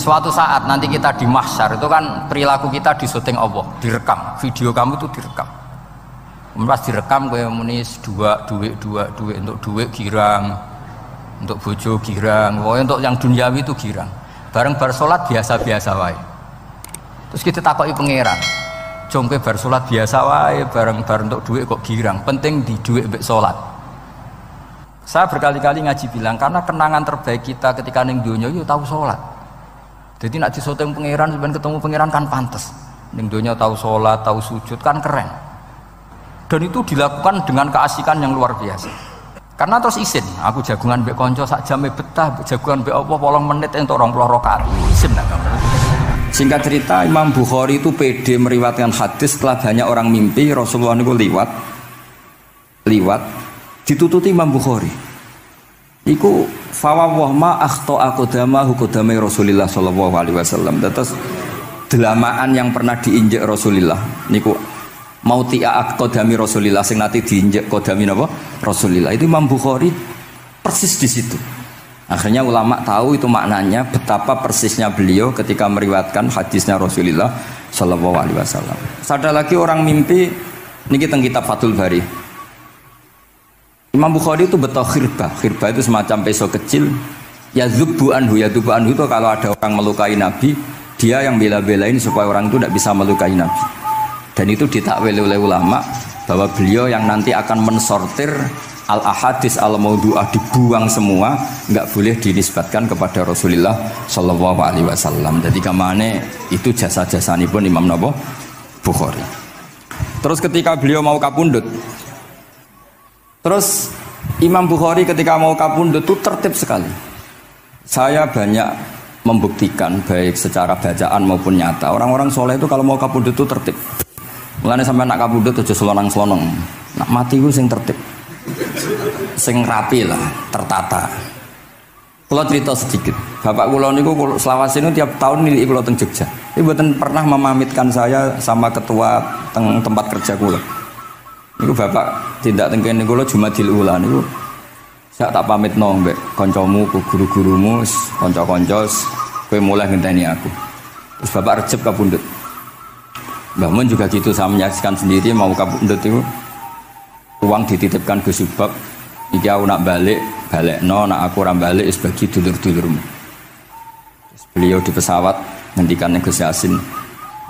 Suatu saat nanti kita di mahsyar itu kan perilaku kita disyuting Allah, direkam, video kamu itu direkam. Pas direkam kowe muni duit untuk duit girang, untuk bojo girang, pokoknya untuk yang duniawi itu girang. Bareng bar salat biasa-biasa wae. Terus kita takoki pangeran. Jom kowe bar salat biasa wae, bareng untuk duit kok girang. Penting di duit mbek salat. Saya berkali-kali ngaji bilang karena kenangan terbaik kita ketika ning donya yo tahu salat. Jadi nak disyuting pangeran sampeyan ketemu pangeran kan pantes. Ning donya tahu salat, tahu sujud kan keren. Dan itu dilakukan dengan keasikan yang luar biasa. Karena terus isin, aku jagungan mbek kanca sak jame betah, jagungan mbek apa 8 menit entuk 20 rakaat. Isin nak kamu. Singkat cerita Imam Bukhari itu pede meriwayatkan hadis setelah banyak orang mimpi Rasulullah niku liwat ditututi Imam Bukhari. Iku fawwah ma akhta aqdamahu qadamai Rasulillah sallallahu alaihi wasallam. Terus delamaan yang pernah diinjek Rasulullah niku mautia aqdami Rasulillah sing nate diinjek qadami napa Rasulillah. Itu Imam Bukhari persis di situ. Akhirnya ulama tahu itu maknanya betapa persisnya beliau ketika meriwayatkan hadisnya Rasulullah sallallahu alaihi wasallam. Ada lagi orang mimpi niki teng kitab Fathul Bari. Imam Bukhari itu betul khirbah itu semacam peso kecil. Yadzubu anhu itu kalau ada orang melukai Nabi, dia yang bela-belain supaya orang itu tidak bisa melukai Nabi. Dan itu ditakwil oleh ulama bahwa beliau yang nanti akan mensortir al-ahadis al-maudu'ah, dibuang semua, nggak boleh dinisbatkan kepada Rasulullah sallallahu alaihi wasallam. Jadi kamane itu jasa-jasanipun Imam Bukhari. Terus ketika beliau mau kapundhut, terus Imam Bukhari ketika mau kapundhut itu tertib sekali. Saya banyak membuktikan baik secara bacaan maupun nyata. Orang-orang soleh itu kalau mau kapundhut itu tertib. Mulane sampai nak kapundhut aja selonang-selonong. Nak mati itu sing tertib. Sing rapi lah, tertata. Kalau cerita sedikit. Bapak kula niku selawase niku tiap tahun nilai kula teng Jogja. Ibu mboten pernah memamitkan saya sama ketua tempat kerja kula. Niku bapak tindak tengkene kula Jumadil Ula niku sak tak pamitno mbek kancamu, guru-gurumu, kanca-kanca kowe mulai ngenteni aku. Terus bapak Recep kapundhut. Mbah Mun juga gitu, saya menyaksikan sendiri mau kapundhut itu uang dititipkan Gus Subab. Iki aku nak balekno, nak aku ora balik wis bagi dulur-dulurmu. Terus beliau di pesawat ngendikan Gus Yasin,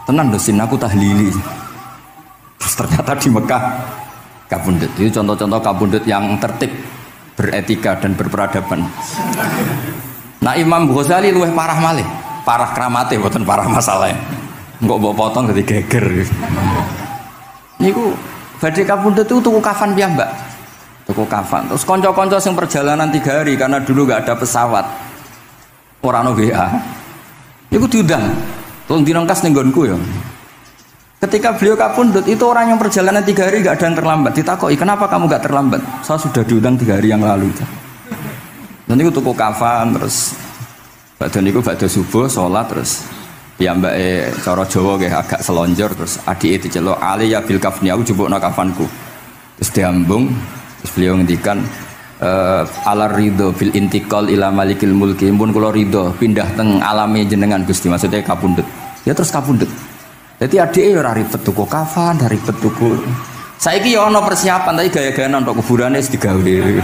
"Tenan lho Sin, aku tahlili." Terus ternyata di Mekah kapundhut. Itu contoh-contoh kapundhut yang tertib, beretika dan berperadaban. Nah Imam Ghazali luwih parah malih, parah kramate mboten parah masalahnya. Engko mbok potong dadi geger. Niku badhe kapundhut itu tuku kafan piyambak. Tuku kafan. Terus kanca-kanca sing perjalanan 3 hari karena dulu enggak ada pesawat. Ora ono WA. Niku diundang. Tolong dinongkas ning nggonku ya. Ketika beliau kapundhut itu orang yang perjalanan 3 hari enggak ada yang terlambat. Ditakoki, "Kenapa kamu enggak terlambat?" "Saya sudah diundang 3 hari yang lalu." Dan niku tuku kafan terus badhe subuh salat terus piyambake cara Jawa nggih agak selonjor terus adike diceluk, "Ali ya bil kafni, aku jupukno kafanku." Terus diambung, terus beliau ngendikan alar ridho bil intiqal ila malikil mulki, pun kula ridho pindah teng alame jenengan Gusti, maksudnya kapundhut. Ya terus kapundhut. Jadi adike ora ribet tuku kafan, ora ribet tuku. Saiki ya ana persiapan tapi gaya-gayaan untuk kuburane wis digawe.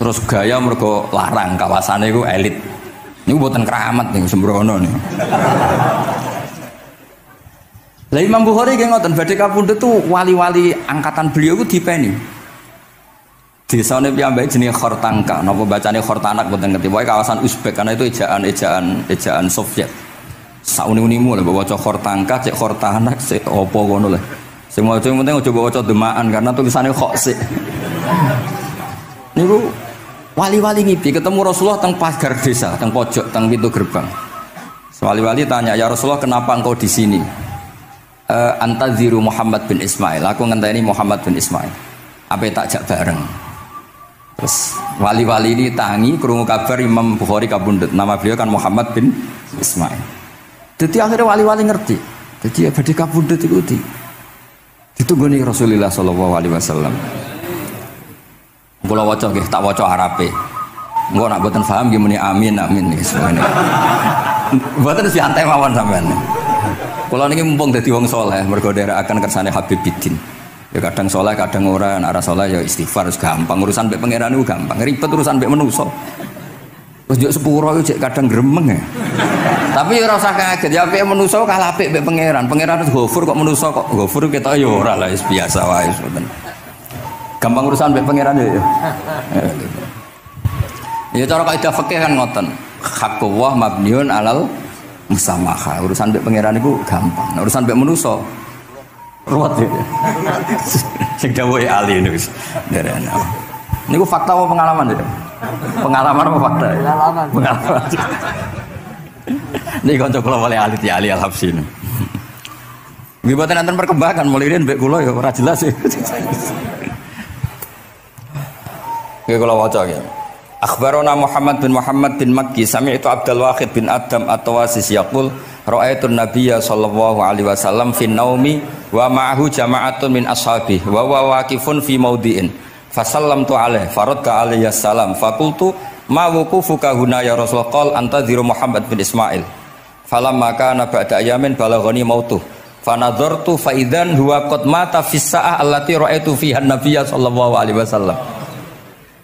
Terus gaya mergo larang kawasane iku elit. Niku mboten keramat ning sembrono niku. Lah Imam Bukhari nggih ngoten badhe kapundhut tuh wali-wali angkatan beliau ku dipeni. Desane piyambake jenenge Khortanka, napa bacane Khortanak mboten ngerti. Pokoke kawasan Uzbek karena itu ejaan Soviet. Sauni-unimu lho waca Khortanka, cek Khortanak, cek apa ngono lho. Sing maca penting aja waca demaan karena tulisannya kok sik. Niku wali-wali ngipi ketemu Rasulullah teng pagar desa, teng pojok, teng pintu gerbang. Wali-wali tanya, "Ya Rasulullah, kenapa engkau di sini?" "Antaziru Muhammad bin Ismail." Aku ngenteni Muhammad bin Ismail. Apa tak jak bareng. Terus wali-wali ini tangi krungu kabar Imam Bukhari kapundhut. Nama beliau kan Muhammad bin Ismail. Jadi akhirnya wali-wali ngerti. Jadi ya badhe kapundhut iku ditunggoni Rasulullah sallallahu alaihi wasallam. Kula waca nggih, tak waca Arabe. Engko nak mboten paham nggih muni amin nih semuanya. Mboten santai mawon sampean. Kula niki mumpung dadi wong saleh mergo nderekaken kersane Habib Bidin. Ya kadang saleh kadang ora, nek ora saleh ya istighfar wis gampang. Urusan mbek pangeran niku gampang. Ribet urusan mbek manusa. Wis yo sepuro iku kadang gremeng ya. Tapi ora usah kaget ya apike manusa kalah apik mbek pangeran. Pangeran wis Ghafur kok manusa kok Ghafur ketok ya ora lah wis biasa wae mboten. Gampang urusan mbek pangeran ya. Ya cara kaidah fikih kan ngoten. Haqqullah mabniun alal musamaha. Urusan mbek pangeran iku gampang. Nah, urusan mbek manusa ruwet ya. Sing dawuhe ahli niku wis nderene. Niku fakta apa pengalaman ya? Pengalaman apa fakta? Pengalaman. Pengalaman. Niki kanca kula oleh ahli di ahli Al-Habsyi. Nggih boten enten perkembangan mulai riyen mbek kula ya ora jelas ya. Nggih kula waca ya. Akhbarana Muhammad bin Makki sami'tu Abdul Wahid bin Adam at-Tawasis yaqul ra'aitu an-nabiyya sallallahu alaihi wasallam fi naumi wa ma'ahu jama'atun min ashabihi wa huwa waqifun fi mawdi'in fasallamtu alaihi faradda alayhi salam faqultu ma wuqufuka huna ya Rasul qala antadhiru Muhammad bin Ismail falamma kana ba'da ayamin balaghani mautuh fanadhartu fa idzan huwa qad mata fi sa'ah allati ra'aitu fiha an-nabiyya sallallahu alaihi wasallam.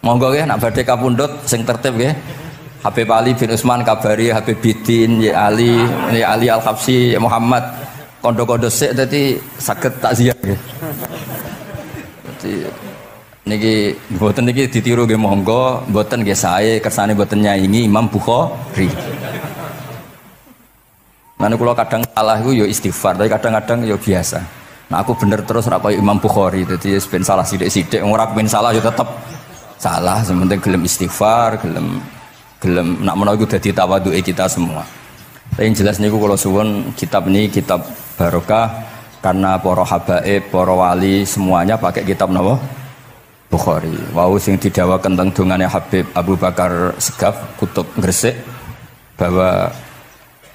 Monggo nggih nak badhe kapundhut sing tertib nggih. Habib Ali bin Utsman kabari Habib Bidin ya Ali Al-Habsyi ya Muhammad kondo-kondo sik dadi saged takziah nggih. Dadi niki mboten niki ditiru nggih monggo, mboten nggih sae kersane mboten nyaingi Imam Bukhari. Lan kula kadang salah iku ya istighfar, tapi kadang-kadang ya biasa. Nah aku bener terus ora kaya Imam Bukhari, dadi ben salah sithik-sithik ora ben salah ya tetep salah, sementing gelem istighfar, gelem nak menawa iku dadi tawadhuke kita semua. Tapi yang jelas niku kula suwun kitab ini kitab barokah karena para habaib, para wali semuanya pakai kitab napa? Bukhari. Wau sing didhawaken teng dongane Habib Abu Bakar Segaf Kutub Gresik bahwa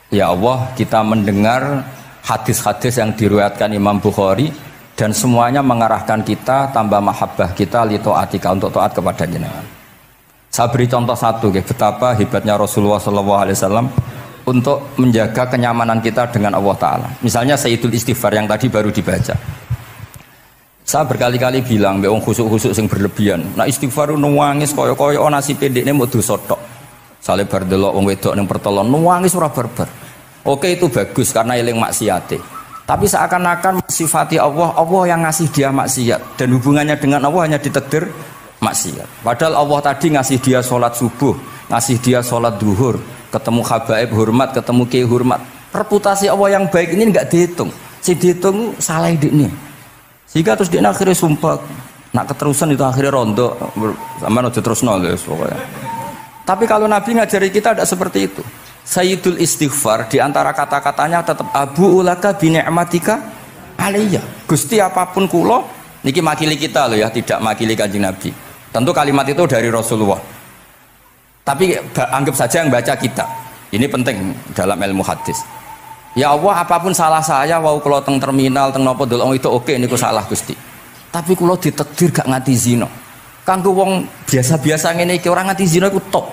ya Allah kita mendengar hadis-hadis yang diriwayatkan Imam Bukhari dan semuanya mengarahkan kita tambah mahabbah kita li taatika untuk taat kepada jenengan. Saya beri contoh satu betapa hebatnya Rasulullah SAW untuk menjaga kenyamanan kita dengan Allah Ta'ala. Misalnya Sayyidul Istighfar yang tadi baru dibaca. Saya berkali-kali bilang mbek wong khusuk-khusuk sing berlebihan. Nah istighfar nuwangis kaya-kaya nasi pendekne mau dosa tok. Sale bar delok wong wedok ning pertolon nuwangis ora barbar. Oke itu bagus karena eling maksiate. Tapi seakan-akan sifati Allah yang ngasih dia maksiat dan hubungannya dengan Allah hanya ditakdir maksiat. Padahal Allah tadi ngasih dia sholat subuh, ngasih dia sholat duhur, ketemu habaib hormat, ketemu kiai hormat. Reputasi Allah yang baik ini enggak dihitung. Si dihitung salah ini. Sehingga terus dia akhirnya sumpah, nak keterusan itu akhirnya rondo, sama aja terus nulis pokoknya. Tapi kalau Nabi ngajari kita tidak seperti itu. Sayyidul Istighfar di antara kata-katanya tetap Abu ulaka bi ni'matika alayya. Gusti apapun kula niki makili kita loh ya, tidak makili Kanjeng Nabi. Tentu kalimat itu dari Rasulullah. Tapi anggap saja yang baca kita. Ini penting dalam ilmu hadis. Ya Allah apapun salah saya wau kula teng terminal teng napa delok itu oke niku salah Gusti. Tapi kula ditakdir gak nganti zina. Kanggo wong biasa-biasa ngene iki ora nganti zina iku top.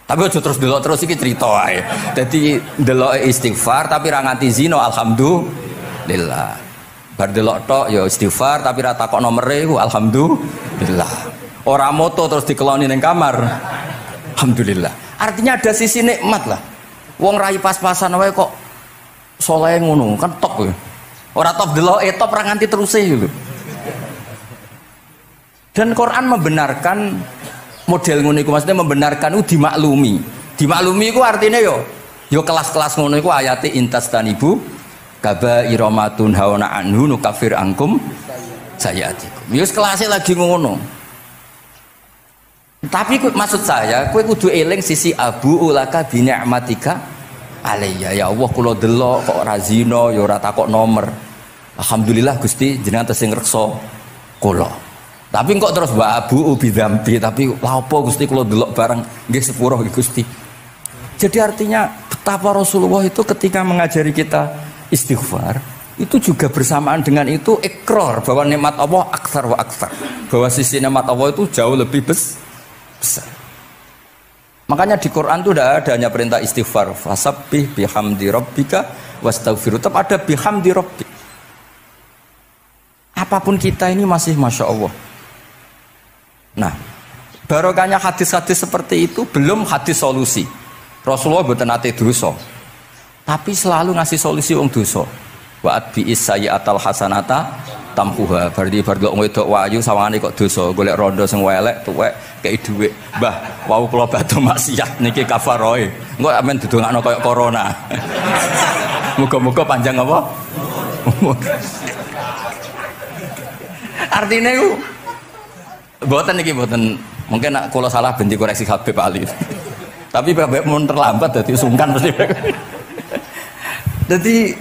Tapi aja terus delok terus iki cerita wae. Dadi delok istighfar tapi ra nganti zina alhamdulillah. Bar delok tok ya istighfar tapi ra takok nomere iku alhamdulillah. Ora moto terus dikeloni ning kamar. Alhamdulillah. Artinya ada sisi nikmat lah. Wong rai pas-pasan wae kok saleh ngono kan top ya. Ora top delok top ra nganti terus lho. Dan Quran membenarkan model ngono iku, maksudnya membenarkan dimaklumi. Dimaklumi iku artinya yo kelas-kelas ngono iku ayate intastanibu kabaira ma tunhauna anhu nukafir angkum sayatikum. Yo kelasé lagi ngono. Tapi maksud saya kowe kudu eling sisi abu ulaka bi ni'matika alayya. Ya Allah kula delok kok ora zina ya ora takok nomor. Alhamdulillah Gusti jenengan tesih ngreksa kula. Tapi kok terus wa abu ubi dzambi, tapi lha apa Gusti kula delok bareng nggih sepuro Gusti. Jadi artinya betapa Rasulullah itu ketika mengajari kita istighfar itu juga bersamaan dengan itu ikrar bahwa nikmat Allah aktsar wa aktsar. Bahwa sisi nikmat Allah itu jauh lebih besar. Makanya di Quran itu tidak ada hanya perintah istighfar, fasabbih bihamdi rabbika wastaghfiru, tetap ada bihamdi rabbik. Apapun kita ini masih masya Allah. Nah, barokahnya hadis-hadis seperti itu, belum hadis solusi. Rasulullah mboten nate dosa, tapi selalu ngasih solusi wong dosa. Wa atbi'is sayyi'atal hasanata tampuha. Berarti bar wong wedok wayu sawangane kok dosa, golek rondo sing elek tuwek kei dhuwit. Mbah, wau kula badhe maksiat niki kafaroe. Engko amen didongakno kaya corona. Muga-muga panjang apa? Artinya itu mboten iki mboten, mungkin nak kula salah ben dikoreksi Habib Ali. Tapi Habib mun terlambat dadi sungkan mesti. Dadi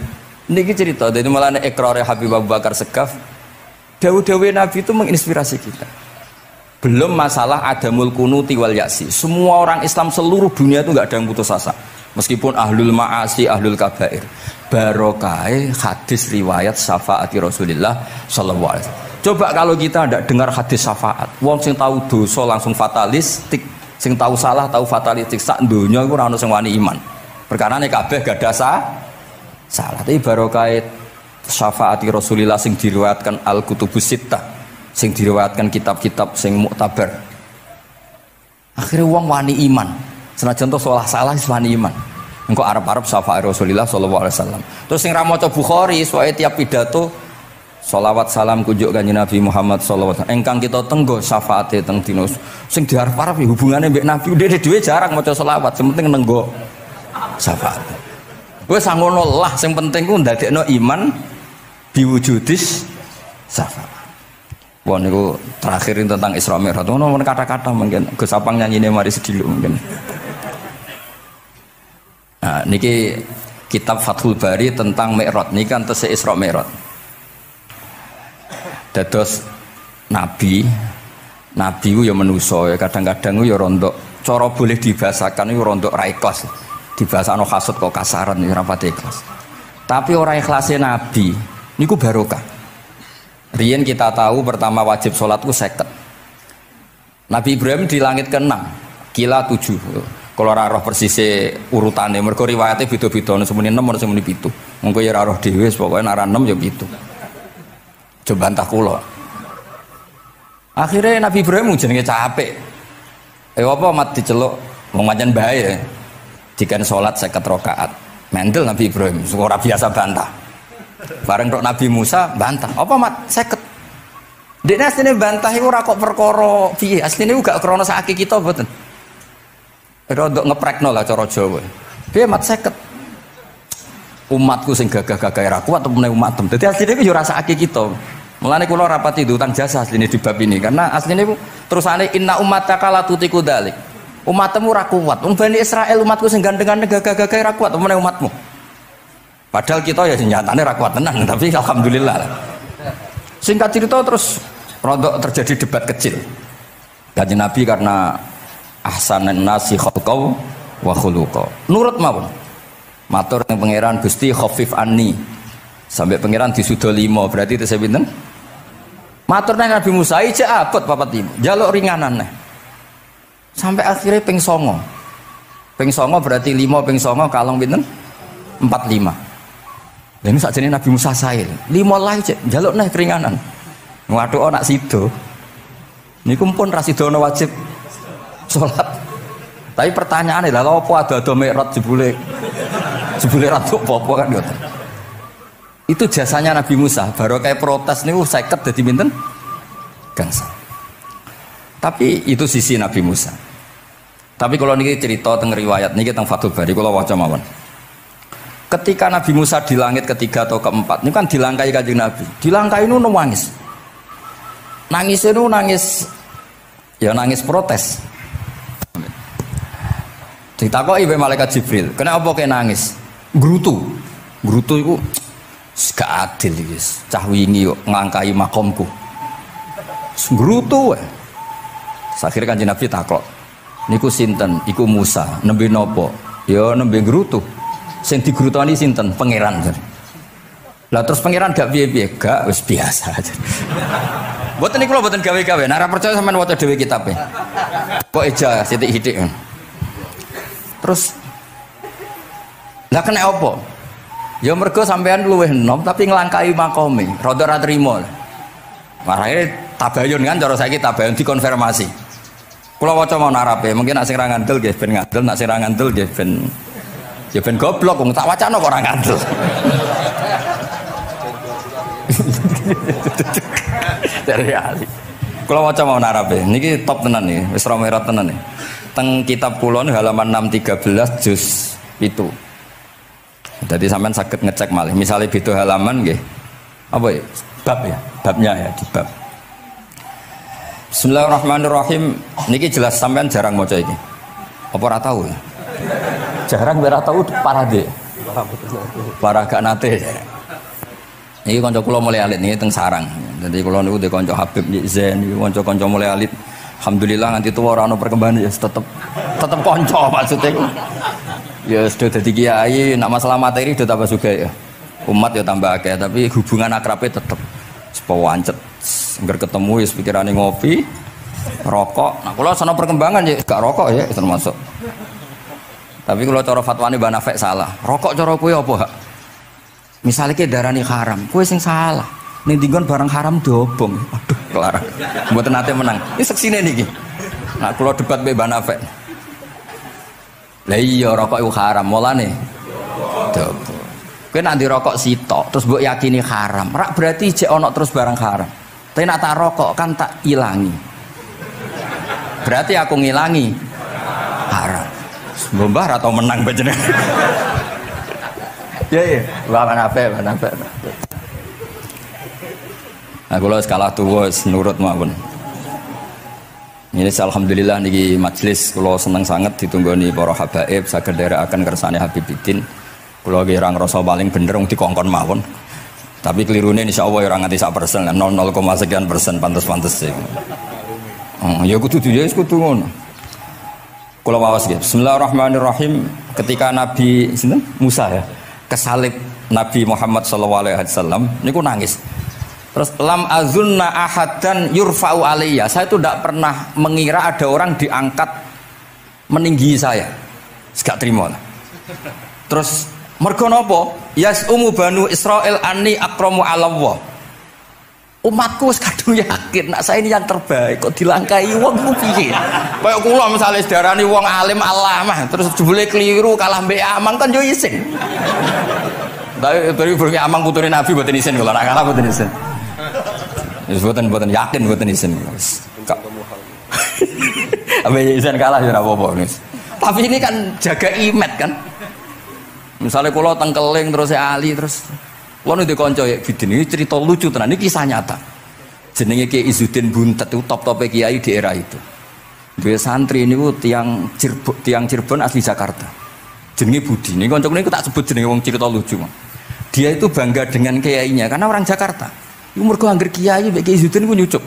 niki cerita, jadi malah ikrare Habib Abu Bakar Segaf, dawu-dawu Nabi itu menginspirasi kita. Belum masalah adamul kunuti wal yaksi. Semua orang Islam seluruh dunia itu nggak ada yang putus asa. Meskipun ahlul ma'asi, ahlul kabair. Barokai hadis riwayat syafaati Rasulullah sallallahu alaihi wasallam. Coba kalau kita tidak dengar hadis syafaat, wong sing tahu dosa langsung fatalistik, sing tahu salah tahu fatalistik, sak donya iku ora ono sing wani iman. Perkarane kabeh gak ada salah. Tapi barokai syafaati Rasulullah sing diriwayatkan Al-Kutubus Sittah, sing diriwayatkan kitab-kitab sing muktabar. Akhirnya wong wani iman. Senajan to salah wis wani iman. Engko arep-arep syafaat Rasulullah sallallahu alaihi wasallam. Terus sing ra maca Bukhari, soalnya tiap pidato sholawat salam kunjuk kanjeng Nabi Muhammad sallallahu alaihi wasallam. Engkang kita tenggo syafaate teng dina sing diarep-arep hubungane mbek Nabi dhewe jarang maca sholawat, sing penting nenggo syafaat. Wis ngono lah, sing penting ku ndadekno iman biwujudis syafaat. Wah niku terakhir tentang Isra Mi'raj. Ono kata-kata mungkin Gus Apang nyanyine mari sediluk mungkin. Nah, niki kitab Fathul Bari tentang Mi'raj niki kan tesih Isra Mi'raj. Dados nabi ku ya manusa ya kadang-kadang ku ya rondok cara boleh dibahasakan ku rondok ra ikhlas. Dibahasano hasud kok kasaran ya ora pati ikhlas. Tapi ora ikhlase nabi niku barokah. Riyen kita tahu pertama wajib sholat ku 50. Nabi Ibrahim di langit ke-6, kila 7. Kalau ora roh persise urutane, mergo riwayate beda-beda, ana semene 6 ana semene 7. Mengko ya ora roh dhewe, pokoke nek ora 6 ya 7. Coba bantah kula. Akhirnya Nabi Ibrahim jenenge capek. Apa mat diceluk wong pancen bae. Dikan salat 50 rakaat. Mendel Nabi Ibrahim, ora biasa bantah. Bareng tok Nabi Musa bantah. Apa mat 50? Dekne asline bantah iku ora kok perkara piye. Asline iku gak krana sakake kita mboten. Rodok ngeprekno lah cara Jawa. Piye mat 50? Umatku sing gagah-gagah ra kuat apa meneh umat. Dadi asline iku yo rasake kita. Mulane kula rapati utang jasa asline di bab ini karena asline iku terusane inna ummataka la tutiku dzalik. Umatmu ra kuat. Wong Bani Israil umatku sing gandengan gagah-gagah ra kuat apa meneh umatmu. Padahal kita ya nyatane ra kuat tenan, tapi alhamdulillah. Singkat cerita terus rodok terjadi debat kecil. Kanjeng Nabi karena ahsanan nasi khalqau wa khuluqa. Nurut mawon. Matur ning pangeran Gusti khafif anni. Sampai pangeran disudo 5, berarti itu saya pinten? Matur nang Nabi Musa ijek abot 45. Njaluk ringanan neh. Sampai akhirnya ping 9. Ping 9 berarti 5 ping 9 kalong pinten? 45. Ini saat jenis Nabi Musa sail 5 lah cek jaluk nih keringanan waduh anak sido ini kumpul rasidono wajib sholat tapi pertanyaannya lah apa ada Mi'raj jebule ratu apa kan gitu. Itu jasanya Nabi Musa baru kayak protes nih seket jadi binten gangsa. Tapi itu sisi Nabi Musa. Tapi kalau ini cerita tentang riwayat ini tentang Fathul Bari kalau waca mawon. Ketika Nabi Musa di langit ketiga atau keempat, ini kan dilangkai kanjeng Nabi. Dilangkai itu nangis. Nangis itu nangis protes. Ditakoki oleh malaikat Jibril, kenapa kayak nangis? Grutu itu gak adil iki. Cah wingi kok ngangkai makomku. Grutu. Akhirnya kanjeng Nabi takok. Niku sinten? Iku Musa. Nembe nopo? Ya nembe grutu. Sing digrutoni sinten? Pangeran. Lah terus pangeran gak piye-piye, gak wis biasa aja. Mboten niku lho mboten gawe-gawe. Nek ora percaya sampean waca dhewe kitabe. Kok eja sithik-sithik. terus lah kena apa? Ya mergo sampean luwih enom tapi nglangkai makome, rada ora trimo. Marane tabayun kan cara saiki tabayun dikonfirmasi. Kula waca mau narape, mungkin nek sing ra ngandel nggih ben ngandel, nek sing ra ngandel nggih ben ya ben goblok wong tak wacana kok ora ngandel. Dari ali. Kula waca mau narape, niki top tenan nih, wis romerat tenan nih. Teng kitab kula halaman 613 juz itu. Jadi sampean saged ngecek malih. Misalnya beda halaman nggih. Apa ya? Bab ya, babnya ya di bab. Bismillahirrahmanirrahim. Niki jelas sampean jarang maca iki. Apa ora tahu ya? Jarang ora tahu parah deh. Parah gak nate. Niki kanca kula mulai alit niki teng sarang. Jadi kula niku de kanca Habib Zain niku kanca mulai alit. Alhamdulillah nganti tuwa ora ono perkembangan ya tetep kanca maksudnya iku. Ya sudah dadi kiai, nak masalah materi sudah tambah sugih ya. Umat ya tambah akeh, tapi hubungan akrabnya tetep sepo wancet. Engger ketemu ya pikirane ngopi, rokok. Nah, kula sono perkembangan ya gak rokok ya termasuk. Tapi kalau cara fatwane Mbah Nafek salah. Rokok cara kowe apa, Hak? Misale ke darani haram, kowe sing salah. Ning dinggon barang haram diobong. Aduh, kelarang. Mboten nate menang. Iki seksine niki. Nah, kula debat mbek Mbah Nafek. Lah iya rokok itu haram, mulane dobo. Kowe nek ndirokok sitok terus mbok yakini haram, rak berarti jek ana terus barang haram. Tapi nek tak rokok kan tak ilangi. Berarti aku ngilangi haram. Mbah atau menang panjenengan. Ya ya, mana apa. Nah kula kalah tuwa nurut mawon. Ini alhamdulillah niki majelis kula seneng sangat ditunggoni para habaib saged nderekaken kersane Habibiddin. Kula nggih ora ngrasa paling bener wong dikongkon mawon. Tapi kelirune insyaallah ora nganti 1%, 0,0 sekian persen pantes-pantes iki. Ya kudu ya kudu ngono. Kula waos nggih. Bismillahirrahmanirrahim. Ketika Nabi sinten? Musa ya, kesalib Nabi Muhammad sallallahu alaihi wasallam niku nangis. Terus lam azunna ahadan yurfa'u alayya. Saya itu tidak pernah mengira ada orang diangkat meninggi saya. Gak terima. Terus mergo napa? Yasumu banu Israil anni akramu 'ala Allah. Umatku wis kadung yakin nek saya ini yang terbaik kok dilangkai wong ku piye? Kaya kula misale sedarani wong alim alamah terus jebule keliru kalah mbek amang kan yo isin. Dari burung amang putune Nabi mboten isin kula nek kalah mboten isin. Wis mboten yakin mboten isin. Apa isin kalah ya ora apa-apa. Tapi ini kan jaga imet kan. Misalnya kula tengkeling terus ali terus kula ndek kanca ya bidin ini cerita lucu tenan iki kisah nyata. Jenenge Kiai Izzuddin Buntet itu top-tope kiai di era itu. Dua santri niku tiang Cirebon asli Jakarta. Jenenge Budi. Ini kanca niku tak sebut jenenge wong cerita lucu. Dia itu bangga dengan kiainya karena orang Jakarta. Iku mergo angger kiai mbek Kiai Izzuddin ku nyucuk.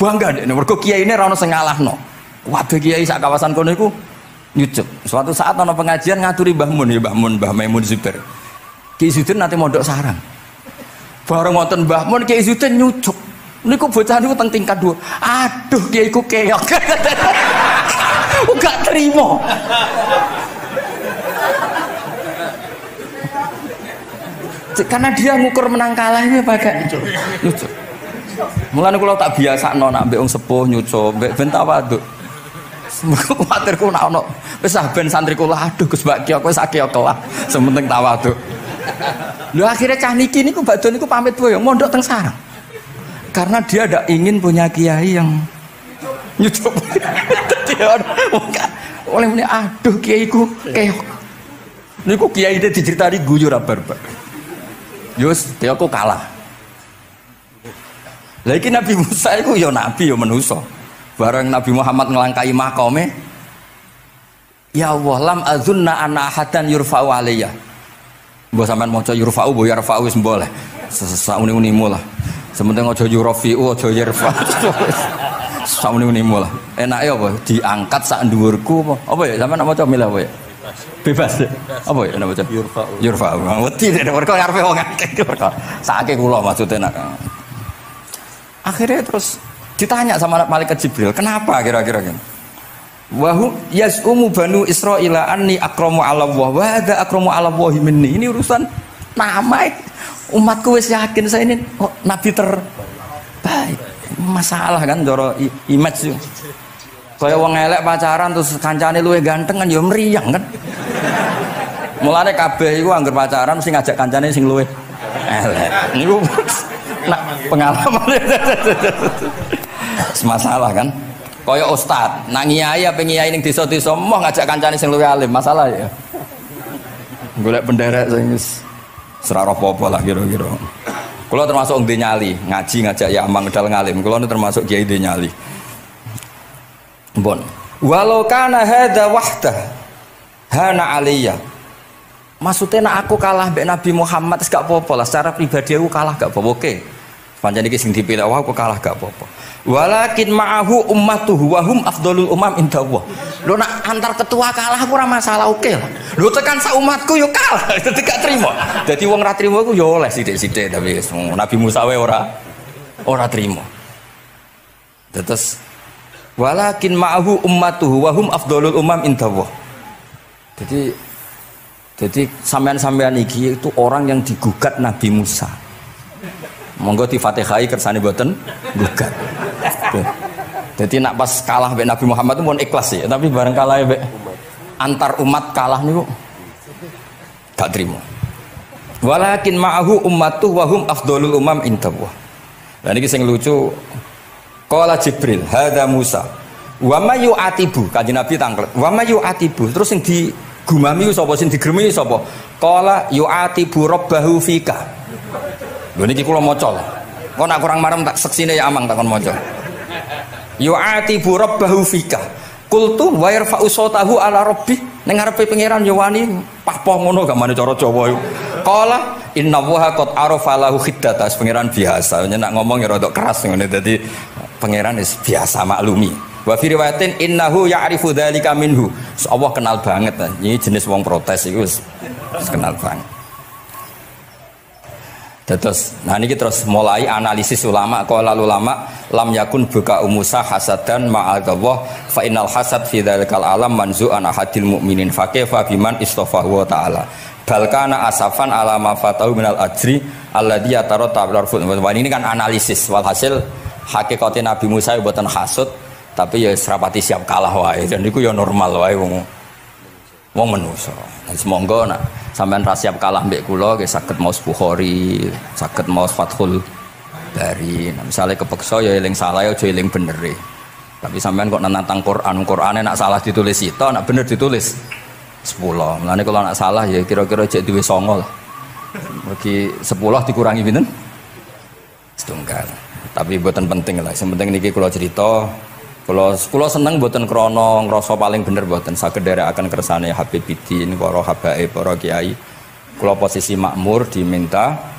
Bangga nek mergo kiyaine ra ono sing ngalahno. Kabeh kiai sak kawasan kono iku nyucuk. Suatu saat ana pengajian ngaturi Mbah Mun ya Mbah Maimun Zubair. Kiai Izzuddin nate mondok sarang. Bareng wonten Mbah Mun Kiai Izzuddin nyucuk. Niku bocah niku teng tingkat 2. Aduh kiai ku keok. Gak terima. Karena dia ngukur menang kalah ini pakai nyucuk. Mulane kula tak biasakno nak mbek wong sepuh nyucuk, mbek ben tawaduk. Semoga kuwatirku nak ono wis ben santri kula aduh Gus Mbak Kiok wis akeh kelah, sementing tawaduk. Lho akhirnya cah niki niku badhe niku pamit boyong mondok teng sarang. Karena dia tidak ingin punya kiai yang nyucuk. Dia oleh muni aduh kiaiku keok. Niku kiai dia diceritani guyu ra barbar. Yus, dia aku kalah. Lagi Nabi Musa itu ya Nabi ya manusia. Bareng Nabi Muhammad ngelangkai makome. Ya Allah, lam azunna anna ahadan yurfa'u alayya. Mbok sampean maca yurfa'u bo yarfa'u wis boleh. Sauni-unimu lah. Sementing aja yurafi'u aja yarfa. Sauni-unimu lah. Enake apa? Diangkat sak dhuwurku apa? Apa ya sampean maca milih apa ya? Bebas ya? Apa ya nama baca? Yurfa'u. Wedi nek mergo ngarepe wong akeh mergo. Sakake kula maksude nak. Akhirnya terus ditanya sama malaikat Jibril, "Kenapa kira-kira gitu?" Wa yaz'umu banu Israila anni akramu 'ala Allah wa hadza akramu 'ala Allah minni. Ini urusan nama umatku wis yakin saya ini nabi terbaik. Masalah kan cara image. Kaya wong elek pacaran terus kancane luwih ganteng kan ya mriyang kan. Mulane kabeh iku anggere pacaran mesti ngajak kancane sing luwih elek. Niku nak pengalaman. Masalah kan. Kaya ustad, nang kiai apa kiai ning desa-desa moh ngajak kancane sing luwih alim, masalah ya. Golek penderek sing wis ora apa-apa lah kira-kira. Kula termasuk ndek nyali, ngaji ngajak ya amang medal ngalim. Kula termasuk kiai ndek nyali. Bon. Walau kana hadza wahda hana aliyya. Maksudnya nak aku kalah mbek Nabi Muhammad wis gak apa-apa lah, secara pribadi aku kalah gak apa-apa. Oke. Pancen iki sing dipilih aku kalah gak apa-apa. Walakin ma'ahu ummatuhu wa hum afdhalul umam indallah. Lho nak antar ketua kalah aku ora masalah, oke lah. Lho tekan sak umatku yo kalah, dadi gak trimo. Dadi wong ra trimo iku yo oleh sithik-sithik tapi Nabi Musa wae ora trimo. Terus walakin ma'ahu ummatuhu wa hum afdhalul umam indallah. Jadi sampean-sampean iki itu orang yang digugat Nabi Musa. Monggo di Fatihai kersane mboten gugat. Jadi nak pas kalah mbek Nabi Muhammad itu pun ikhlas ya, tapi bareng kalah mbek antar umat kalah niku gak trimo. Walakin ma'ahu ummatuh wa hum afdhalul umam indallah. Lah niki sing lucu qala Jibril hadza Musa wa may yu'atibu, kanjeng Nabi tanglet wa may yu'atibu, terus sing digumami sapa, sing digremi sapa? Qala yu'atibu rabbahu fika. Lho niki kula maca. Kok nak kurang marem tak seksine ya amang tak kon maca. Yu'atibu rabbahu fika. Qultu wa yarfa'u sautahu ala rabbi. Ning ngarepe pangeran ya wani pahpoh ngono gak mane cara Jawa iku. Qala innallaha qad arafa lahu khiddata. Pangeran biasa, nak ngomong ya rada keras ngene dadi pangeran wis biasa maklumi. Wa fi riwayatin innahu ya'rifu dzalika minhu. Allah kenal banget. Ini jenis wong protes iku wis kenal banget. Terus, nah ini terus mulai analisis ulama. Qala ulama lam yakun buka Musa hasadan ma'adallah fa innal hasad fi dzalikal alam manzu'an ahadil mu'minin fa kaifa biman istafahu wa ta'ala bal kana asafan ala ma fatahu minal ajri alladhi yatarattab larful. Ini kan analisis walhasil hakikate Nabi Musa mboten hasud tapi ya serapati siap kalah wae dan niku ya normal wae wong manusa. Semoga nak sampean ra siap kalah mbek kula nggih saged maos Bukhari, saged maos Fathul Bari. Nah, misalnya kepeksa ya eling salah ya aja eling bener. Tapi sampean kok nantang Qur'ane nak salah ditulis sito, nak bener ditulis 10. Mulane kalau nak salah ya kira-kira jek duwe 9 lah. Mergi 10 dikurangi pinten? Setunggal. Tapi mboten penting lah. Sing penting niki kula cerita. Kula seneng mboten krana ngrasa paling bener mboten, saged nderekaken kersane Habibidin, para habaib, para kiai. Kula posisi makmur diminta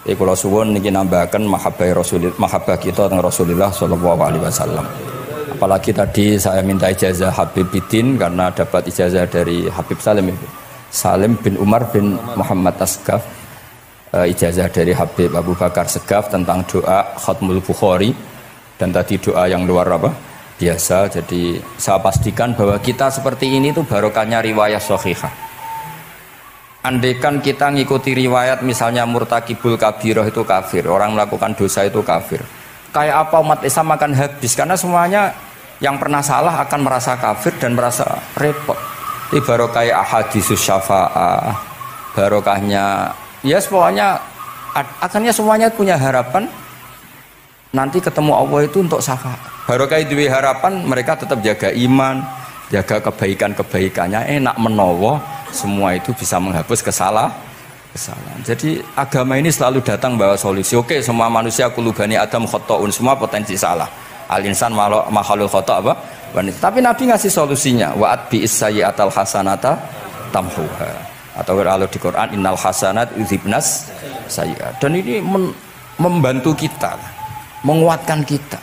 kula suwun niki nambahaken mahabbah kita teng Rasulullah sallallahu alaihi wasallam. Apalagi tadi saya minta ijazah Habibidin karena dapat ijazah dari Habib Salim bin Umar bin Muhammad Asgaf, ijazah dari Habib Abu Bakar Segaf tentang doa Khatmul Bukhari, dan tadi doa yang luar biasa. Jadi saya pastikan bahwa kita seperti ini tuh barokahnya riwayat sahihah. Andaikan kita ngikuti riwayat misalnya murtakibul kabirah itu kafir, orang melakukan dosa itu kafir, kayak apa umat Islam akan habis, karena semuanya yang pernah salah akan merasa kafir dan merasa repot. Ini barokah ahadisus syafa'ah, barokahnya ya pokoknya akhirnya semuanya punya harapan nanti ketemu Allah itu untuk syafaat. Barokah itu harapan mereka tetap jaga iman, jaga kebaikan-kebaikannya, enak menowo, semua itu bisa menghapus kesalahan. Jadi agama ini selalu datang bawa solusi. Oke, semua manusia kulubani Adam khotoun, semua potensi salah. Al-insan makhluk khoto apa? Tapi Nabi ngasih solusinya. Wa'at bi isayyatal hasanata tamhuha. Atau kalau di Quran innal hasanat yuzhibnas sayyi'at. Dan ini membantu kita, menguatkan kita.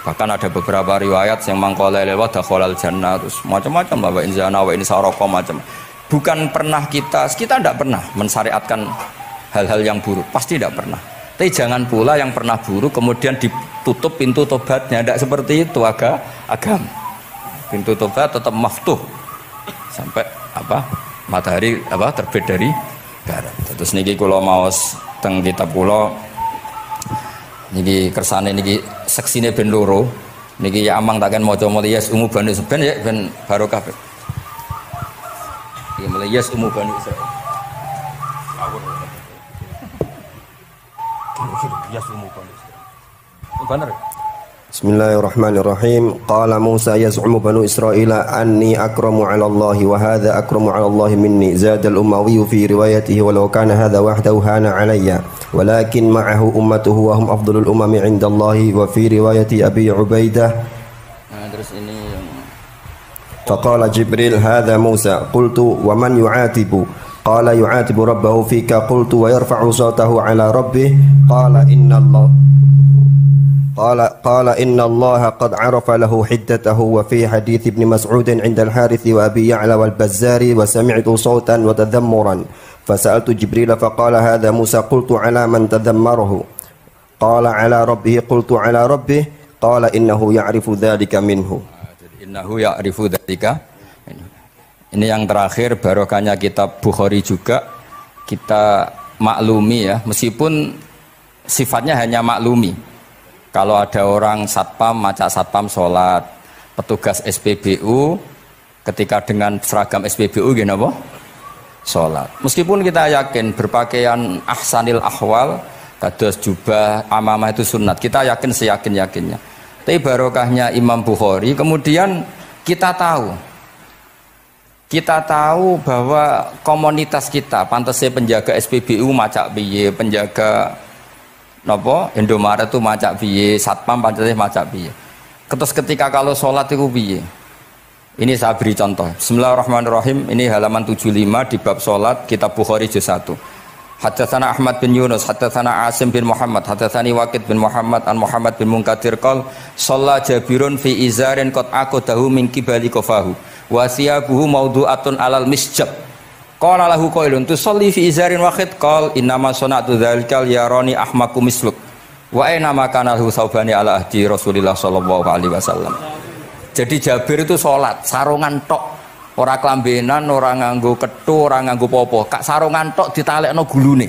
Bahkan ada beberapa riwayat yang mangkola lewat dakhalal jannah, terus macam-macam bahwa inzana wa ini saroko macam. Bukan pernah kita tidak pernah mensyariatkan hal-hal yang buruk, pasti tidak pernah. Tapi jangan pula yang pernah buruk kemudian ditutup pintu tobatnya, tidak seperti itu agama. pintu tobat tetap maftuh sampai matahari terbit dari barat. Terus niki kula maos teng kitab kula niki kersane niki seksine ben loro. Niki ya amang takkan maca mulya umu bani seben ya ben barokah. Iki mulya umu bani Israil. Yes umu bani Israil. Bener. Bismillahirrahmanirrahim. Qala Musa yaz'umu banu Israila anni akramu 'ala Allah wa hadha akramu 'ala Allah minni. Zada al-Umawi fi riwayatihi walau kana hadha wahdahu hana 'alayya walakin ma'ahu ummatuhu wa hum afdalul umami 'inda Allah wa fi riwayati Abi Ubaidah. Terus ini yang faqala Jibril hadha Musa qultu wa man yu'atibu qala yu'atibu rabbahu fika qultu wa yarfa'u sawtahu 'ala rabbih qala inna Allah قال إن الله قد عرف له حدته وفي حديث ابن مسعود عند الحارث وأبي يعلى والبزار وسمعت صوتا وتذمرا فسألت جبريل فقال هذا موسى قلت على من تذمره قال على ربه قلت على ربه قال إنه يعرف ذلك منه. Innahu ya'rifu dzalika. Ini yang terakhir barokahnya kitab Bukhari juga kita maklumi ya, meskipun sifatnya hanya maklumi. Kalau ada orang satpam, macak satpam sholat, petugas SPBU ketika dengan seragam SPBU gini apa? Sholat. Meskipun kita yakin berpakaian ahsanil ahwal, kados jubah, amamah itu sunnat. Kita yakin seyakin-yakinnya. Tapi barokahnya Imam Bukhari, kemudian kita tahu bahwa komunitas kita, pantasnya penjaga SPBU macak piye, penjaga napa Indomaret itu macak piye, satpam pancete macak piye. Terus ketika kalau sholat itu piye? Ini saya beri contoh. Bismillahirrahmanirrahim. Ini halaman 75 di bab sholat kitab Bukhari juz 1. Haddatsana Ahmad bin Yunus, haddatsana Asim bin Muhammad, haddatsani Waqid bin Muhammad an Muhammad bin Munkadir qol shalla Jabirun fi izarin qad aqadahu min qibali qafahu wa siyabuhu mawdu'atun alal misjab. Qala lahu qailun tusalli fi izarin wahid qal innama sana'tu dzalikal yarani ahmaku misluk wa aina ma kana lahu saubani ala ahdi Rasulillah sallallahu alaihi wasallam. Jadi Jabir itu salat sarungan tok, ora klambenan, ora nganggo kethu, ora nganggo popo, kak sarungan tok ditalekno gulune.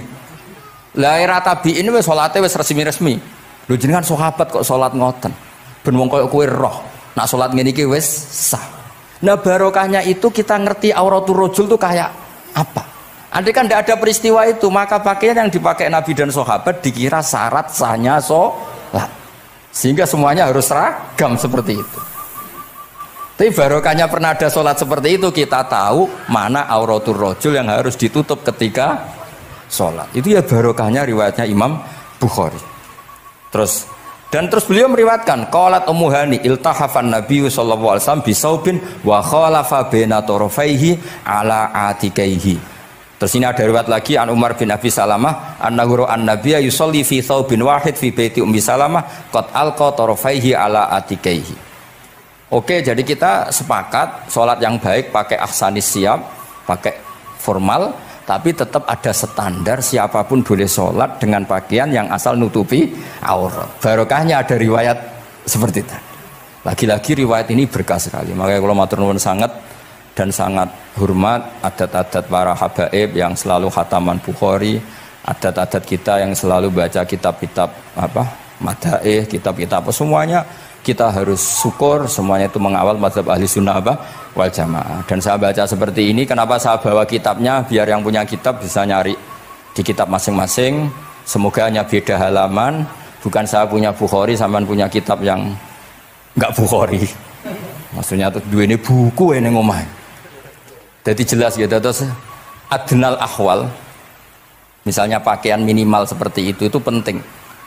Lah era tabi'in wis salate wis resmi-resmi. Lho jenengan sahabat kok salat ngoten. Ben wong koyo kowe roh, nak salat ngene iki wis sah. Nah barokahnya itu kita ngerti auratul rajul itu kayak apa? Andai kan tidak ada peristiwa itu, maka pakaian yang dipakai Nabi dan sahabat dikira syarat sahnya sholat, sehingga semuanya harus seragam seperti itu. Tapi barokahnya pernah ada sholat seperti itu, kita tahu mana auratul rajul yang harus ditutup ketika sholat. Itu ya barokahnya riwayatnya Imam Bukhari. Terus beliau meriwayatkan qalat Ummu Hani iltahafan Nabi sallallahu alaihi wasallam bisaubin wa khalafa baina tarafaihi ala atikaihi. Terus ini ada riwayat lagi an Umar bin Abi Salamah annahu an nabiyya yusalli fi saubin wahid fi baiti Ummi Salamah qad alqa tarafaihi ala atikaihi. Oke, jadi kita sepakat sholat yang baik pakai ahsanis siyab, pakai formal, tapi tetap ada standar siapapun boleh sholat dengan pakaian yang asal nutupi aurat. Barokahnya ada riwayat seperti itu. Lagi-lagi riwayat ini berkah sekali. Makanya kalau matur nuwun sangat dan sangat hormat adat-adat para habaib yang selalu khataman Bukhari, adat-adat kita yang selalu baca kitab-kitab madaih, kitab-kitab semuanya kita harus syukur, semuanya itu mengawal mazhab ahli sunnah wal jamaah. Dan saya baca seperti ini, kenapa saya bawa kitabnya, biar yang punya kitab bisa nyari di kitab masing-masing. Semoga hanya beda halaman, bukan saya punya Bukhari sampean punya kitab yang enggak Bukhari. Maksudnya tuh dua ini buku ini ngomong. Jadi jelas gitu. Terus adnal ahwal, misalnya pakaian minimal seperti itu penting.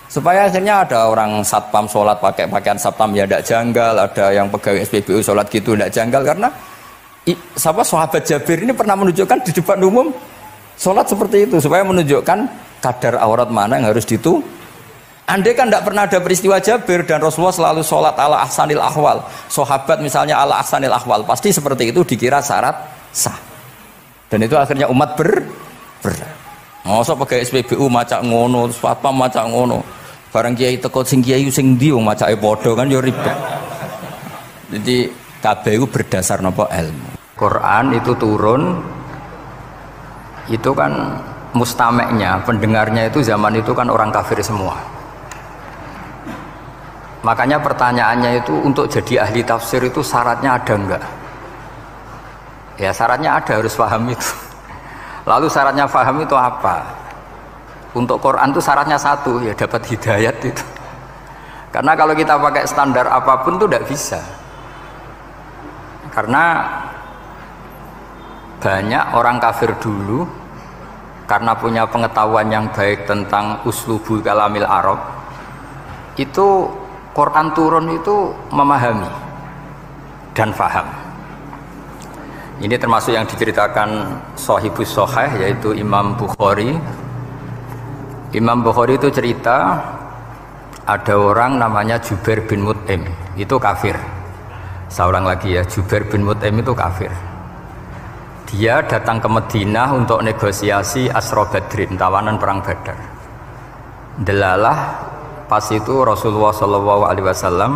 Supaya akhirnya ada orang satpam sholat pakai pakaian satpam ya tidak janggal, ada yang pegawai SPBU sholat gitu tidak janggal, karena sahabat Jabir ini pernah menunjukkan di depan umum sholat seperti itu supaya menunjukkan kadar aurat mana yang harus Andai kan tidak pernah ada peristiwa Jabir dan Rasulullah selalu sholat ala ahsanil ahwal, sahabat misalnya ala ahsanil ahwal, pasti seperti itu dikira syarat sah, dan itu akhirnya umat masa pegawai SPBU macak ngono, satpam macak ngono, barang kiai teko sing kiai sing ndi wong macake padha kan ya ribet. Jadi kabeh iku berdasar napa ilmu. Quran itu turun itu kan mustameknya, pendengarnya itu zaman itu kan orang kafir semua. Makanya pertanyaannya itu untuk jadi ahli tafsir itu syaratnya ada enggak? Ya syaratnya ada, harus paham itu. Lalu syaratnya paham itu apa? Untuk Quran itu syaratnya satu, ya dapat hidayat itu. Karena kalau kita pakai standar apapun itu tidak bisa. Karena banyak orang kafir dulu karena punya pengetahuan yang baik tentang uslubul kalamil Arab, itu Quran turun itu memahami dan faham. Ini termasuk yang diceritakan Shahibus Shahih, yaitu Imam Bukhari. Imam Bukhari itu cerita ada orang namanya Jubair bin Mut'im, itu kafir. Saya ulang lagi ya, Jubair bin Mut'im itu kafir. Dia datang ke Madinah untuk negosiasi Asra Badrin, tawanan perang Badar. Delalah pas itu Rasulullah SAW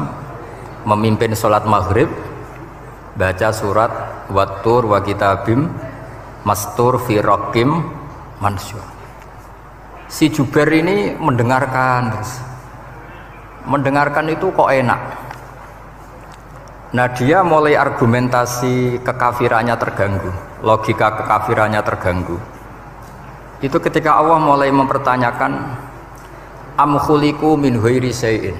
memimpin sholat maghrib, baca surat Wattur wa kitabim mastur fi raqim mansyur. Si Jubair ini mendengarkan terus. Mendengarkan itu kok enak. Nah dia mulai argumentasi kekafirannya terganggu, logika kekafirannya terganggu. Itu ketika Allah mulai mempertanyakan am khuliqu min ghairi syai'in.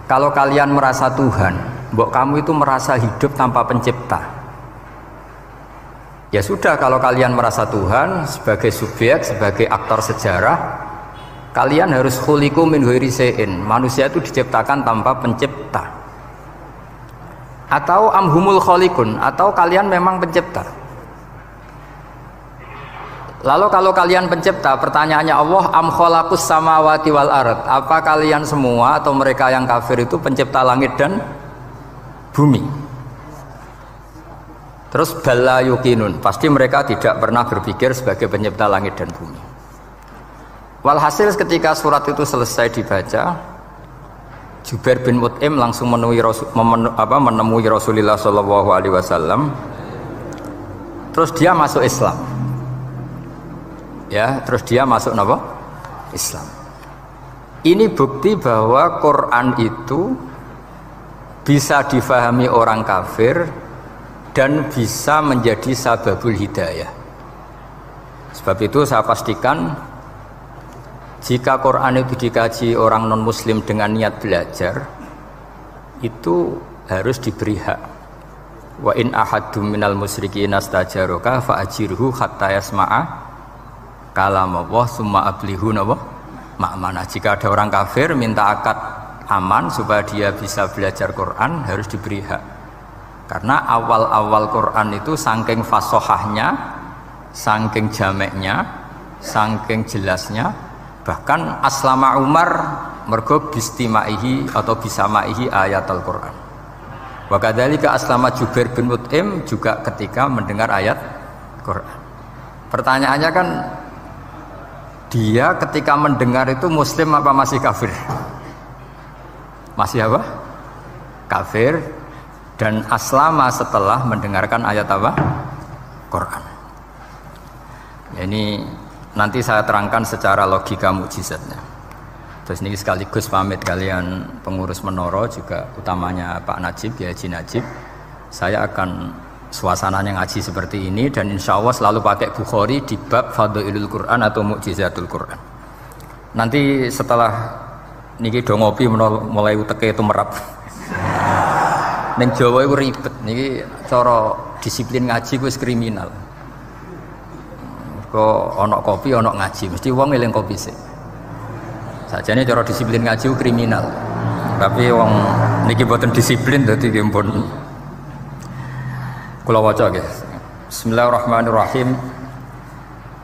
Kalau kalian merasa Tuhan, mbok kamu itu merasa hidup tanpa pencipta. Ya sudah, kalau kalian merasa Tuhan sebagai subjek, sebagai aktor sejarah, kalian harus khuliqu min ghairi syai'in. Manusia itu diciptakan tanpa pencipta. Atau amhumul khaliqun, atau kalian memang pencipta. Lalu kalau kalian pencipta, pertanyaannya Allah, am khalaqus samawati wal ard, apa kalian semua atau mereka yang kafir itu pencipta langit dan bumi? Terus bala yuqinun, pasti mereka tidak pernah berpikir sebagai pencipta langit dan bumi. Walhasil ketika surat itu selesai dibaca, Jubair bin Mut'im langsung menemui Rasulullah SAW. Terus dia masuk Islam. Ya, terus dia masuk apa? Islam. Ini bukti bahwa Quran itu bisa difahami orang kafir dan bisa menjadi sababul hidayah. Sebab itu saya pastikan jika Quran itu dikaji orang non muslim dengan niat belajar, itu harus diberi hak. Wa in ahadum minal musyrikin astajaroka fa ajirhu hatta yasma'a kalam Allah summa ablihu ma'manah. Jika ada orang kafir minta akad aman supaya dia bisa belajar Quran, harus diberi hak. Karena awal-awal Quran itu saking fasohahnya, saking jameknya, saking jelasnya, bahkan aslama Umar mergo bistimaihi atau bisamaihi ayat Al-Quran. Wa kadzalika aslama Jubair bin Mut'im juga ketika mendengar ayat Quran. Pertanyaannya kan, dia ketika mendengar itu muslim apa masih kafir? Masih apa? Kafir. Dan aslama setelah mendengarkan ayat apa? Quran. Ini nanti saya terangkan secara logika mukjizatnya. Terus ini sekaligus pamit kalian pengurus Menara, juga utamanya Pak Najib, ya Haji Najib. Saya akan suasananya ngaji seperti ini dan insya Allah selalu pakai Bukhari di bab Fadhailul Quran atau Mukjizatul Quran. Nanti setelah niki do ngopi mulai uteke itu merap. Neng Jawa itu ribet, niki cara disiplin ngaji wis kriminal. Kok ono kopi ono ngaji, mesti wong eling kopi sih. Sajane cara disiplin ngaji kriminal. Tapi wong niki boten disiplin dadi nggih pun. Kula waca nggih. Bismillahirrahmanirrahim.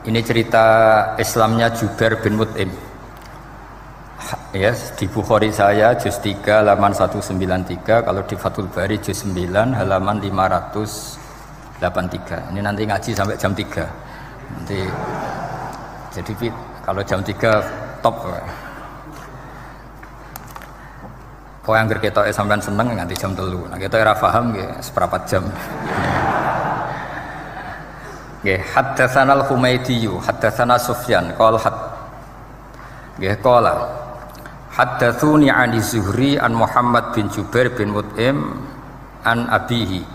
Ini cerita Islamnya Jubair bin Mut'im. Ya, di Bukhari saya juz 3 halaman 193, kalau di Fathul Bari juz 9 halaman 583. Ini nanti ngaji sampai jam 3. Nanti jadi kalau jam 3 top. Kok yang ketoke sampean seneng nganti jam 3. Nah kita ora paham nggih seperempat jam. Nggih, haddatsana al-Humaydi, haddatsana Sufyan, qala nggih qala haddatsuni 'ani Zuhri an Muhammad bin Jubair bin Mut'im an abihi.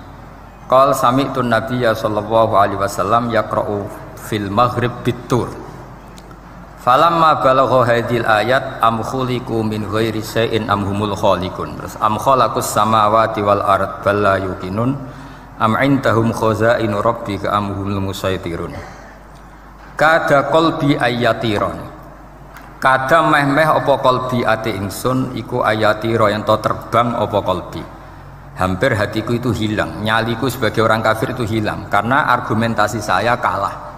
Qala sami'tu an-nabiyya sallallahu alaihi wasallam yaqra'u fil maghrib bit-tur. Falamma balagha hadhil ayat am khuliqu min ghairi syai'in am humul khaliqun. Terus am khalaqus samawati wal ard bal la yuqinun am indahum khazainu rabbika am humul musaytirun. Kada qalbi ayatiron. Kada meh-meh apa qalbi ati ingsun iku ayatira yen to terbang apa qalbi. Hampir hatiku itu hilang, nyaliku sebagai orang kafir itu hilang karena argumentasi saya kalah.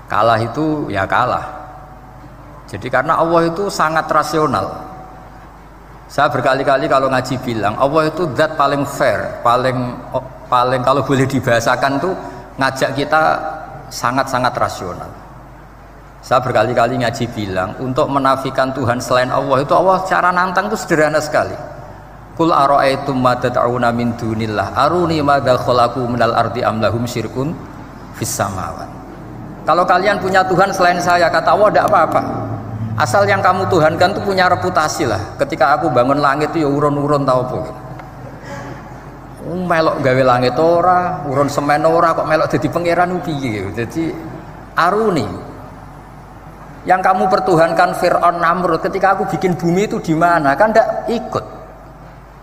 Kalah itu ya kalah. Jadi karena Allah itu sangat rasional. Saya berkali-kali kalau ngaji bilang Allah itu zat paling fair, paling kalau boleh dibahasakan tuh ngajak kita sangat-sangat rasional. Saya berkali-kali ngaji bilang untuk menafikan Tuhan selain Allah itu Allah cara nantang itu sederhana sekali. Qul ara'aytum ma tad'una min dunillah aruni madza khalaqu minal ardi am lahum syirkun fis samawati. Kalau kalian punya Tuhan selain saya, kata Allah tidak apa-apa. Asal yang kamu tuhankan itu punya reputasi lah. Ketika aku bangun langit itu ya urun-urun tau apa gitu. Melok gawe langit ora, urun semen ora, kok melok jadi pangeran piye gitu. Jadi aruni. Yang kamu pertuhankan Fir'aun Namrud ketika aku bikin bumi itu di mana? Kan tidak ikut.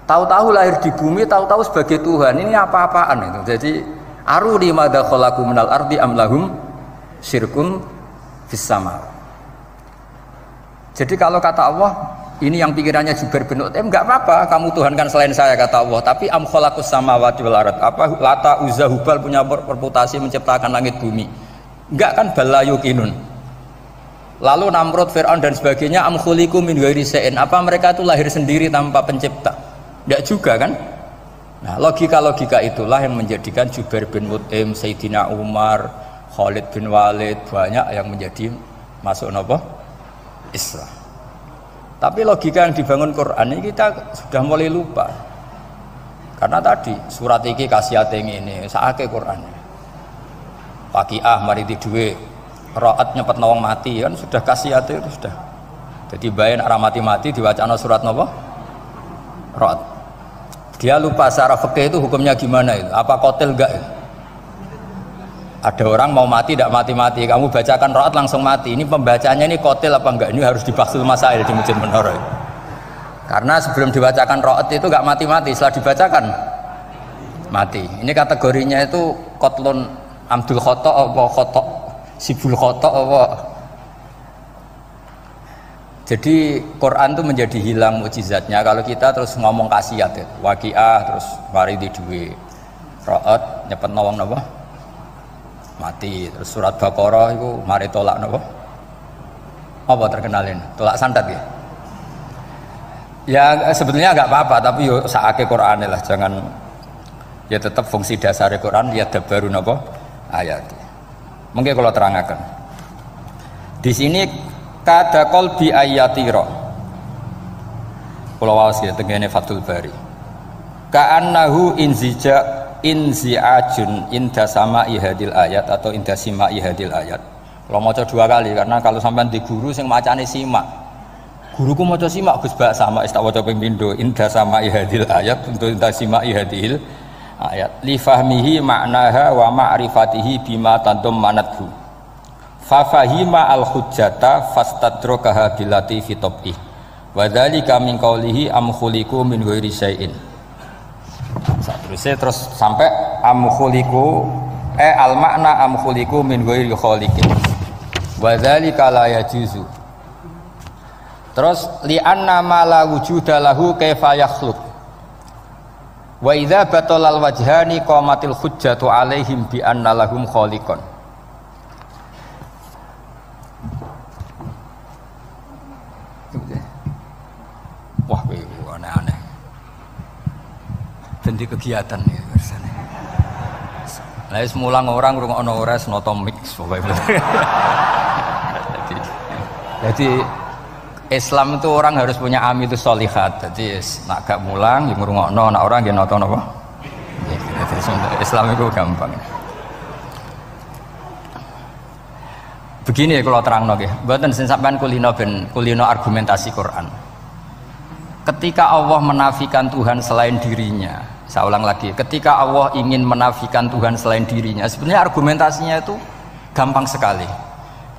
Tahu-tahu lahir di bumi, tahu-tahu sebagai Tuhan. Ini apa-apaan itu. Jadi aruni madza khalaqu minal ardi am lahum syirkun fis sama. Jadi kalau kata Allah, ini yang pikirannya Jubair bin Mut'im, enggak apa-apa kamu tuhankan selain saya kata Allah, tapi am khalaqus samawati wal ard. Apa Lata Uzza Hubal punya reputasi menciptakan langit bumi. Enggak kan balayukinun. Lalu Namrud, Fir'aun dan sebagainya am khuliqu min ghairi syai'in. Apa mereka itu lahir sendiri tanpa pencipta? Enggak juga kan? Nah, logika-logika itulah yang menjadikan Jubair bin Mut'im, Sayyidina Umar, Khalid bin Walid banyak yang menjadi masuk napa? Islam. Tapi logika yang dibangun Quran ini kita sudah mulai lupa. Karena tadi surat iki kasihate ngene, sakake Quran. Waqiah mari di duwe, Ra'at nyepet nawang mati kan sudah kasihate itu sudah. Jadi bayan arah mati-mati diwacana surat napa? Ra'at. Dia lupa secara fikih itu hukumnya gimana itu? Apa qatil enggak itu? Ada orang mau mati tidak mati-mati, kamu bacakan Ra'at langsung mati. Ini pembacanya ini qatil apa enggak? Ini harus dibahsul masail di Masjid Menara. Karena sebelum dibacakan Ra'at itu enggak mati-mati, setelah dibacakan mati. Ini kategorinya itu qatlun amdul khata apa khata sibul khata apa. Jadi Quran itu menjadi hilang mukjizatnya kalau kita terus ngomong kasiat ya. Waqiah terus mari di duwe. Ra'at nyepet nawang napa? Mati. Terus surat Baqarah itu mari tolak napa? Apa terkenalin? Tolak sandat ya? Ya sebetulnya enggak apa-apa tapi yo sakake Qur'ane lah, jangan ya tetap fungsi dasar Quran ya dabaru napa? Ayat. Mungkin kalau terangkan. Di sini kada qalbi ayatira. Kula waos ya tengene Fathul Bari. Ka'annahu inzi'ajun inda sama'i hadil ayat atau inda sima'i hadil ayat. Kalau maca 2 kali karena kalau sampean di guru sing macane simak. Guruku maca simak Gus Bak sama tak waca ping pindho inda sama'i hadil ayat untuk inda sima'i hadil ayat. Li fahmihi ma'naha wa ma'rifatihi bima tadammanathu. Fa fahima al-hujjata fastadrakaha bilati fi tab'i. Wa dzalika min qawlihi am khuliqu min ghairi syai'in. Terus sampai am khuliqu al makna am khuliqu min ghairi khaliqin wa dzalika la yajuzu. Terus li anna ma la wujuda lahu kaifa yakhluq wa idza batalal wajhani qamatil hujjatu alaihim bi anna lahum khaliqan. Wah, aneh-aneh. Dan di kegiatan ya biasanya. Lah semula orang ngrungokno ora noto mix pokoke. Jadi Islam itu orang harus punya amilus sholihat. Jadi nak gak mulang yang ngrungokno, nak orang yang nonton apa? Islam itu gampang. Begini ya kalau terang nggih, mboten sampean kulino argumentasi Quran. Ketika Allah menafikan Tuhan selain dirinya, saya ulang lagi, ketika Allah ingin menafikan Tuhan selain dirinya, sebenarnya argumentasinya itu gampang sekali.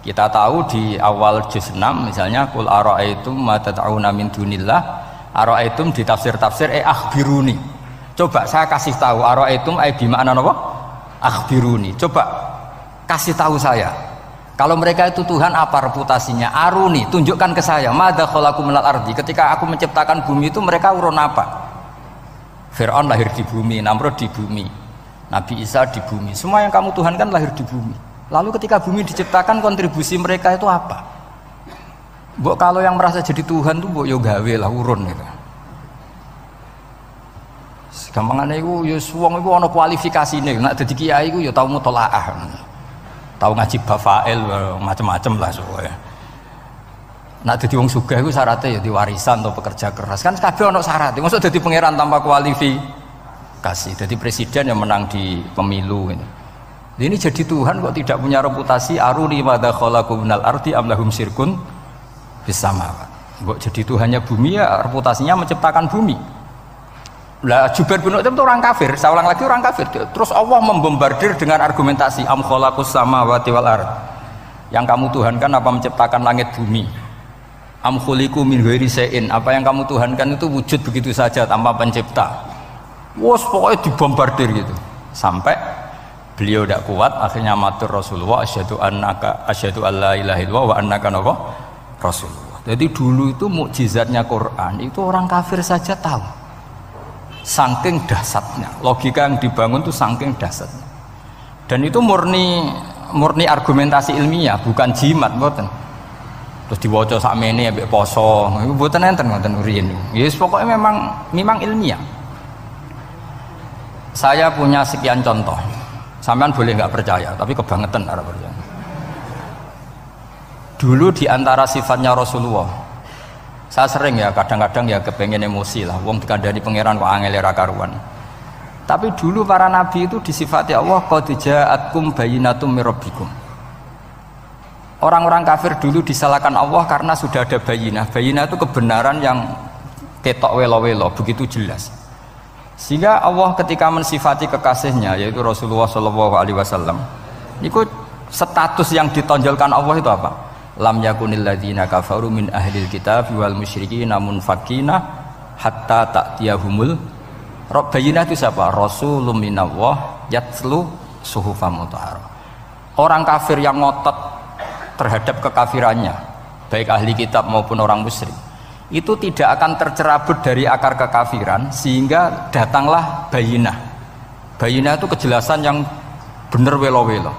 Kita tahu di awal juz 6 misalnya qul ara'aitum ma tad'una min dunillah, ara'aitum di tafsir-tafsir akhbiruni. Coba saya kasih tahu ara'aitum bima'na apa? Akhbiruni. Coba kasih tahu saya. Kalau mereka itu Tuhan, apa reputasinya? Aruni, tunjukkan ke saya. Madza khalaqu minal ardi. Ketika aku menciptakan bumi itu mereka urun apa? Fir'aun lahir di bumi, Namrud di bumi, Nabi Isa di bumi. Semua yang kamu Tuhan kan lahir di bumi. Lalu ketika bumi diciptakan, kontribusi mereka itu apa? Mbok kalau yang merasa jadi Tuhan tuh mbok yo gawe lah urun gitu. Gampangane iku yo wong iku ana kualifikasine. Nek dadi kiai iku yo tau mutolaah. Tahu ngaji bafail macam-macam lah soalnya. Nak dadi wong sugih iku syaratnya ya diwarisan atau pekerja keras. Kan kabeh ono syarat. Mosok dadi pangeran tanpa kualifikasi. Dadi presiden yang menang di pemilu ini. Ini jadi Tuhan kok tidak punya reputasi aruni madza khalaqu minal ardi am lahum syirkun bis samawat. Kok jadi Tuhannya bumi ya reputasinya menciptakan bumi. Lah Jubair bin Mut'im itu orang kafir, saya ulang lagi orang kafir. Terus Allah membombardir dengan argumentasi am khalaqus samawati wal ard. Yang kamu tuhankan apa menciptakan langit bumi? Am khuliqu min ghairi syai'in, apa yang kamu tuhankan itu wujud begitu saja tanpa pencipta. Wos pokoknya dibombardir gitu. Sampai beliau tidak kuat akhirnya matur Rasulullah asyhadu alla ilaha illallah wa annaka rasulullah. Jadi dulu itu mukjizatnya Quran itu orang kafir saja tahu. Saking dahsyatnya, logika yang dibangun itu saking dahsyatnya. Dan itu murni argumentasi ilmiah, bukan jimat, mboten. Terus diwaca sakmene ambek poso, iku mboten enten ngoten riyen. Ya pokoknya memang ilmiah. Saya punya sekian contoh. Sampean boleh nggak percaya, tapi kebangetan ora percaya. Dulu di antara sifatnya Rasulullah, saya sering ya kadang-kadang ya kepengen emosi lah. Wong dikandani pangeran kok angel ra karuan. Tapi dulu para nabi itu disifati Allah qad ja'atkum bayyinatum mir rabbikum. Orang-orang kafir dulu disalahkan Allah karena sudah ada bayinah. Bayinah itu kebenaran yang ketok welo-welo, begitu jelas. Sehingga Allah ketika mensifati kekasihnya yaitu Rasulullah SAW, itu status yang ditonjolkan Allah itu apa? Lam yakunil ladzina kafaru min ahlil kitab wal musyrikin munfakina hatta ta'tiyahumul bayinah. Itu siapa? Rasulun minallah yatslu suhufam mutahharah. Orang kafir yang ngotot terhadap kekafirannya, baik ahli kitab maupun orang musyrik, itu tidak akan tercerabut dari akar kekafiran sehingga datanglah bayinah. Bayinah itu kejelasan yang benar welo-welo.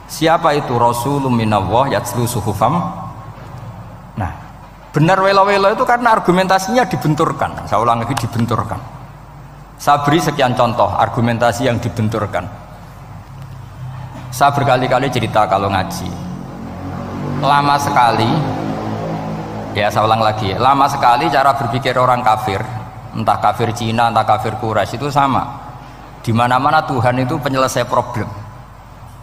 Siapa itu? Rasulun minallah yatslu suhufam. Nah, benar welo-welo itu karena argumentasinya dibenturkan. Saya ulang lagi, dibenturkan. Saya beri sekian contoh argumentasi yang dibenturkan. Saya berkali-kali cerita kalau ngaji. Lama sekali, ya saya ulang lagi, lama sekali cara berpikir orang kafir, entah kafir Cina, entah kafir Quraisy itu sama. Di mana-mana Tuhan itu penyelesai problem.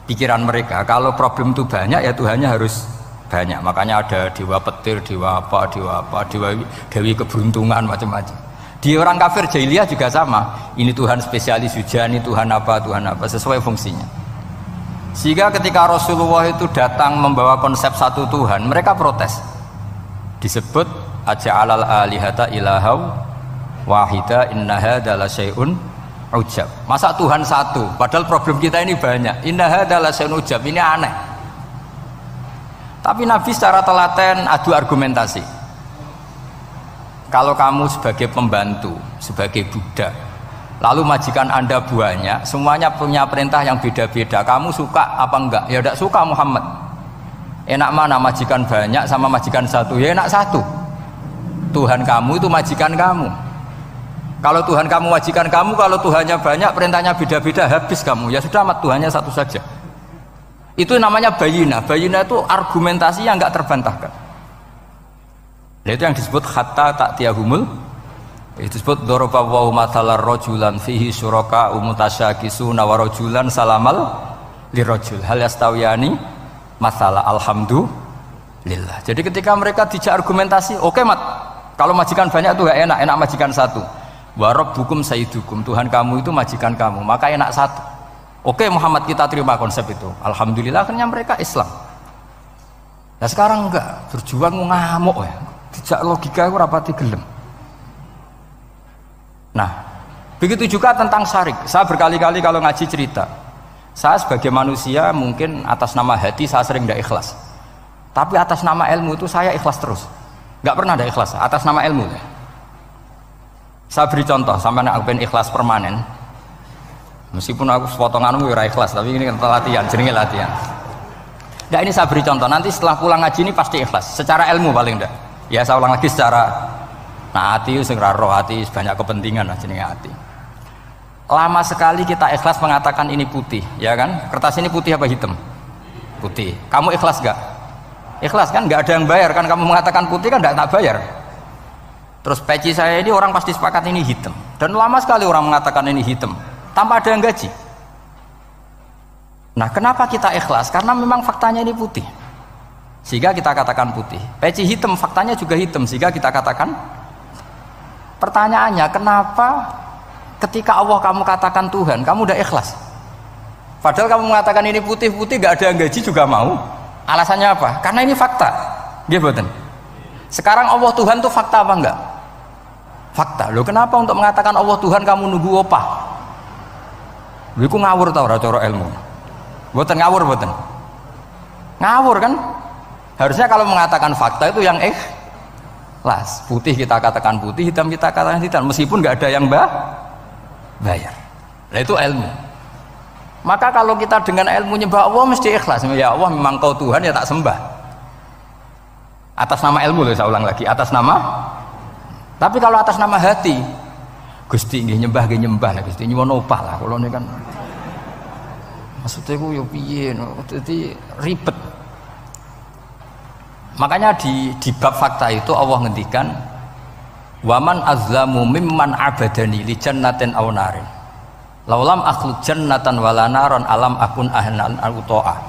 Pikiran mereka, kalau problem itu banyak ya Tuhannya harus banyak. Makanya ada dewa petir, dewa apa, dewi keberuntungan, macam-macam. Di orang kafir jahiliyah juga sama. Ini Tuhan spesialis hujan, ini Tuhan apa, sesuai fungsinya. Sehingga ketika Rasulullah itu datang membawa konsep satu Tuhan, mereka protes. Disebut aja'alal alihata ilahau wahida inna hadza la syai'un ujab. Masa Tuhan satu, padahal problem kita ini banyak. Inna hadza la syai'un ujab, ini aneh. Tapi Nabi secara telaten adu argumentasi. Kalau kamu sebagai pembantu, sebagai budak, lalu majikan Anda banyak, semuanya punya perintah yang beda-beda. Kamu suka apa enggak? Ya tidak suka Muhammad. Enak mana majikan banyak sama majikan satu? Ya enak satu. Tuhan kamu itu majikan kamu. Kalau Tuhan kamu majikan kamu, kalau Tuhannya banyak, perintahnya beda-beda, habis kamu. Ya sudah, amat Tuhannya satu saja. Itu namanya bayinah. Bayinah itu argumentasi yang enggak terbantahkan. Nah, itu yang disebut hatta ta'tiyahumul, itu disebut daraba wa mathalar rajulan fihi syuraka mutasyakisuna wa rajulan salamal lirajul hal yastawiyani masalah alhamdulillah. Jadi ketika mereka dijak argumentasi, oke mat, kalau majikan banyak itu gak enak, enak majikan satu. Wa rabbukum sayyidukum, Tuhan kamu itu majikan kamu, maka enak satu. Oke Muhammad, kita terima konsep itu. Alhamdulillah akhirnya mereka Islam. Nah sekarang enggak, berjuang ngamuk ya. Dijak logika itu rapati gelem. Nah, begitu juga tentang syarik. Saya berkali-kali kalau ngaji cerita, saya sebagai manusia mungkin atas nama hati saya sering tidak ikhlas, tapi atas nama ilmu itu saya ikhlas terus, nggak pernah ada ikhlas atas nama ilmu. Saya beri contoh, sampai aku pengen ikhlas permanen, meskipun aku sepotonganmu ya ikhlas, tapi ini kan latihan, jenenge latihan. Nah ini saya beri contoh, nanti setelah pulang ngaji ini pasti ikhlas, secara ilmu paling enggak. Ya saya ulang lagi secara, nah hati itu segera roh, hati banyak kepentingan lah jenenge hati. Lama sekali kita ikhlas mengatakan ini putih, ya kan? Kertas ini putih apa hitam? Putih. Kamu ikhlas gak? Ikhlas kan? Gak ada yang bayar kan? Kamu mengatakan putih kan? Gak tak bayar. Terus peci saya ini orang pasti sepakat ini hitam. Dan lama sekali orang mengatakan ini hitam, tanpa ada yang gaji. Nah, kenapa kita ikhlas? Karena memang faktanya ini putih, sehingga kita katakan putih. Peci hitam, faktanya juga hitam, sehingga kita katakan. Pertanyaannya, kenapa ketika Allah kamu katakan Tuhan, kamu udah ikhlas? Padahal kamu mengatakan ini putih-putih, gak ada yang gaji juga mau. Alasannya apa? Karena ini fakta. Dia betul. Sekarang Allah Tuhan itu fakta apa enggak? Fakta. Loh kenapa untuk mengatakan Allah Tuhan kamu nunggu opah? Loh itu ngawur tau cara ilmu. Betul ngawur betul. Ngawur kan? Harusnya kalau mengatakan fakta itu yang ikhlas. Putih kita katakan putih, hitam kita katakan hitam, meskipun nggak ada yang bayar. Nah itu ilmu. Maka kalau kita dengan ilmu nyembah Allah mesti ikhlas. Ya Allah memang kau Tuhan ya tak sembah. Atas nama ilmu loh, saya ulang lagi, atas nama. Tapi kalau atas nama hati, Gusti nggih nyembah nggih nyembah lah Gusti nyuwun opah lah kalau ini kan. Maksudnya ku yo piye dadi ribet. Makanya di bab fakta itu Allah ngendikan waman azlamu mimman abadani li jannatin aw narin laulam akhluq jannatan wala naron alam akun ahlan al-uto'ah.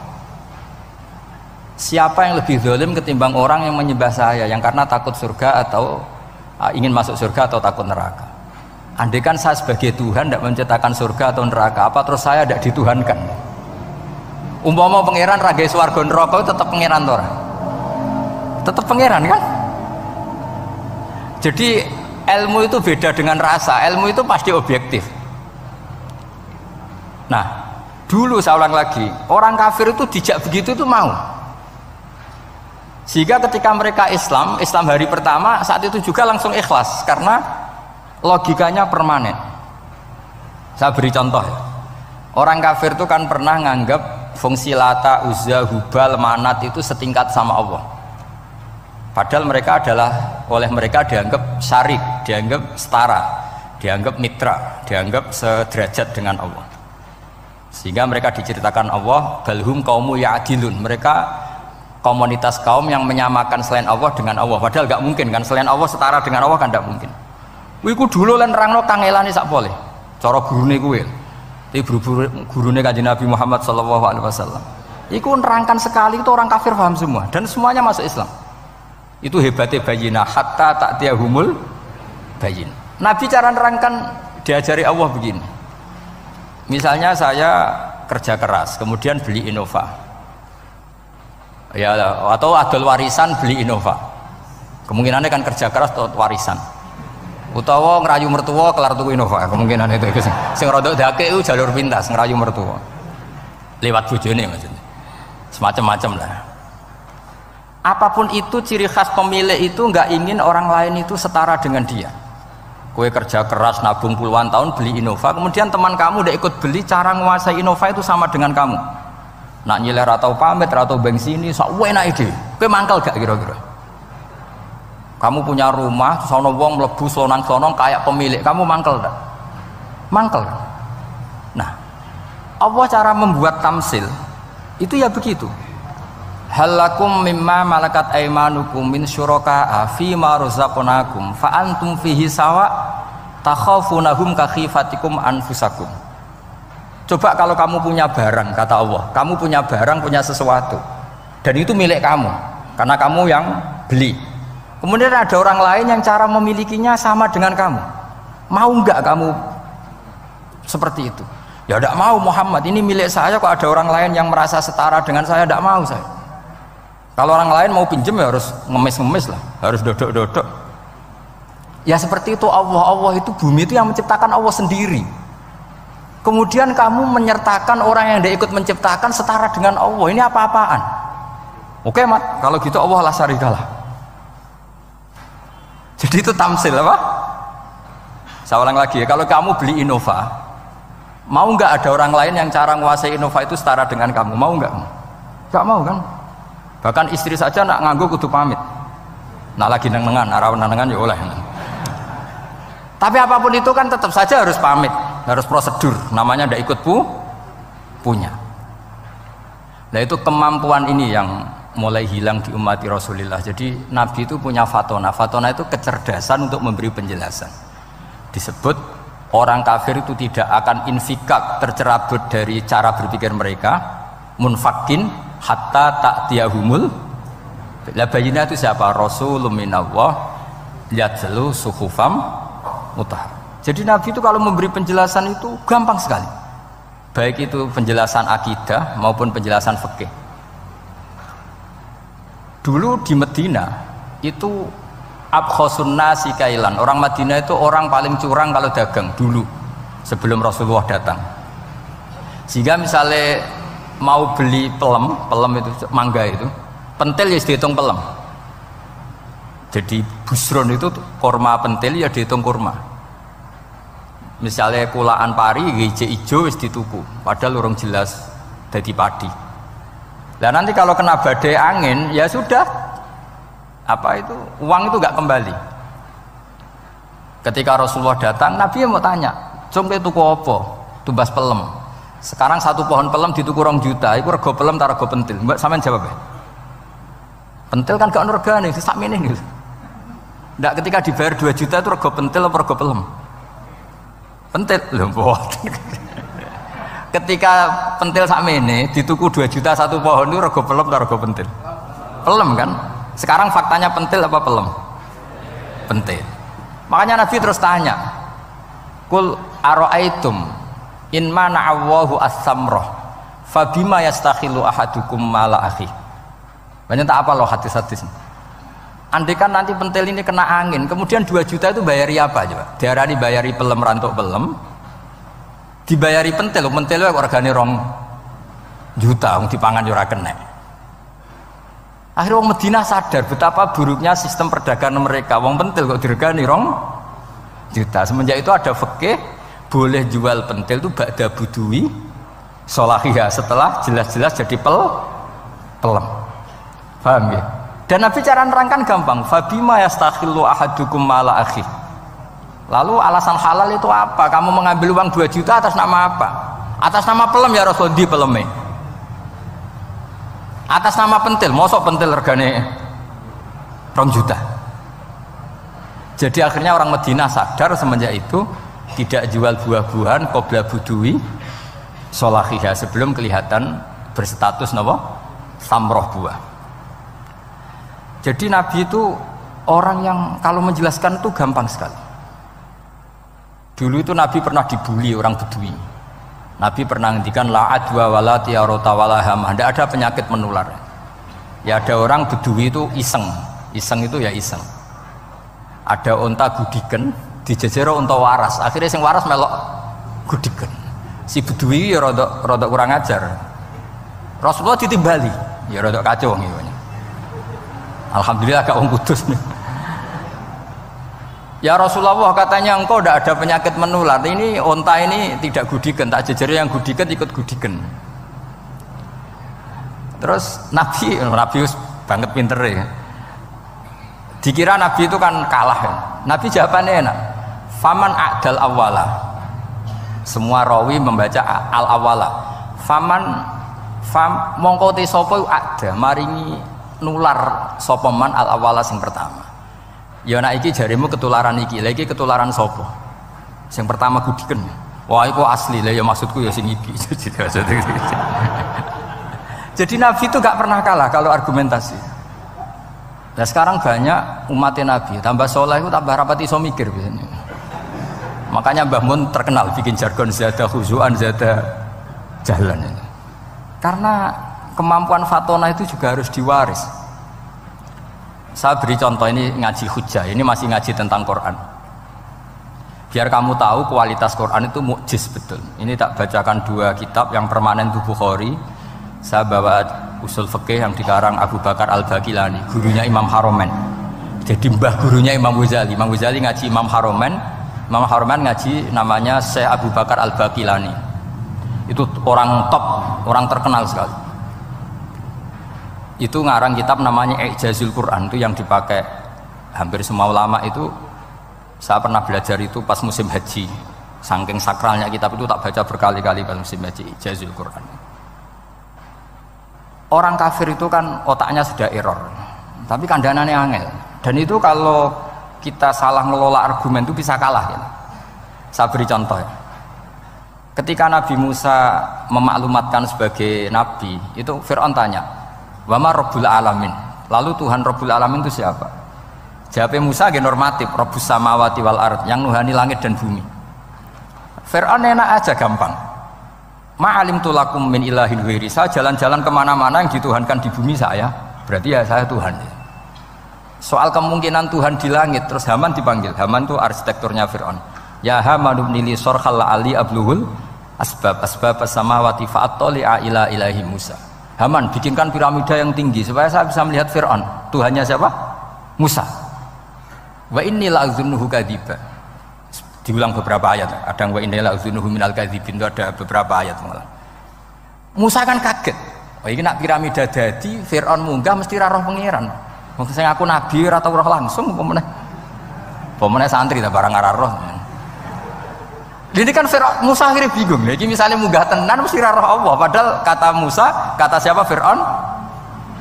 Siapa yang lebih zalim ketimbang orang yang menyembah saya yang karena takut surga atau ingin masuk surga atau takut neraka. Andaikan saya sebagai Tuhan tidak menciptakan surga atau neraka, apa terus saya tidak dituhankan? Umpama pangeran ragai swarga neraka tetap pangeran toh? Tetap pangeran kan? Jadi ilmu itu beda dengan rasa, ilmu itu pasti objektif. Nah, dulu saya ulang lagi, orang kafir itu dijak begitu itu mau. Sehingga ketika mereka Islam hari pertama saat itu juga langsung ikhlas karena logikanya permanen. Saya beri contoh ya. Orang kafir itu kan pernah nganggap fungsi Lata, Uzza, Hubal, Manat itu setingkat sama Allah. Padahal mereka oleh mereka dianggap syarik, dianggap setara, dianggap mitra, dianggap sederajat dengan Allah. Sehingga mereka diceritakan Allah balhum qaumu ya'dilun, mereka komunitas kaum yang menyamakan selain Allah dengan Allah. Padahal gak mungkin kan, selain Allah setara dengan Allah kan gak mungkin. Wiku dulu lan nerangno kangelane sak boleh. Cara gurune kuwi. Iki gurune Kanjeng Nabi Muhammad sallallahu alaihi wasallam. Iku nerangkan sekali itu orang kafir paham semua dan semuanya masuk Islam. Itu hebatnya bayinah hatta ta'tiyahumul bayin. Nabi cara nerangkan diajari Allah begini. Misalnya saya kerja keras, kemudian beli Innova. Ya, atau adol warisan beli Innova. Kemungkinannya kan kerja keras atau warisan. Utawa ngerayu mertua kelar tuku Innova, kemungkinan itu sing rodok dake itu jalur pintas ngerayu mertua. Lewat bojone maksudnya. Semacam-macam lah. Apapun itu ciri khas pemilik itu nggak ingin orang lain itu setara dengan dia. Kue kerja keras nabung puluhan tahun beli Innova, kemudian teman kamu udah ikut beli, cara menguasai Innova itu sama dengan kamu. Nak nyiler atau pamit atau bensin ini, sok enak ide. Kue mangkal gak kira-kira? Kamu punya rumah, sono wong mlebu slonang-slonong kayak pemilik, kamu mangkel gak? Mangkel. Nah, Allah cara membuat tamsil itu ya begitu. halakum mimma malakat aymanukum min syuraka'a fi ma razaqnakum fa antum fihi sawa takhafunahum ka khifatikum anfusakum. Coba kalau kamu punya barang, kata Allah, kamu punya barang, punya sesuatu dan itu milik kamu karena kamu yang beli. Kemudian ada orang lain yang cara memilikinya sama dengan kamu, mau nggak kamu seperti itu? Ya tidak mau Muhammad, ini milik saya kok ada orang lain yang merasa setara dengan saya, tidak mau saya. Kalau orang lain mau pinjem ya harus ngemis-ngemis lah, harus dodok-dodok. Ya seperti itu Allah itu bumi itu yang menciptakan Allah sendiri. Kemudian kamu menyertakan orang yang tidak ikut menciptakan setara dengan Allah, ini apa-apaan? Oke mat, kalau gitu Allah la syarikalah. Jadi itu tamsil apa? Saya ulang lagi ya, kalau kamu beli Innova, mau nggak ada orang lain yang cara menguasai Innova itu setara dengan kamu? Mau nggak? Nggak mau kan? Bahkan istri saja nak nganggo kudu pamit. Nak lagi nengan, arawan nengan ya oleh. Tapi apapun itu kan tetap saja harus pamit, harus prosedur. Namanya ndak ikut punya. Nah itu kemampuan ini yang mulai hilang di umat Rasulullah. Jadi Nabi itu punya fatona. Fatona itu kecerdasan untuk memberi penjelasan. Disebut orang kafir itu tidak akan infikak, tercerabut dari cara berpikir mereka, munfakin hatta ta'tiyahumul. La bayina itu siapa? Rasulun minallah yatlu suhufam mutahhar. Jadi Nabi itu kalau memberi penjelasan itu gampang sekali. Baik itu penjelasan akidah maupun penjelasan fikih. Dulu di Medina itu abkhosun nasi kailan. Orang Madinah itu orang paling curang kalau dagang dulu sebelum Rasulullah datang. Sehingga misalnya mau beli pelem itu mangga itu, pentil ya dihitung pelem. Jadi busron itu kurma pentil ya dihitung kurma. Misalnya kulaan pari hijau hijau wis dituku, padahal urung jelas jadi padi. Nah nanti kalau kena badai angin ya sudah, apa itu uang itu nggak kembali. Ketika Rasulullah datang, Nabi mau tanya, "Cung tuku apa?" Tumbas pelem. Sekarang satu pohon pelem dituku 2 juta, itu rego pelem tak rego pentil. Mbak sampean jawab ya? Pentil kan gak ono regane, sakmene niku. Ndak ketika dibayar 2 juta itu rego pentil apa rego pelem? Pentil lho mboten. Ketika pentil sakmene dituku 2 juta satu pohon itu rego pelem atau rego pentil? Pelem kan? Sekarang faktanya pentil apa pelem? Pentil. Makanya Nabi terus tanya, "Qul ara'aitum in mana'allahu as-samrah fabima yastakhilu ahadukum mala akhi." Banyak tak apa loh hadis-hadis. Andai kan nanti pentil ini kena angin, kemudian 2 juta itu bayari apa coba? Diarani bayari pelem rantuk pelem, dibayari pentil kok regane 2 juta, wong dipangan yo ora kena. Akhirnya wong Madinah sadar betapa buruknya sistem perdagangan mereka. Wong pentil kok diregani 2 juta. Semenjak itu ada fikih boleh jual pentil itu ba'da budui sholahiyah, setelah jelas-jelas jadi pelem. Paham ya? Dan Nabi cara nerangkan gampang, fabima yastakhillu ahadukum mala akhi. Lalu alasan halal itu apa? Kamu mengambil uang 2 juta atas nama apa? Atas nama pelem ya Rasul, di peleme. Atas nama pentil, mosok pentil regane 2 juta. Jadi akhirnya orang Madinah sadar semenjak itu tidak jual buah-buahan qabla budui sholahiyah, sebelum kelihatan berstatus napa? Samroh buah. Jadi Nabi itu orang yang kalau menjelaskan itu gampang sekali. Dulu itu Nabi pernah dibully orang Bedui. Nabi pernah ngendikan la adwa wala tiarota wala hamah, tidak ada penyakit menular. Ya ada orang Bedui itu iseng itu ya iseng. Ada unta gudiken, dijejero unta waras. Akhirnya sing waras melok gudiken. Si Bedui ya rada kurang ajar. Rasulullah ditimbali, ya rada kacau ngene. Alhamdulillah gak wong kudus nih. Ya Rasulullah, katanya engkau tidak ada penyakit menular. Ini onta ini tidak gudikan, tak jejeri yang gudikan ikut gudikan. Terus Nabi banget pinter ya. Dikira Nabi itu kan kalah ya. Nabi jawabannya enak. Faman a'dal awwala. Semua rawi membaca al awwala. Faman Fam mongko te sapa ada maringi nular sapa man al awala sing pertama. Ya nek iki jarimu ketularan iki, lha iki ketularan sapa? Sing pertama gudiken. Wah iku asli lah ya maksudku ya sing iki. Jadi Nabi itu gak pernah kalah kalau argumentasi. Nah sekarang banyak umatnya Nabi, tambah soleh itu tambah rapat iso mikir biasanya. Makanya Mbah Mun terkenal bikin jargon zada khuzuan zada jalan ini. Karena kemampuan fatona itu juga harus diwaris. Saya beri contoh ini ngaji hujjah, ini masih ngaji tentang Quran. Biar kamu tahu kualitas Quran itu mukjiz betul. Ini tak bacakan dua kitab yang permanen itu Bukhari. Saya bawa usul fikih yang dikarang Abu Bakar Al-Baqilani, gurunya Imam Haromen. Jadi mbah gurunya Imam Ghazali. Imam Ghazali ngaji Imam Haromen. Imam Haromen ngaji namanya Syekh Abu Bakar Al-Baqilani. Itu orang top, orang terkenal sekali. Itu ngarang kitab namanya I'jazul Quran, itu yang dipakai hampir semua ulama itu. Saya pernah belajar itu pas musim haji. Saking sakralnya kitab itu tak baca berkali-kali pas musim haji I'jazul Quran. Orang kafir itu kan otaknya sudah error, tapi kandanannya angel. Dan itu kalau kita salah ngelola argumen itu bisa kalah. Ya. Saya beri contoh. Ya. Ketika Nabi Musa memaklumatkan sebagai nabi, itu Fir'aun tanya, "Wama Rabbul Alamin?" Lalu Tuhan Rabbul Alamin itu siapa? Jawabnya Musa ge normatif, Rabbus samawati wal ard, yang nuhani langit dan bumi. Fir'aun enak aja gampang. Ma'alim tulakum min ilahin ghairi. Saya jalan-jalan kemana-mana yang dituhankan di bumi saya, berarti ya saya Tuhan. Soal kemungkinan Tuhan di langit, terus Haman dipanggil. Haman itu arsitekturnya Fir'aun. Ya Haman ibnili sorkhal la'ali abluhul asbab as-samawati fa'attali'a ila ilahi Musa. Haman bikinkan piramida yang tinggi supaya saya bisa melihat Fir'aun. Tuhannya siapa? Musa. Wa inni la'azunnuhu kadziba. Diulang beberapa ayat, ada yang wa inna la'udzunuhu minal kadzibin, itu ada beberapa ayat malah. Musa kan kaget, oh ini nak piramida dadi Fir'aun munggah mesti roh pangeran. Wong sing aku nabi ora tau roh langsung pomene santri ta barang ora roh. Jadi kan Fir'aun Musa akhirnya bingung. Iki misalnya munggah tenan mesti roh Allah, padahal kata Musa, kata siapa Fir'aun?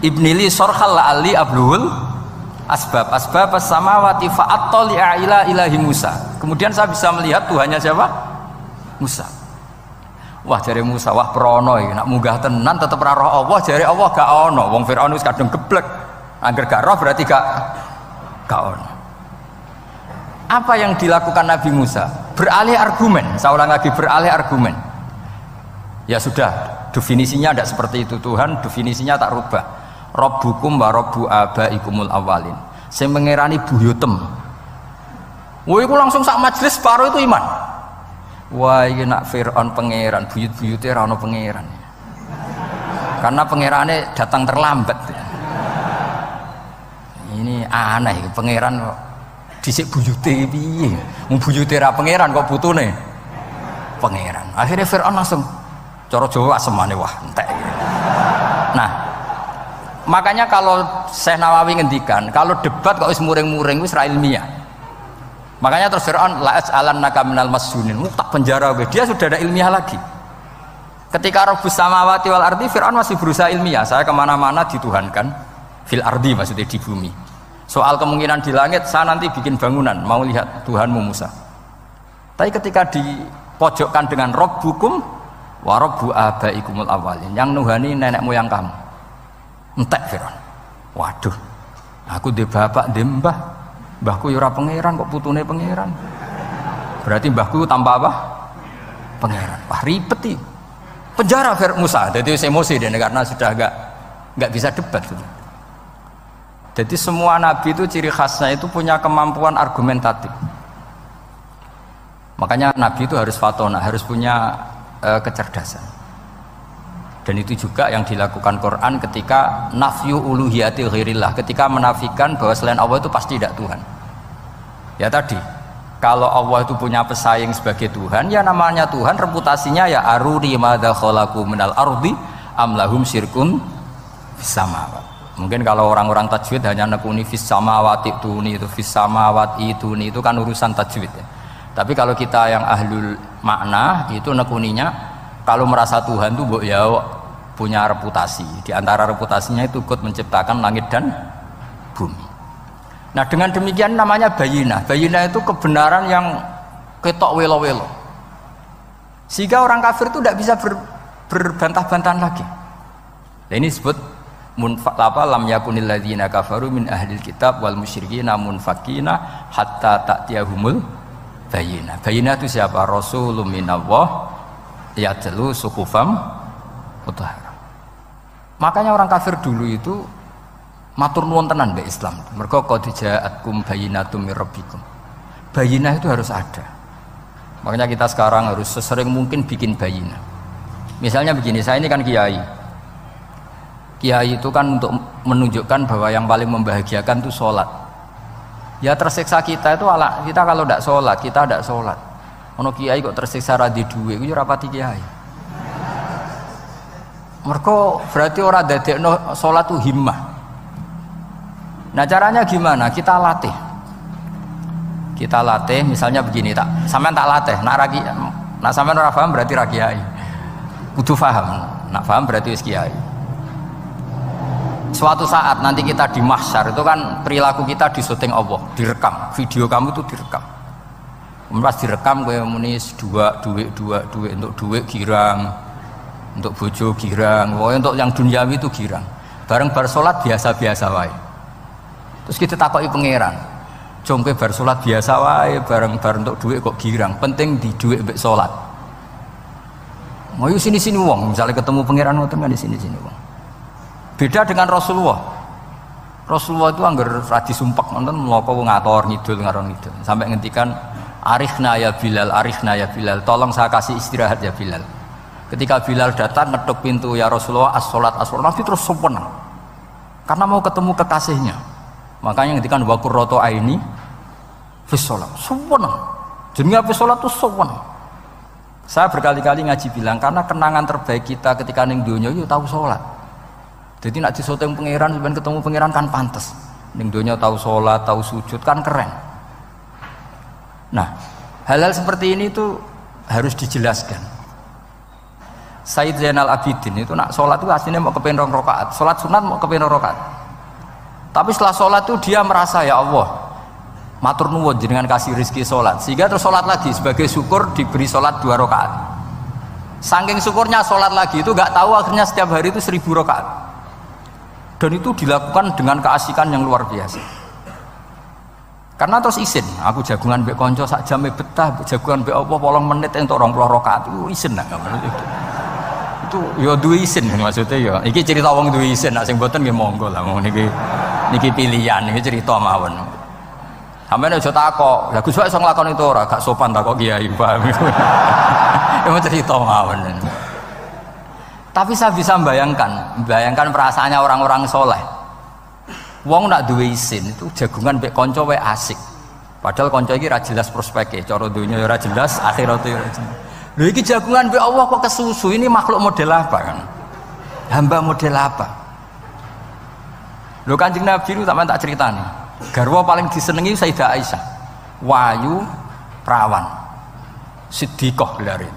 Ibnili sorkhal la'ali abluhul asbab as-samawati fa'attali'a ila ilahi Musa. Kemudian saya bisa melihat Tuhannya siapa? Musa. Wah jare Musa, wah prono iki nak munggah tenan tetep ora roh Allah, jare Allah gak ono. Wong Firaun wis kadung geblek. Angger gak roh berarti gak ono. Apa yang dilakukan Nabi Musa? Beralih argumen. Saya ulang lagi, beralih argumen. Ya sudah, definisinya tidak seperti itu. Tuhan definisinya tak rubah. Rabbukum wa rabbu abaikumul awalin. Sing mengerani buyutem. Wah iku langsung sak majelis separuh itu iman. Wah iki nak Fir'aun pangeran, buyut-buyute ora ono pangeran. Karena pangerane datang terlambat. Ini aneh, pangeran dhisik buyute piye? Wong buyute ra pangeran kok putune pangeran. Akhirnya Fir'aun langsung cara Jawa asemane wah entek. Nah, makanya kalau Syekh Nawawi ngendikan, kalau debat kok wis muring-muring wis ra ilmiah. Makanya terus Fir'aun la as'alannaka minal masjunin, tak penjara we. Dia sudah ada ilmiah lagi. Ketika Rabbus samawati wal ardi, Fir'aun masih berusaha ilmiah. Saya kemana-mana dituhankan fil ardi, maksudnya di bumi. Soal kemungkinan di langit, saya nanti bikin bangunan mau lihat Tuhanmu Musa. Tapi ketika dipojokkan dengan Rabbukum wa rabbu abaikumul awalin, yang nuhani nenek moyang kamu. Entek Fir'aun. Waduh, aku di bapak di mbah. Mbahku ora pangeran kok putune pangeran. Berarti mbahku tanpa apa? Pangeran. Wah ribet iki. Penjara Musa. Jadi emosi dia karena sudah enggak bisa debat. Jadi semua nabi itu ciri khasnya itu punya kemampuan argumentatif. Makanya nabi itu harus fatona, harus punya kecerdasan. Dan itu juga yang dilakukan Quran ketika nafyu uluhiyati ghairillah, ketika menafikan bahwa selain Allah itu pasti tidak Tuhan. Ya tadi, kalau Allah itu punya pesaing sebagai Tuhan, ya namanya Tuhan, reputasinya ya aruri madza khalaqu minal ardi am lahum syirkun fis samawat. Mungkin kalau orang-orang tajwid hanya nekuni fis samawati itu fis samawati itu kan urusan tajwid ya. Tapi kalau kita yang ahlul makna itu nekuninya kalau merasa Tuhan itu mbok ya punya reputasi. Di antara reputasinya itu ikut menciptakan langit dan bumi. Nah dengan demikian namanya bayinah. Bayinah itu kebenaran yang ketok welo-welo. Sehingga orang kafir itu tidak bisa berbantah-bantahan lagi. Nah, ini disebut lam yakunil ladzina kafaru min ahlil kitab wal musyrikina munfakina hatta ta'tiyahumul bayinah. Bayinah itu siapa? Rasulun minallah yatlu suhufam mutahharah. Makanya orang kafir dulu itu matur nuwun tenan mbek Islam. Mergo qad ja'atkum bayyinatum mir rabbikum. Bayinah itu harus ada. Makanya kita sekarang harus sesering mungkin bikin bayinah. Misalnya begini, saya ini kan kiai. Kiai itu kan untuk menunjukkan bahwa yang paling membahagiakan itu sholat. Ya tersiksa kita itu kita kalau tidak sholat, kita tidak sholat. Ono kiai kok tersiksa radi duwe, itu rapati kiai. Mergo berarti orang dadekno sholat itu himmah. Nah caranya gimana? Kita latih. Kita latih, misalnya begini tak, sampean tak latih. Nak sampean ora paham berarti ra kiai. Kudu paham. Nak paham berarti wis kiai. Suatu saat nanti kita di mahsyar itu kan perilaku kita disuting Allah, direkam, video kamu itu direkam. Pas direkam kowe muni duit untuk duit girang, untuk bojo girang, pokoknya untuk yang duniawi itu girang. Bareng bar salat biasa-biasa wae. Terus kita takoki pangeran, "Jom kowe bar salat biasa wae, bareng untuk duit kok girang, penting di duit mbek salat." Mau sini-sini wong, misalnya ketemu pangeran ngoten kan di sini-sini wong. Beda dengan Rasulullah. Rasulullah itu anggar radi sumpek nonton mloko ngator ngidul ngaron ngidul sampai ngendikan arikhna ya Bilal, tolong saya kasih istirahat ya Bilal. Ketika Bilal datang ngetuk pintu, ya Rasulullah as-salat Nabi terus sempurna karena mau ketemu kekasihnya. Makanya ngendikan wa qurratu aini fis shalah, sempurna. Jenenge apa salat itu sempurna. Saya berkali-kali ngaji bilang karena kenangan terbaik kita ketika ning donya yo tahu salat. Jadi nak disoteng pangeran, sebenarnya ketemu pangeran kan pantas. Ning donya tahu sholat, tahu sujud kan keren. Nah, hal-hal seperti ini tuh harus dijelaskan. Sayyid Zainal Abidin itu nak sholat itu aslinya mau kepengen 2 rakaat, sholat sunat mau kepengen 2 rakaat. Tapi setelah sholat tuh dia merasa ya Allah, matur nuwun jenengan kasih rezeki sholat, sehingga terus sholat lagi sebagai syukur diberi sholat 2 rakaat. Saking syukurnya sholat lagi itu gak tahu akhirnya setiap hari itu 1000 rakaat. Dan itu dilakukan dengan keasikan yang luar biasa. Karena terus isin, aku jagungan mbek konco sak jam betah, jagungan mbek apa 8 menit untuk 20 rakaat itu isin lah. Itu ya duwe isin maksudnya ya. Iki cerita wong duwe isin, nek sing mboten nggih monggo lah niki pilihan, niki cerita mawon. Sampeyan aja takok, lah Gus wae iso nglakoni itu ora, gak sopan takok kiai, paham. Itu cerita mawon. Tapi saya bisa bayangkan perasaannya orang-orang soleh. Wong nak duwe isin itu jagungan mbek kanca wae asik. Padahal kanca iki ra jelas prospeke, cara dunya ya ora jelas, akhirate ya ora jelas. Lho iki jagungan mbek Allah kok kesusu, ini makhluk model apa kan? Hamba model apa? Lho Kanjeng Nabi itu sampean tak critani. Garwa paling disenengi Sayyidah Aisyah. Wayu perawan. Siddiqah lare.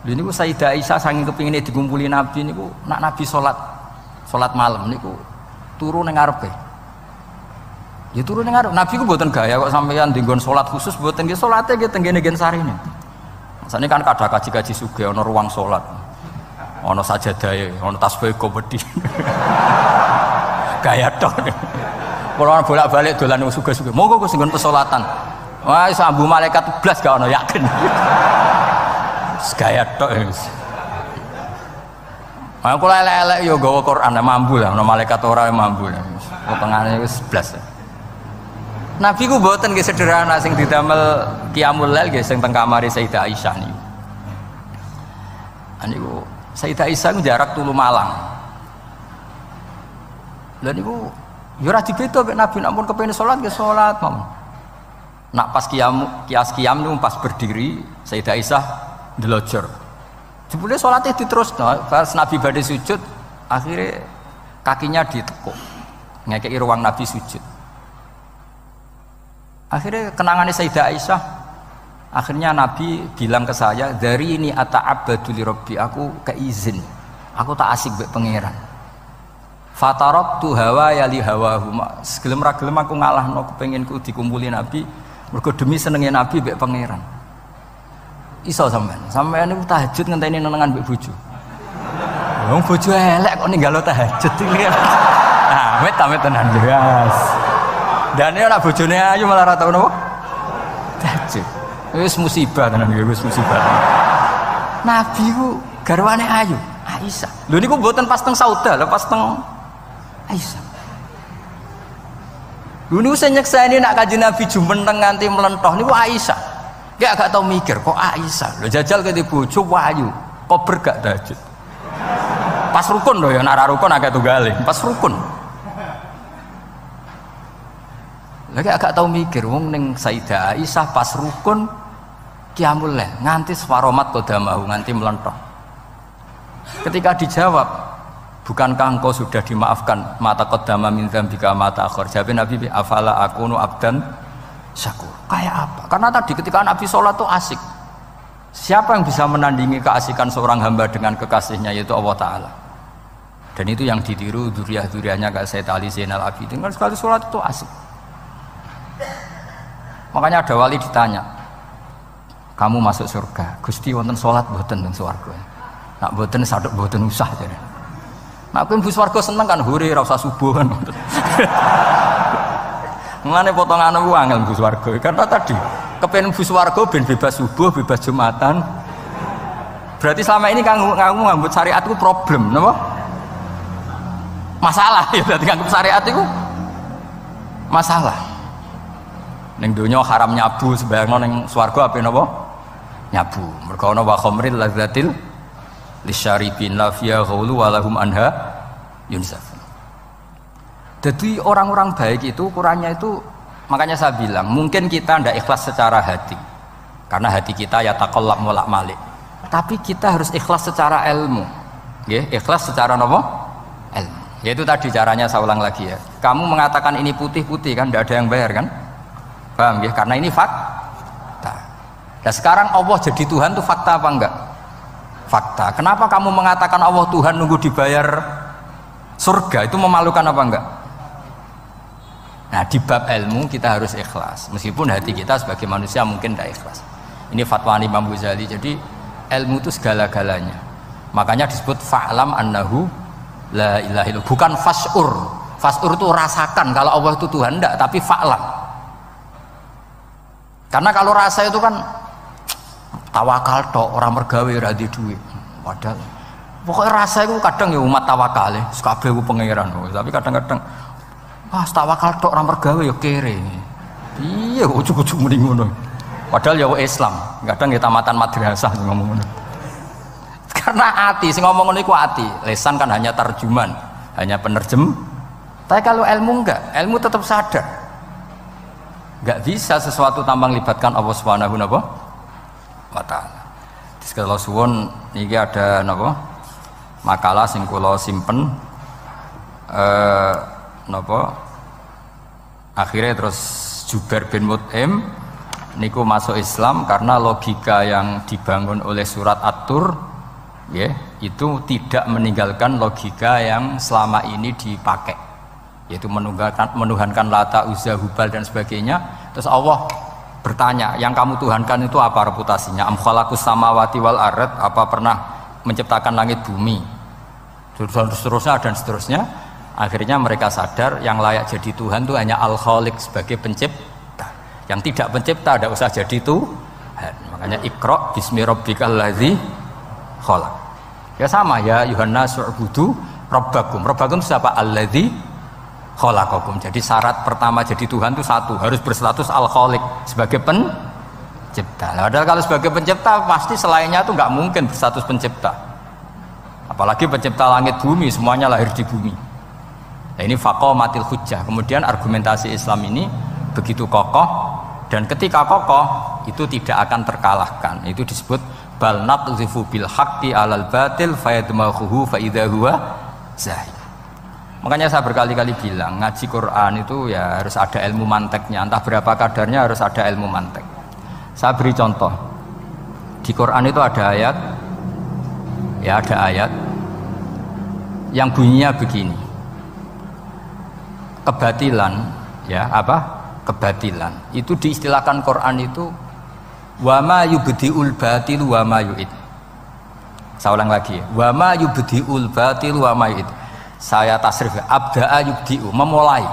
Ini ku Sayyidah Aisyah saking kepingine dikumpuli Nabi niku nak Nabi salat malam niku turu ning ngarepe. Ya turu ning ngarep. Nabi ku mboten gaya kok sampeyan dinggon salat khusus mboten nggih salate nggih tenggene gen sarine. Masane kan kada kaji-kaji sugih ana ruang salat. Ana sajadahe, ana tasbih komedi. Gaya tok. Kula bolak-balik dolan wong sugih-sugih. Monggo Gus nggon pesolatan. Wah iso ambu malaikat blas gak ana yakin. Gaya tok wis. Aku elek-elek yo gawa Quran mambu lah, ana malaikat ora mambu lah. Potongane wis blas. Nabi ku mboten nggih sederhana sing didamel qiyamul lail nggih sing teng kamare Sayyidah Aisyah niku. Niku Sayyidah Aisyah ku jarak tulu Malang. Lha niku yo ora dibeda mek Nabi nek mun kepengin salat nggih salat mawon. Nak pas kias qiyam niku pas berdiri Sayyidah Aisyah ndelojor. Jebule salate diterusno, pas Nabi badhe sujud, akhirnya kakinya ditekuk. Ngekeki ruang Nabi sujud. Akhirnya kenangannya Sayyidah Aisyah, akhirnya Nabi bilang ke saya, dari ini ata'abbadu li rabbi, aku keizin. Aku tak asik mbek pangeran. Fataraqtu hawa ya li hawahu. Gelem ra gelem aku ngalahno kepenginku dikumpuli Nabi mergo demi senenge Nabi mbek pangeran. Iso sampean. Sampean niku tahajud ngenteni nenengan mbek bojo. Wong bojo elek kok ninggalo tahajud iki. Ah, amit tenan jelas. Dane ora bojone ayu malah ora tau napa? Tahajud. Wis musibah tenan iki, wis musibah. Nabi ku garwane ayu, Aisyah. Lho niku mboten pas teng Sauda, lho pas teng Aisyah. Lho niku sing nyekseni nak Kanjeng Nabi jumeneng nganti mlentoh niku Aisyah. Dia agak tau mikir kok Aisyah. Lho jajal kene bojo wayu, kok bergak tahajud. Pas rukun lho ya, nak rukun agak tunggale, pas rukun. Lagi agak tau mikir wong ning Sayyidah Aisyah pas rukun qiyamul lail nganti swaromat qadamahu nganti melentoh. Ketika dijawab, bukankah engkau sudah dimaafkan mata qaddama min dzambika mata akhir? Jawab Nabi, afala akunu abdan syakur. Kayak apa? Karena tadi ketika Nabi sholat tuh asik. Siapa yang bisa menandingi keasikan seorang hamba dengan kekasihnya, yaitu Allah Ta'ala. Dan itu yang ditiru dzurriyyah-dzurriyyahnya kayak Sayyid Ali Zainal Abidin, kan sekali sholat itu asik. Makanya ada wali ditanya, kamu masuk surga, Gusti wonten sholat mboten teng swarga? Nak mboten sadok mboten usah jare. Nak kowe mlebu swarga seneng kan hore ora usah subuh kan. Ngene potongan ku angel mlebu swarga. Karena tadi kepen mlebu swarga ben bebas subuh, bebas Jumatan. Berarti selama ini kamu ngambut syariat itu problem, napa? Masalah ya, berarti ngambut syariat itu masalah. Ning donya haram nyabu, sebayangno ning swarga ape napa? Nyabu. Mergo ana wa khamril lazzatil lisyaribin la fiya ghulu wa lahum anha yunsafun. Jadi orang-orang baik itu ukurannya itu, makanya saya bilang mungkin kita tidak ikhlas secara hati karena hati kita ya taqallab molak malik, tapi kita harus ikhlas secara ilmu, ya, ikhlas secara apa? Ilmu. Yaitu tadi caranya saya ulang lagi ya. Kamu mengatakan ini putih-putih kan tidak ada yang bayar kan? Paham ya? Karena ini fakta. Nah sekarang Allah jadi Tuhan itu fakta apa enggak? Fakta. Kenapa kamu mengatakan Allah Tuhan nunggu dibayar surga? Itu memalukan apa enggak? Nah di bab ilmu kita harus ikhlas, meskipun hati kita sebagai manusia mungkin tidak ikhlas. Ini fatwa Imam Ghazali. Jadi ilmu itu segala-galanya. Makanya disebut fa'lam annahu la ilaha illallah, bukan fas'ur. Fas'ur itu rasakan kalau Allah itu Tuhan, enggak, tapi fa'lam. Karena kalau rasa itu kan tawakal tok, orang mergawe ora di duit. Padahal pokoknya rasa itu kadang ya umat tawakal ya, kabeh ku pangeran. Tapi kadang-kadang tawakal tok orang mergawe ya kere. Iya, ujug-ujug mending ngono. Padahal ya Islam, kadang ya tamatan madrasah ngomong ngono. Karena hati sing ngomong ngono iku hati. Lesan kan hanya terjemahan, hanya penerjem. Tapi kalau ilmu enggak, ilmu tetap sadar. Enggak bisa sesuatu tanpa melibatkan Allah Subhanahu wa taala. Terus kalau suwun niki ada napa? Makalah sing kula simpen napa? Akhirnya terus Jubair bin Mut'im niku masuk Islam karena logika yang dibangun oleh surat At-Tur ya, itu tidak meninggalkan logika yang selama ini dipakai, yaitu menuhankan Lata, Uzza, Hubal dan sebagainya. Terus Allah bertanya, yang kamu tuhankan itu apa reputasinya? Am khalaqus samawati wal ard, apa pernah menciptakan langit bumi? Seterusnya dan seterusnya. Akhirnya mereka sadar yang layak jadi Tuhan itu hanya Al-Khaliq sebagai pencipta. Yang tidak pencipta tidak usah jadi Tuhan. Makanya Iqra bismi rabbikal ladzi khalaq. Ya sama ya, Yuhannas u'budu rabbakum. Rabbakum siapa? Alladzi khalaqakum. Jadi syarat pertama jadi Tuhan itu satu, harus berstatus Al-Khaliq sebagai pencipta. Padahal kalau sebagai pencipta pasti selainnya itu nggak mungkin berstatus pencipta. Apalagi pencipta langit bumi, semuanya lahir di bumi. Nah, ini faqamatil hujjah. Kemudian argumentasi Islam ini begitu kokoh, dan ketika kokoh itu tidak akan terkalahkan. Itu disebut bal naqdhifu bil haqqi 'alal batil fayadmaghuhu fa idza huwa zahir. Makanya saya berkali-kali bilang ngaji Quran itu ya harus ada ilmu manteknya, entah berapa kadarnya harus ada ilmu mantek. Saya beri contoh. Di Quran itu ada ayat, ya ada ayat yang bunyinya begini. Kebatilan, ya apa? Kebatilan. Itu diistilahkan Quran itu wa ma yubdiul batil wa ma yu'id. Saya ulang lagi. Wa ma yubdiul batil wa ma yu'id. Saya tasrif abda'a yubdi'u, memulai.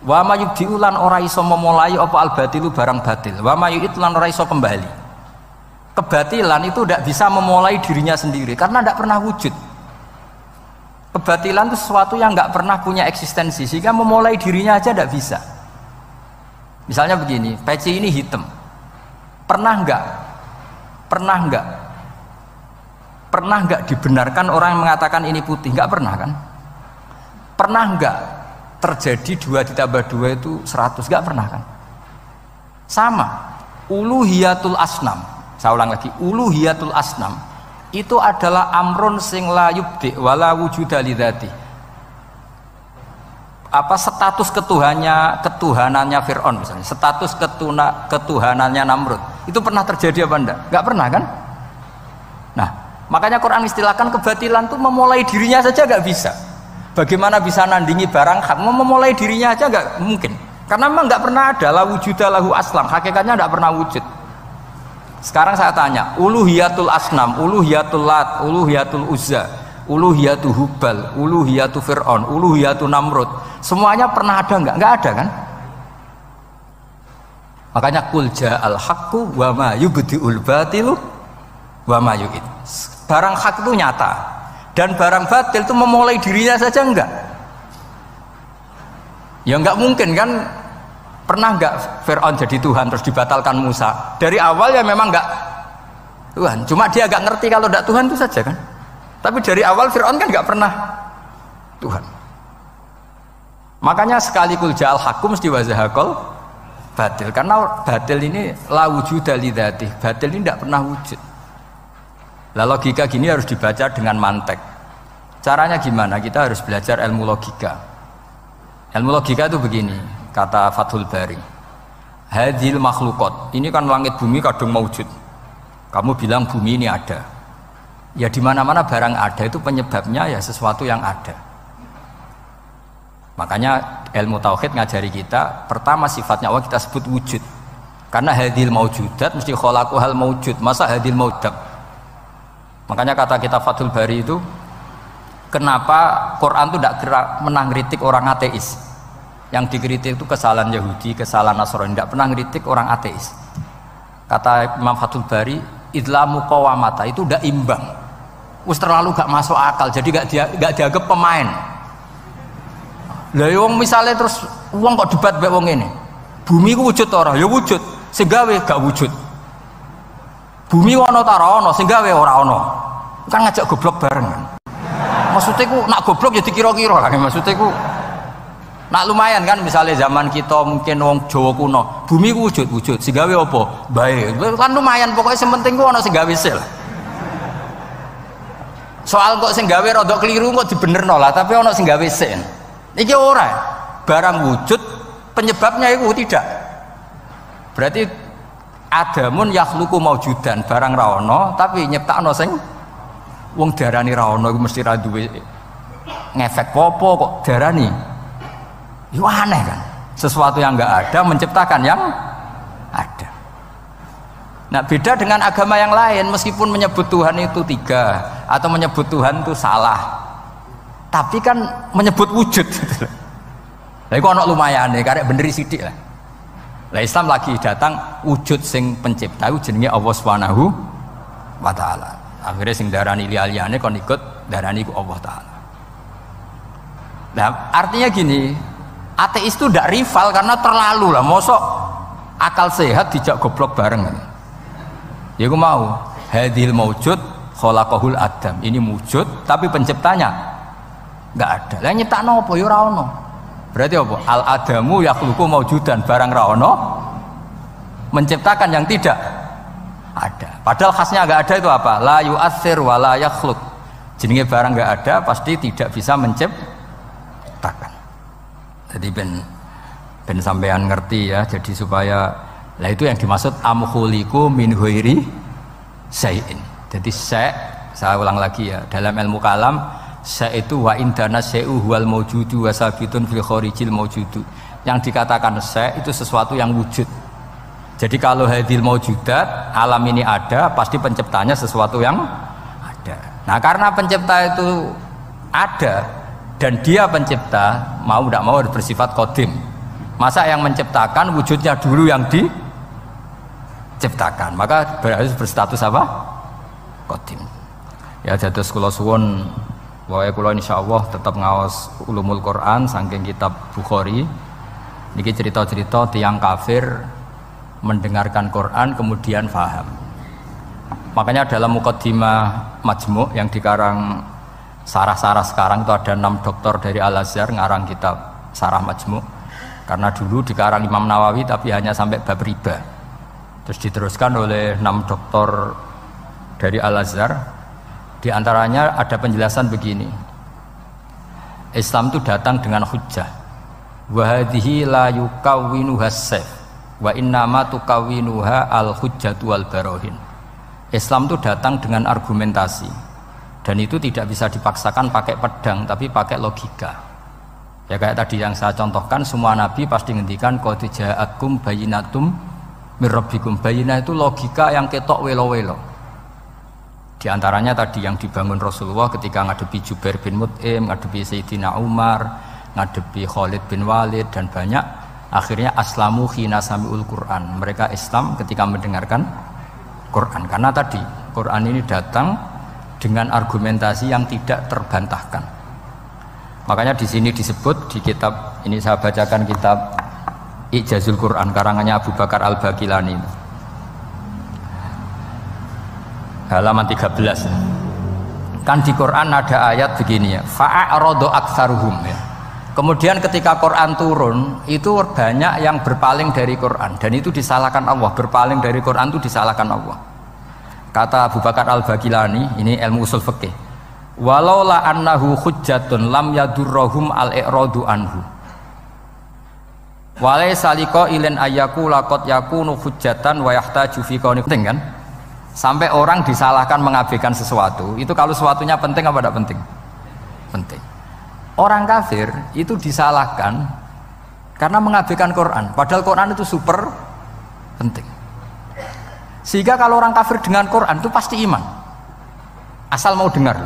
Wa ma yubdi'u lan ora iso memulai apa al batilu barang batil. Wa ma yu'id lan ora iso kembali. Kebatilan itu tidak bisa memulai dirinya sendiri karena tidak pernah wujud. Kebatilan itu sesuatu yang nggak pernah punya eksistensi sehingga memulai dirinya aja tidak bisa. Misalnya begini, peci ini hitam. Pernah nggak dibenarkan orang yang mengatakan ini putih? Nggak pernah kan? Pernah nggak terjadi 2 ditambah 2 itu 100? Nggak pernah kan? Sama, uluhiyatul asnam. Saya ulang lagi, uluhiyatul asnam itu adalah amrun sing la yubdi wala wujuda lidzati. Apa status ketuhanannya Fir'aun misalnya, status ketuhanannya Namrud itu pernah terjadi apa enggak? Enggak pernah kan? Nah, makanya Quran istilahkan kebatilan itu memulai dirinya saja enggak bisa. Bagaimana bisa nandingi barang hak? Memulai dirinya aja enggak mungkin. Karena memang enggak pernah ada la wujuda lahu aslam, hakikatnya enggak pernah wujud. Sekarang saya tanya, uluhiyatul asnam, uluhiyatul lat, uluhiyatul uzza, uluhiyatul hubal, uluhiyatul fir'aun, uluhiyatul namrud, semuanya pernah ada enggak? Enggak ada kan? Makanya kul ja'al haqqu wa ma yubdi'ul batilu wa ma yu'id. Barang hak itu nyata dan barang batil itu memulai dirinya saja enggak? Ya enggak mungkin kan? Pernah enggak Fir'aun jadi Tuhan terus dibatalkan Musa? Dari awal ya memang enggak Tuhan, cuma dia agak ngerti kalau enggak Tuhan itu saja kan. Tapi dari awal Fir'aun kan enggak pernah Tuhan. Makanya sekali kul ja'al haqqu mesti wazahakol batil, karena batil ini la wujuda lidzatih, batil ini enggak pernah wujud. Lah logika gini harus dibaca dengan mantek. Caranya gimana? Kita harus belajar ilmu logika. Ilmu logika itu begini, kata Fathul Bari, hadhil makhlukot, ini kan langit bumi kadung maujud. Kamu bilang bumi ini ada, ya di mana-mana barang ada itu penyebabnya ya sesuatu yang ada. Makanya ilmu tauhid ngajari kita, pertama sifatnya Allah kita sebut wujud, karena hadhil maujudat mesti khalaqu hal maujud, masa hadhil maudak. Makanya kata kita Fathul Bari itu, kenapa Quran itu tidak pernah ngeritik orang ateis? Yang dikritik itu kesalahan Yahudi, kesalahan Nasrani, tidak pernah ngeritik orang ateis. Kata Imam Fathul Bari, idlamu qawamata itu udah imbang, terlalu gak masuk akal, jadi gak dianggap pemain. Lah wong misalnya terus wong kok debat mbek wong ini, bumi ku wujud ora? Ya wujud, sing gawe gak wujud. Bumi ana ta ora ana, sing gawe ora ana. Kan ngajak goblok bareng kan. Maksudnya ku nak goblok ya dikira-kira kan, maksudnya ku nak lumayan kan, misalnya zaman kita mungkin wong Jawa kuno, bumi ku wujud, sing gawe apa? Bae. Kan lumayan, pokoknya sing penting ku ana sing gawe sel. Soal kok sing gawe rada keliru kok dibenerno lah, tapi ana sing gawe sen. Iki ora. Barang wujud penyebabnya itu tidak. Berarti adamun yakhluqu maujudan, barang ra ana tapi nyiptakno sing wong darani ra ana iku mesti ra duwe ngefek apa kok darani. Itu aneh kan, sesuatu yang enggak ada menciptakan yang ada. Nah beda dengan agama yang lain, meskipun menyebut Tuhan itu 3 atau menyebut Tuhan itu salah, tapi kan menyebut wujud. Lah iku ana lumayan nih, karek beneri sithik lah. Lah Islam lagi datang wujud sing pencipta itu jenenge Allah Subhanahu wa taala. Akhirnya sing darani liyane kon ikut darani ku Allah taala. Nah, artinya gini, ateis itu tidak rival karena terlalu lah, mosok akal sehat dijak goblok bareng. Ya aku mau, hadhil maujud khalaqahul adam, ini wujud tapi penciptanya enggak ada. Lah nyiptakno apa ya ora ono. Berarti apa? Al adamu yakhluqu maujudan, barang ra ono menciptakan yang tidak ada. Padahal khasnya enggak ada itu apa? La yu'athir wa la yakhluq. Jenenge barang enggak ada pasti tidak bisa menciptakan. Jadi ben sampean ngerti ya, jadi supaya lah itu yang dimaksud amkhuliku min ghairi syai'in. Jadi saya ulang lagi ya, dalam ilmu kalam Sa itu wa indana syai'u huwal maujudu wa sabitun fil kharijil maujudu. Yang dikatakan sa itu sesuatu yang wujud. Jadi kalau hadil maujudat, alam ini ada, pasti penciptanya sesuatu yang ada. Nah, karena pencipta itu ada dan dia pencipta, mau tidak mau harus bersifat qadim. Masa yang menciptakan wujudnya dulu yang diciptakan, maka harus berstatus apa? Qadim. Ya dados kula suwun wae kula insyaallah tetap ngaos ulumul Quran saking kitab Bukhari. Niki cerita-cerita tiyang kafir mendengarkan Quran kemudian faham. Makanya dalam muqaddimah Majmu' yang dikarang sarah-sarah sekarang itu ada 6 doktor dari Al-Azhar ngarang kitab Sarah Majmu'. Karena dulu dikarang Imam Nawawi tapi hanya sampai bab riba. Terus diteruskan oleh 6 doktor dari Al-Azhar. Di antaranya ada penjelasan begini. Islam itu datang dengan hujjah. Wa hadhihi la yukawwinuha as-sayf wa innama tukawwinuha al-hujjatu wal barahin. Islam itu datang dengan argumentasi. Dan itu tidak bisa dipaksakan pakai pedang tapi pakai logika. Ya kayak tadi yang saya contohkan, semua nabi pasti ngendikan qad ja'akum bayyinatum mir rabbikum. Bayyinah itu logika yang ketok welo-welo. Di antaranya tadi yang dibangun Rasulullah ketika ngadepi Jubair bin Mut'im, ngadepi Sayyidina Umar, ngadepi Khalid bin Walid dan banyak, akhirnya aslamu khina sami'ul Quran. Mereka Islam ketika mendengarkan Quran. Karena tadi Quran ini datang dengan argumentasi yang tidak terbantahkan. Makanya di sini disebut di kitab ini, saya bacakan kitab Ijazul Quran karangannya Abu Bakar Al-Baqilani. Halaman 13. Kan di Quran ada ayat begini ya, fa'aradu aktsaruhum ya. Kemudian ketika Quran turun, itu banyak yang berpaling dari Quran dan itu disalahkan Allah. Berpaling dari Quran itu disalahkan Allah. Kata Abu Bakar Al-Baqilani, ini ilmu usul fikih. Walaula annahu hujjatun lam yadurruhum al-i'radu anhu. Walaysa liqailin ayyaku laqad yakunu hujjatan wa yahtaju fi qauni. Penting kan? Sampai orang disalahkan mengabaikan sesuatu, itu kalau sesuatunya penting apa tidak penting? Penting. Orang kafir itu disalahkan karena mengabaikan Quran, padahal Quran itu super penting. Sehingga kalau orang kafir dengan Quran itu pasti iman, asal mau dengar.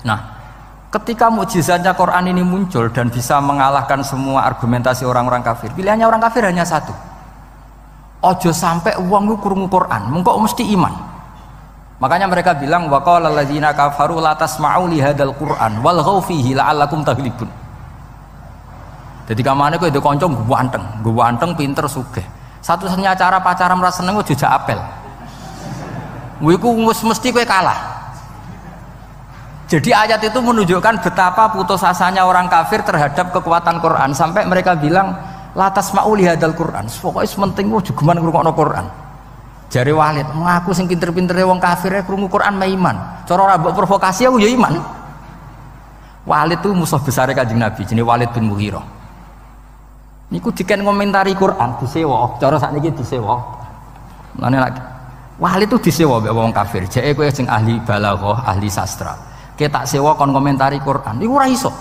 Nah, ketika mukjizatnya Quran ini muncul dan bisa mengalahkan semua argumentasi orang-orang kafir, pilihannya orang kafir hanya satu. Ojo sampai uang lu krungu Quran, mengko mesti iman. Makanya mereka bilang wa qala alladzina kafaru la tasma'u li hadzal Qur'an walghaw fihi la'allakum taghlibun. Jadi kamane kowe itu kanca ganteng, pinter sugih. Satu-satunya cara pacaran merasa seneng jejak apel. Kuwi ku mesti kowe kalah. Jadi ayat itu menunjukkan betapa putus asanya orang kafir terhadap kekuatan Quran sampai mereka bilang latas ma'uli hadal Quran, pokoknya sementing jugeman ngrungokno Quran. Jare Walid, aku sing pinter-pintere wong kafir krungu Quran mah iman. Cara ora mbok provokasi aku ya iman. Walid itu musuh besar Kanjeng Nabi, jenenge Walid bin Mughirah. Niku diken ngomentari Quran disewa, cara sakniki disewa. Mane lagi Walid itu disewa mbek wong kafir. Jeke kowe sing ahli balaghah, ahli sastra. Kita tak sewa kon komentari Quran. Iku ora iso.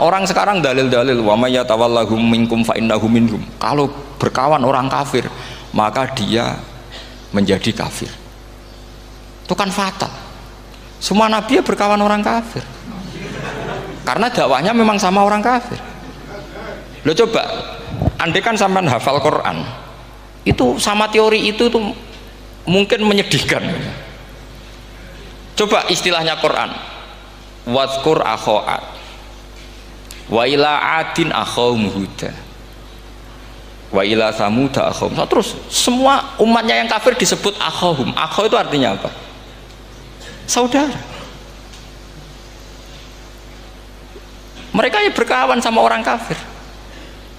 Orang sekarang dalil-dalil wa may yatawallahum minkum fa innahu minhum. Kalau berkawan orang kafir, maka dia menjadi kafir. Itu kan fatal. Semua nabi ya berkawan orang kafir. Karena dakwahnya memang sama orang kafir. Lo coba, andai kan sampean hafal Quran, itu sama teori itu tuh mungkin menyedihkan. Coba istilahnya Quran. Wadhkur akho'at wa ila adin akhawum huda wa ila samuda akhawum. Terus semua umatnya yang kafir disebut akhawum. Akhaw itu artinya apa? Saudara. Mereka ya berkawan sama orang kafir.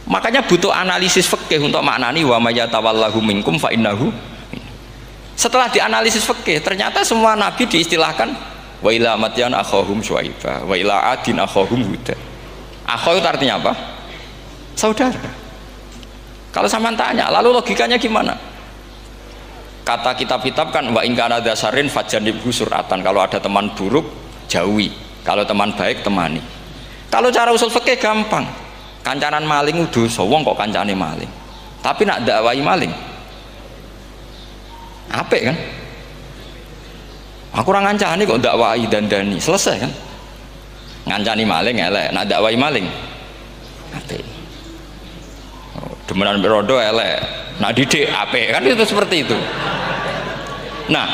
Makanya butuh analisis fikih untuk maknani wa may yatawallahu minkum fa innahu. Setelah dianalisis fikih, ternyata semua nabi diistilahkan wa ila madyan akhahum syuaiba wa ila adin akhahum huda. Akhaw itu artinya apa? Saudara. Kalau sama tanya, lalu logikanya gimana? Kata kitab-kitab kan wa in kana dasarin fajanibhu suratan, kalau ada teman buruk jauhi. Kalau teman baik temani. Kalau cara usul fikih gampang. Kancanan maling dosa, wong kok kancane maling. Tapi nak dakwai maling. Apik kan? Aku ora ngancani kok dakwai dandani, selesai kan? Ngancani maling elek, nak dakwai maling. Apik. Demenan rodo elek, nak didik apik kan itu seperti itu. Nah,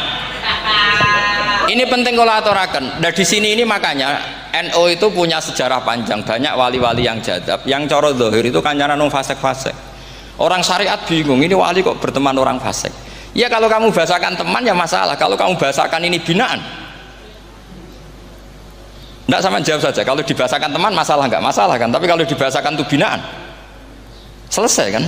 ini penting kalau aturaken. Nah di sini ini makanya NU itu punya sejarah panjang, banyak wali-wali yang jadab, yang coro zahir itu kancanan wong fasik-fasik. Orang syariat bingung, ini wali kok berteman orang fasik. Ya kalau kamu bahasakan teman ya masalah, kalau kamu bahasakan ini binaan. Enggak, sama jawab saja. Kalau dibahasakan teman masalah enggak masalah kan, tapi kalau dibahasakan itu binaan. Selesai kan?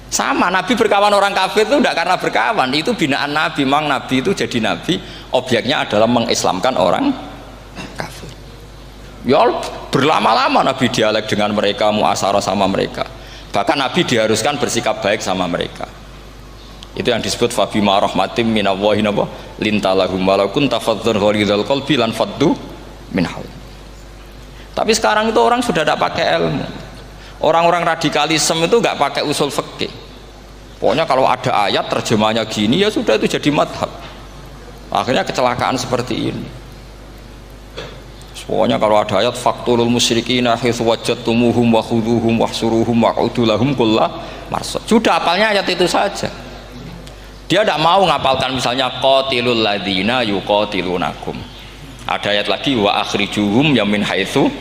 Sama, Nabi berkawan orang kafir itu tidak karena berkawan, itu binaan Nabi. Memang Nabi itu jadi Nabi, objeknya adalah mengislamkan orang kafir. Ya berlama-lama Nabi dialek dengan mereka, muasarah sama mereka. Bahkan Nabi diharuskan bersikap baik sama mereka. Itu yang disebut fabima rahmatim minallahi lintalahum walau kunta faddzan ghalidhal qalbi lan faddu min haul. Tapi sekarang itu orang sudah tidak pakai ilmu. Orang-orang radikalisme itu nggak pakai usul fikih. Pokoknya kalau ada ayat terjemahnya gini ya sudah itu jadi madhab. Akhirnya kecelakaan seperti ini. Pokoknya kalau ada ayat faqtulul musyrikina haitsu wajadtumuhum wa khudhuhum wahsuruhum wa'udu lahum kulla marsad. Sudah hafalnya ayat itu saja. Dia tidak mau ngapalkan misalnya qatilul ladzina yuqatilunakum. Ada ayat lagi wa akhrijuhum ya min haitsu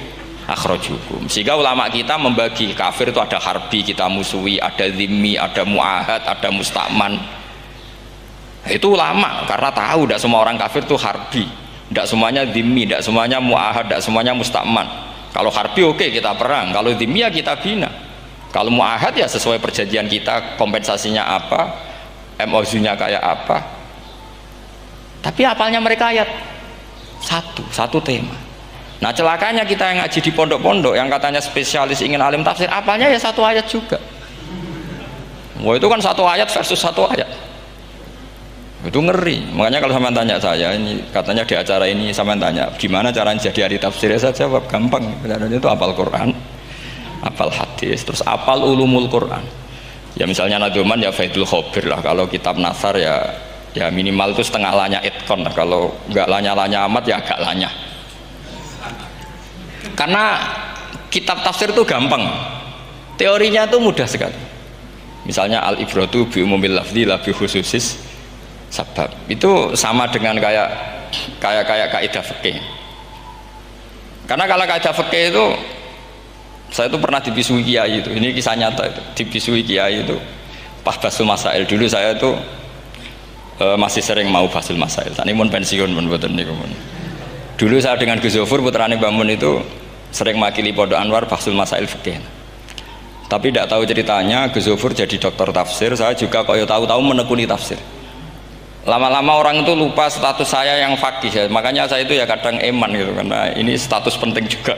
akhrajukum. Sehingga ulama kita membagi kafir itu ada harbi, kita musuhi, ada zimmi, ada muahad, ada musta'man. Itu ulama karena tahu tidak semua orang kafir itu harbi, tidak semuanya zimmi, tidak semuanya muahad, tidak semuanya musta'man. Kalau harbi oke, kita perang, kalau zimmi ya kita bina, kalau muahad ya sesuai perjanjian kita, kompensasinya apa, MOU-nya kayak apa. Tapi apalnya mereka ayat satu tema. Nah celakanya kita yang ngaji di pondok-pondok yang katanya spesialis ingin alim tafsir, apalnya ya satu ayat juga. Wah itu kan satu ayat versus satu ayat, itu ngeri. Makanya kalau sama tanya saya, ini katanya di acara ini sama tanya gimana caranya jadi ahli tafsir, saya jawab gampang. Caranya itu apal Quran, apal hadis, terus apal ulumul Quran. Ya misalnya Nadoman ya Faidul Khobir lah. Kalau kitab Nasar ya minimal itu setengah lanya itkon lah. Kalau nggak lanya-lanya amat ya agak lanya. Karena kitab tafsir itu gampang, teorinya itu mudah sekali. Misalnya al-ibratu bi umumil lafzi la bi khususis sabab. Itu sama dengan kayak kaidah fikih. Karena kalau kaidah fikih itu saya itu pernah dibisui kiai itu. Ini kisah nyata itu. Dibisui kiai itu pas basul masail. Dulu saya itu masih sering mau basul masail. Tadi mun pensiun mun mboten niku mun. Dulu saya dengan Gus Zofur putrane Mbah Mun itu sering makili Pondok Anwar basul masail fikih. Tapi tidak tahu ceritanya Gus Zofur jadi dokter tafsir, saya juga kok ya tahu-tahu menekuni tafsir. Lama-lama orang itu lupa status saya yang fakih ya. Makanya saya itu ya kadang eman gitu karena ini status penting juga.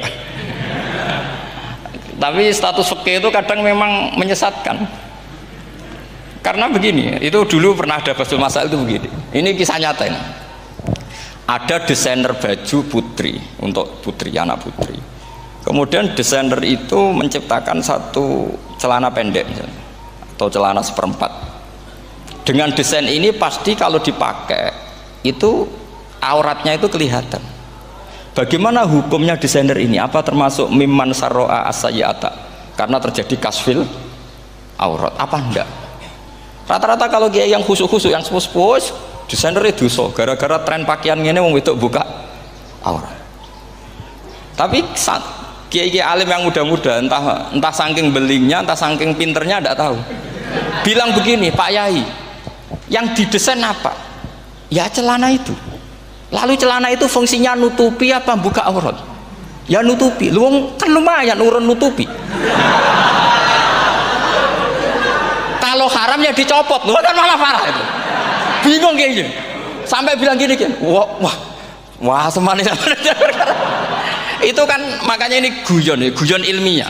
Tapi status fikih itu kadang memang menyesatkan. Karena begini, itu dulu pernah ada basul masail itu begini. Ini kisah nyata ini. Ada desainer baju putri untuk putri, anak putri. Kemudian desainer itu menciptakan satu celana pendek misalnya, atau celana seperempat. Dengan desain ini pasti kalau dipakai itu auratnya itu kelihatan. Bagaimana hukumnya desainer ini? Apa termasuk mimman sarro'a as-sayyata? Karena terjadi kasfil aurat. Apa enggak? Rata-rata kalau kiai yang khusyuk-khusyuk, yang sepuh-sepuh, desainer itu dosa gara-gara tren pakaian ini wong wedok buka aurat. Tapi kiai-kiai alim yang muda-muda entah saking belingnya, entah saking pinternya tidak tahu. Bilang begini, Pak Yai, yang didesain apa? Ya celana itu. Lalu celana itu fungsinya nutupi apa buka aurat? Ya nutupi. Lu kan lumayan urun nutupi. Kalau haram ya dicopot, lu kan malah parah itu. Bingung kayaknya, sampai bilang gini kan, wah semanis. Itu kan makanya ini guyon ilmiah.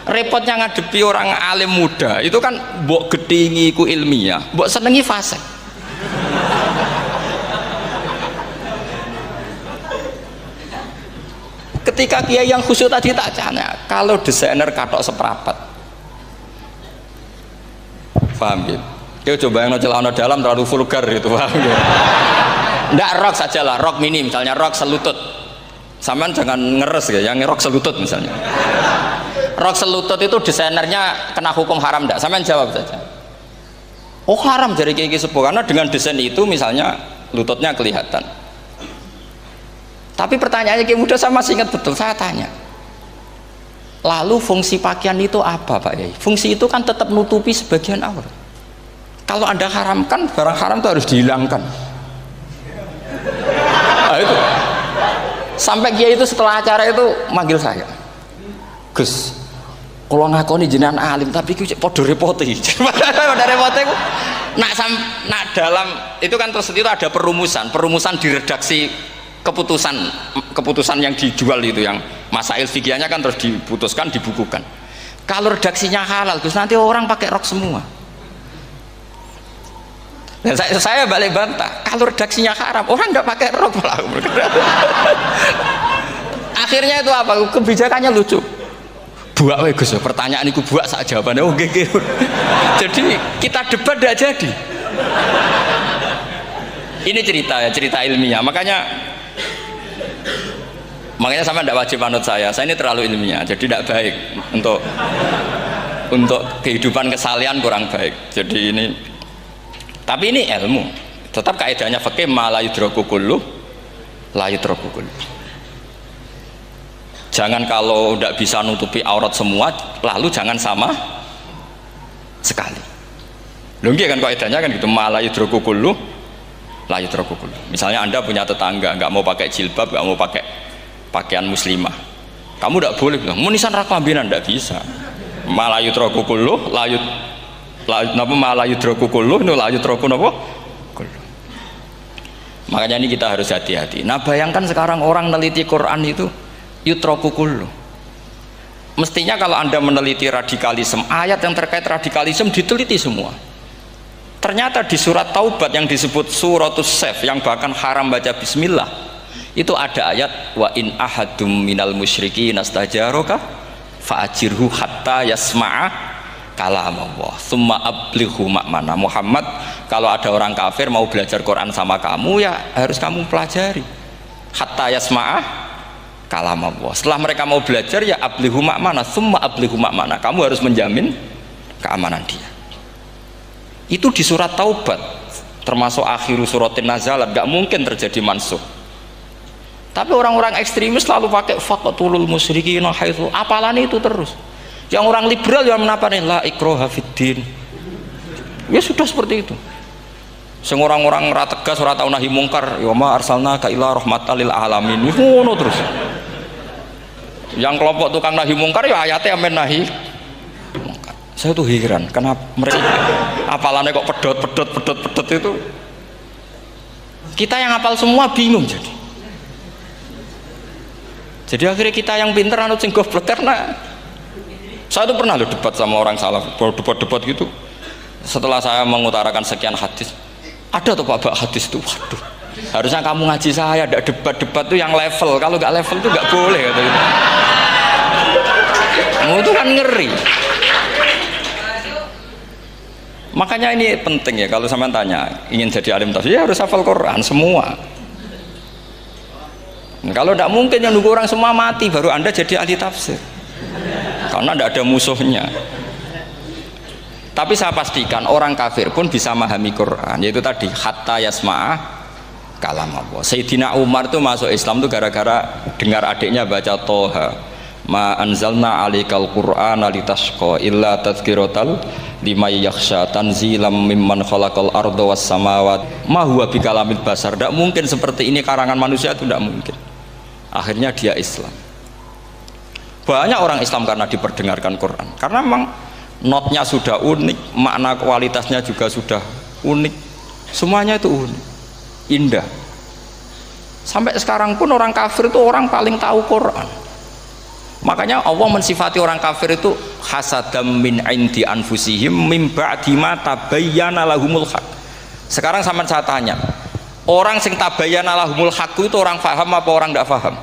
Repotnya ngadepi orang alim muda, itu kan mbok gedingi ku ilmiah, mbok senengi fasik. ketika kiai yang khusyuk tadi tak tanya, kalau desainer katok seprapat, paham gitu? Kau coba yang celana dalam terlalu vulgar gitu, paham gitu? Nggak rok saja lah, rok mini misalnya, rok selutut. Saman jangan ngeres ya, yang rok selutut misalnya. Rok selutut itu desainernya kena hukum haram enggak? Saman jawab saja. Oh haram dari kiai sepuh, karena dengan desain itu misalnya lututnya kelihatan. Tapi pertanyaannya Kiai Muda saya masih ingat betul, saya tanya. Lalu fungsi pakaian itu apa Pak Yai? Fungsi itu kan tetap nutupi sebagian aurat. Kalau Anda haramkan, barang haram itu harus dihilangkan. Nah, itu. Sampai Kiai itu setelah acara itu manggil saya. Gus, kalau ngakoni jenengan alim tapi iki podo repote. Podo repote ku nak dalam itu kan terus itu ada perumusan di redaksi keputusan yang dijual itu, yang masail fikihnya kan terus diputuskan, dibukukan. Kalau redaksinya halal, Gus, nanti orang pakai rok semua. Dan saya balik bantah, kalau redaksinya haram, orang nggak pakai rok malah. Akhirnya itu apa? Kebijakannya lucu. Buak we Gus, pertanyaan itu buak sak jawabannya oke. Jadi kita debat tidak jadi. Ini cerita ilmiah, makanya sama tidak wajib manut saya ini terlalu ilmiah, jadi tidak baik untuk kehidupan kesalian, kurang baik. Jadi ini, tapi ini ilmu, tetap kaidahnya fikih ma la yudraku kullu la yudraku kullu. Jangan kalau tidak bisa nutupi aurat semua, lalu jangan sama sekali. Lho kan kaidahnya kan gitu, ma la yudraku kullu la yudraku kullu. Misalnya Anda punya tetangga nggak mau pakai jilbab, nggak mau pakai pakaian muslimah, kamu tidak boleh bilang munisan raklambinan, tidak bisa. Malayu troku kullu layut napa malayu troku kullu nu layut troku napa kullu. Makanya ini kita harus hati-hati. Nah bayangkan sekarang orang meneliti Quran itu yutroku kullu. Mestinya kalau Anda meneliti radikalisme, ayat yang terkait radikalisme diteliti semua. Ternyata di surat Taubat yang disebut suratus Saif, yang bahkan haram baca bismillah, itu ada ayat wa in ahadum minal musyrikin nastajaraka fa'ajirhu hatta yasma'a kalamullah tsumma ablighu ma'mana. Muhammad, kalau ada orang kafir mau belajar Quran sama kamu, ya harus kamu pelajari hatta yasma'a kalamullah. Setelah mereka mau belajar, ya ablighu ma'mana, tsumma ablighu ma'mana, kamu harus menjamin keamanan dia. Itu di surat Taubat, termasuk akhiru suratin nazalat, gak mungkin terjadi mansuh. Tapi orang-orang ekstremis selalu pakai faqatulul musyrikin haitsu, apalan itu terus. Yang orang liberal yang menaparin la ikraha fiddin. Ya sudah seperti itu. Sing orang-orang ora tegas, ora tau nahi mungkar, ya ma arsalnaka illa rahmatan lil alamin. Ngono terus. Yang kelompok tukang nahi mungkar ya ayatnya amen nahi mungkar. Saya tuh heran, kenapa mereka apalannya kok pedot itu. Kita yang hafal semua bingung jadi. Jadi akhirnya kita yang pinter anut sing goblok, karena saya tuh pernah loh debat sama orang salaf, debat gitu. Setelah saya mengutarakan sekian hadis, ada tuh Pak hadis tuh, waduh, harusnya kamu ngaji saya, ada debat tuh yang level, kalau nggak level tuh nggak boleh kata gitu. Itu kan ngeri. Makanya ini penting ya, kalau sampean tanya ingin jadi alim tafsir ya harus hafal Quran semua. Nah, kalau tidak mungkin yang nunggu orang semua mati baru Anda jadi ahli tafsir, karena tidak ada musuhnya. Tapi saya pastikan orang kafir pun bisa memahami Quran, yaitu tadi hatta yasma'a kalam Allah. Sayyidina Umar itu masuk Islam itu gara-gara dengar adiknya baca Toha, ma anzalna alikal qur'ana litashqa illa tadhkiratal liman yakhsha tanzilam mimman khalaqal arda was samawat ma huwa bikalamil basar. Tidak mungkin seperti ini karangan manusia, itu tidak mungkin. Akhirnya dia Islam. Banyak orang Islam karena diperdengarkan Quran, karena memang notnya sudah unik, makna kualitasnya juga sudah unik, semuanya itu unik, indah. Sampai sekarang pun orang kafir itu orang paling tahu Quran. Makanya Allah mensifati orang kafir itu hasadam min indi anfusihim mim ba'di ma tabayyana lahumul haq. Sekarang sama saya tanya, orang sing tabayyana lahumul haq itu orang paham apa orang tidak paham?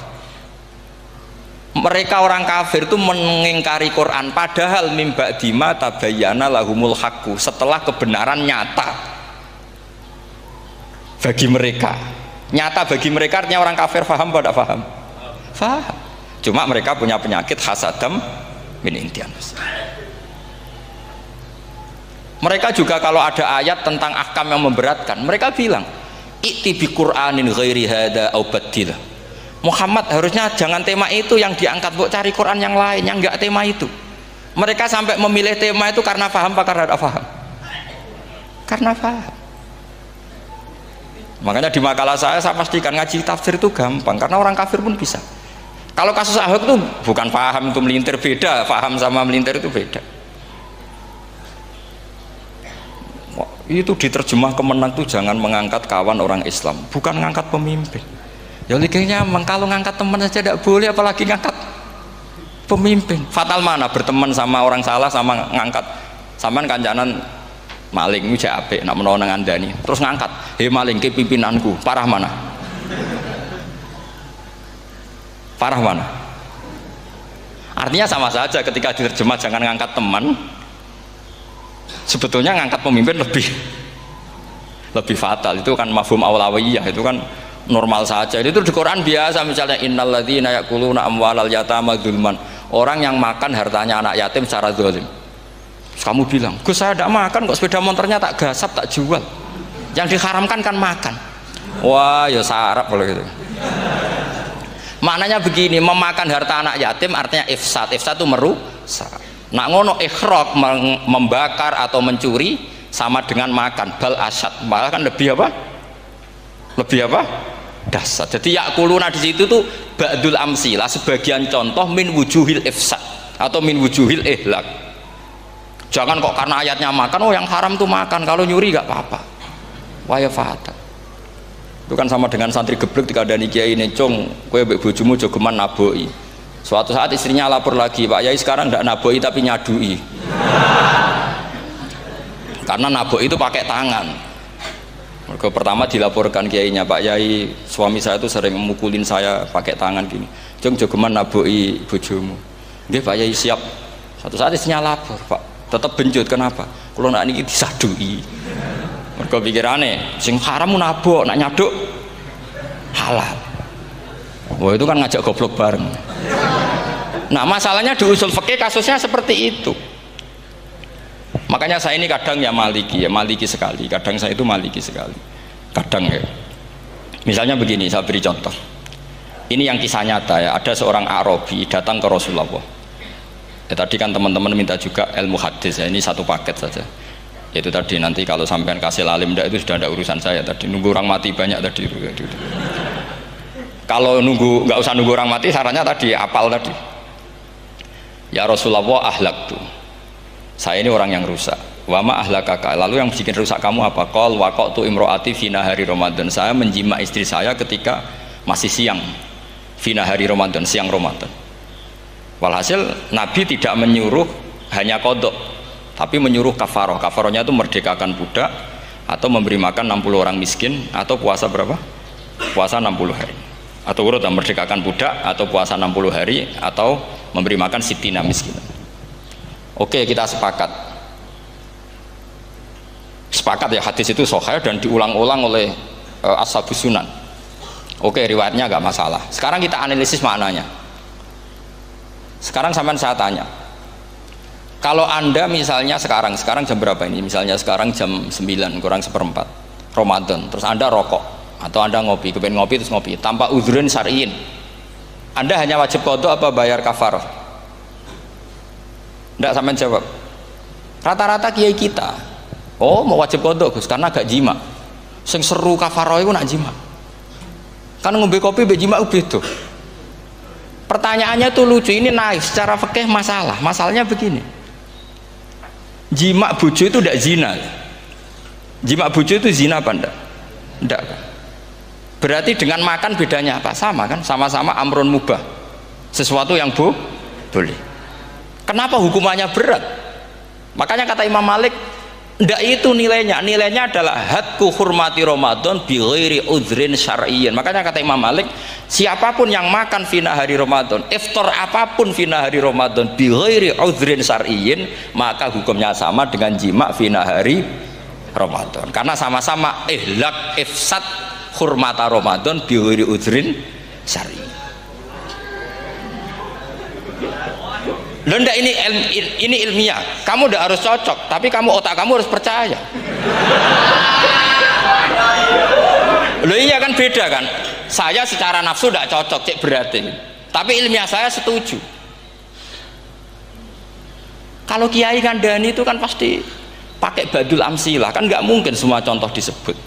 Mereka orang kafir itu mengingkari Quran padahal mimba dima tabayyana lahumul haqqu, setelah kebenaran nyata bagi mereka. Nyata bagi mereka artinya orang kafir paham apa tidak paham? Paham. Cuma mereka punya penyakit hasadam min indianus. Mereka juga kalau ada ayat tentang ahkam yang memberatkan, mereka bilang i'ti bi Qur'anin ghairi hada au badil. Muhammad harusnya jangan tema itu yang diangkat, buat cari Quran yang lain yang enggak tema itu. Mereka sampai memilih tema itu karena paham apa karena tidak paham? Karena paham. Makanya di makalah saya pastikan ngaji tafsir itu gampang karena orang kafir pun bisa. Kalau kasus Ahok itu bukan paham itu melintir, beda. Paham sama melintir itu beda. Itu diterjemah Kemenang tuh jangan mengangkat kawan orang Islam, bukan ngangkat pemimpin. Ya liganya kalau ngangkat teman saja tidak boleh, apalagi ngangkat pemimpin. Fatal mana berteman sama orang salah sama ngangkat. Saman kancanan maling itu apik nak menawa nang andani. Terus ngangkat, "Hei maling ke pimpinanku." Parah mana? Parah mana? Artinya sama saja ketika diterjemah jangan ngangkat teman. Sebetulnya ngangkat pemimpin lebih fatal. Itu kan mafhum awlawiyah, itu kan normal saja. Itu di Quran biasa, misalnya innalladzina yakuluna amwalal yatama dzulman, orang yang makan hartanya anak yatim secara zalim. Terus kamu bilang, "Gus, saya tidak makan kok, sepeda motornya tak gasap, tak jual." Yang diharamkan kan makan. Wah, ya sarap kalau gitu. Maknanya begini, memakan harta anak yatim artinya ifsad. Ifsad itu merusak. Nak ngono ikhraq, membakar atau mencuri sama dengan makan, bal asad, malah kan lebih apa? Lebih apa? Dasar. Jadi yakuluna di situ tuh ba'dul amsilah, sebagian contoh min wujuhil ifsad atau min wujuhil ihlak. Jangan kok karena ayatnya makan, oh yang haram tuh makan, kalau nyuri gak apa-apa. Waya fata. Itu kan sama dengan santri geblek ketika ada kiai necong, kowe mbek bojomu jogeman naboi. Suatu saat istrinya lapor lagi, "Pak Yai sekarang tidak naboi tapi nyadui." Karena naboi itu pakai tangan. Mereka pertama dilaporkan kiainya, "Pak Yai, suami saya itu sering memukulin saya pakai tangan gini. Jong jogeman naboi bojomu." "Nggih Pak Yai, siap." Suatu saat istrinya lapor, "Pak, tetap benjut, kenapa? Kalau nak niki disadui." Mereka pikirannya, sing haram nabok, nak nyaduk halal. Wah, itu kan ngajak goblok bareng. Nah, masalahnya di usul fikih kasusnya seperti itu. Makanya saya ini kadang ya maliki sekali. Kadang saya itu maliki sekali. Kadang ya. Misalnya begini, saya beri contoh. Ini yang kisah nyata ya. Ada seorang Arabi datang ke Rasulullah. Ya, tadi kan teman-teman minta juga ilmu hadis ya. Ini satu paket saja. Itu tadi nanti kalau sampean kasih alim itu sudah ada urusan saya tadi. Nunggu orang mati banyak tadi. Kalau nggak usah nunggu orang mati, sarannya tadi apal tadi. Ya Rasulullah, ahlak tuh. Saya ini orang yang rusak. Wama ahlakaka. Lalu yang bikin rusak kamu apa? Qol waqatu imro'ati fina hari Ramadan. Saya menjima istri saya ketika masih siang. Fina hari Ramadan, siang Ramadan. Walhasil Nabi tidak menyuruh hanya kodok, tapi menyuruh kafaroh. Kafarohnya itu merdekakan budak atau memberi makan 60 orang miskin atau puasa berapa? Puasa 60 hari. Atau urut merdekakan budak atau puasa 60 hari atau memberi makan sitina miskin. Oke, kita sepakat ya, hadis itu sahih dan diulang-ulang oleh ashabus sunan. Oke, riwayatnya agak masalah. Sekarang kita analisis maknanya. Sekarang sampean saya tanya, kalau anda misalnya sekarang jam berapa ini? Misalnya sekarang jam 9 kurang seperempat Ramadan, terus anda rokok atau anda ngopi, kepengen ngopi terus ngopi tanpa udhurun syar'iin, anda hanya wajib qadha apa bayar kafarah? Tidak, sampean jawab. Rata-rata kiai kita, oh mau wajib qadha Gus karena gak jima. Sing seru kafarah itu nak jima. Kan ngombe kopi mbek jima beda. Pertanyaannya tuh lucu, ini naif secara fikih masalah. Masalahnya begini. Jima bojo itu tidak zina. Jima bojo itu zina apa enggak? Enggak kan? Berarti dengan makan bedanya apa? Sama kan? Sama-sama amrun mubah. Sesuatu yang boleh. Kenapa hukumannya berat? Makanya kata Imam Malik, Ndak itu nilainya. Nilainya adalah hadku hurmati Ramadan bi ghairi udhrin syar'iyyin. Makanya kata Imam Malik, siapapun yang makan fina hari Ramadan, iftar apapun fina hari Ramadan bi ghairi udhrin syar'iyyin, maka hukumnya sama dengan jima fina hari Ramadan. Karena sama-sama ihlak ifsad hurmata Ramadan bi ghairi udhrin syar'iyyin. Loh, enggak, ini ilmiah. Kamu udah harus cocok, tapi otak kamu harus percaya. Loh iya kan, beda kan. Saya secara nafsu tidak cocok, cek berarti. Tapi ilmiah saya setuju. Kalau Kiai Kandani itu kan pasti pakai badul amsilah, kan nggak mungkin semua contoh disebut.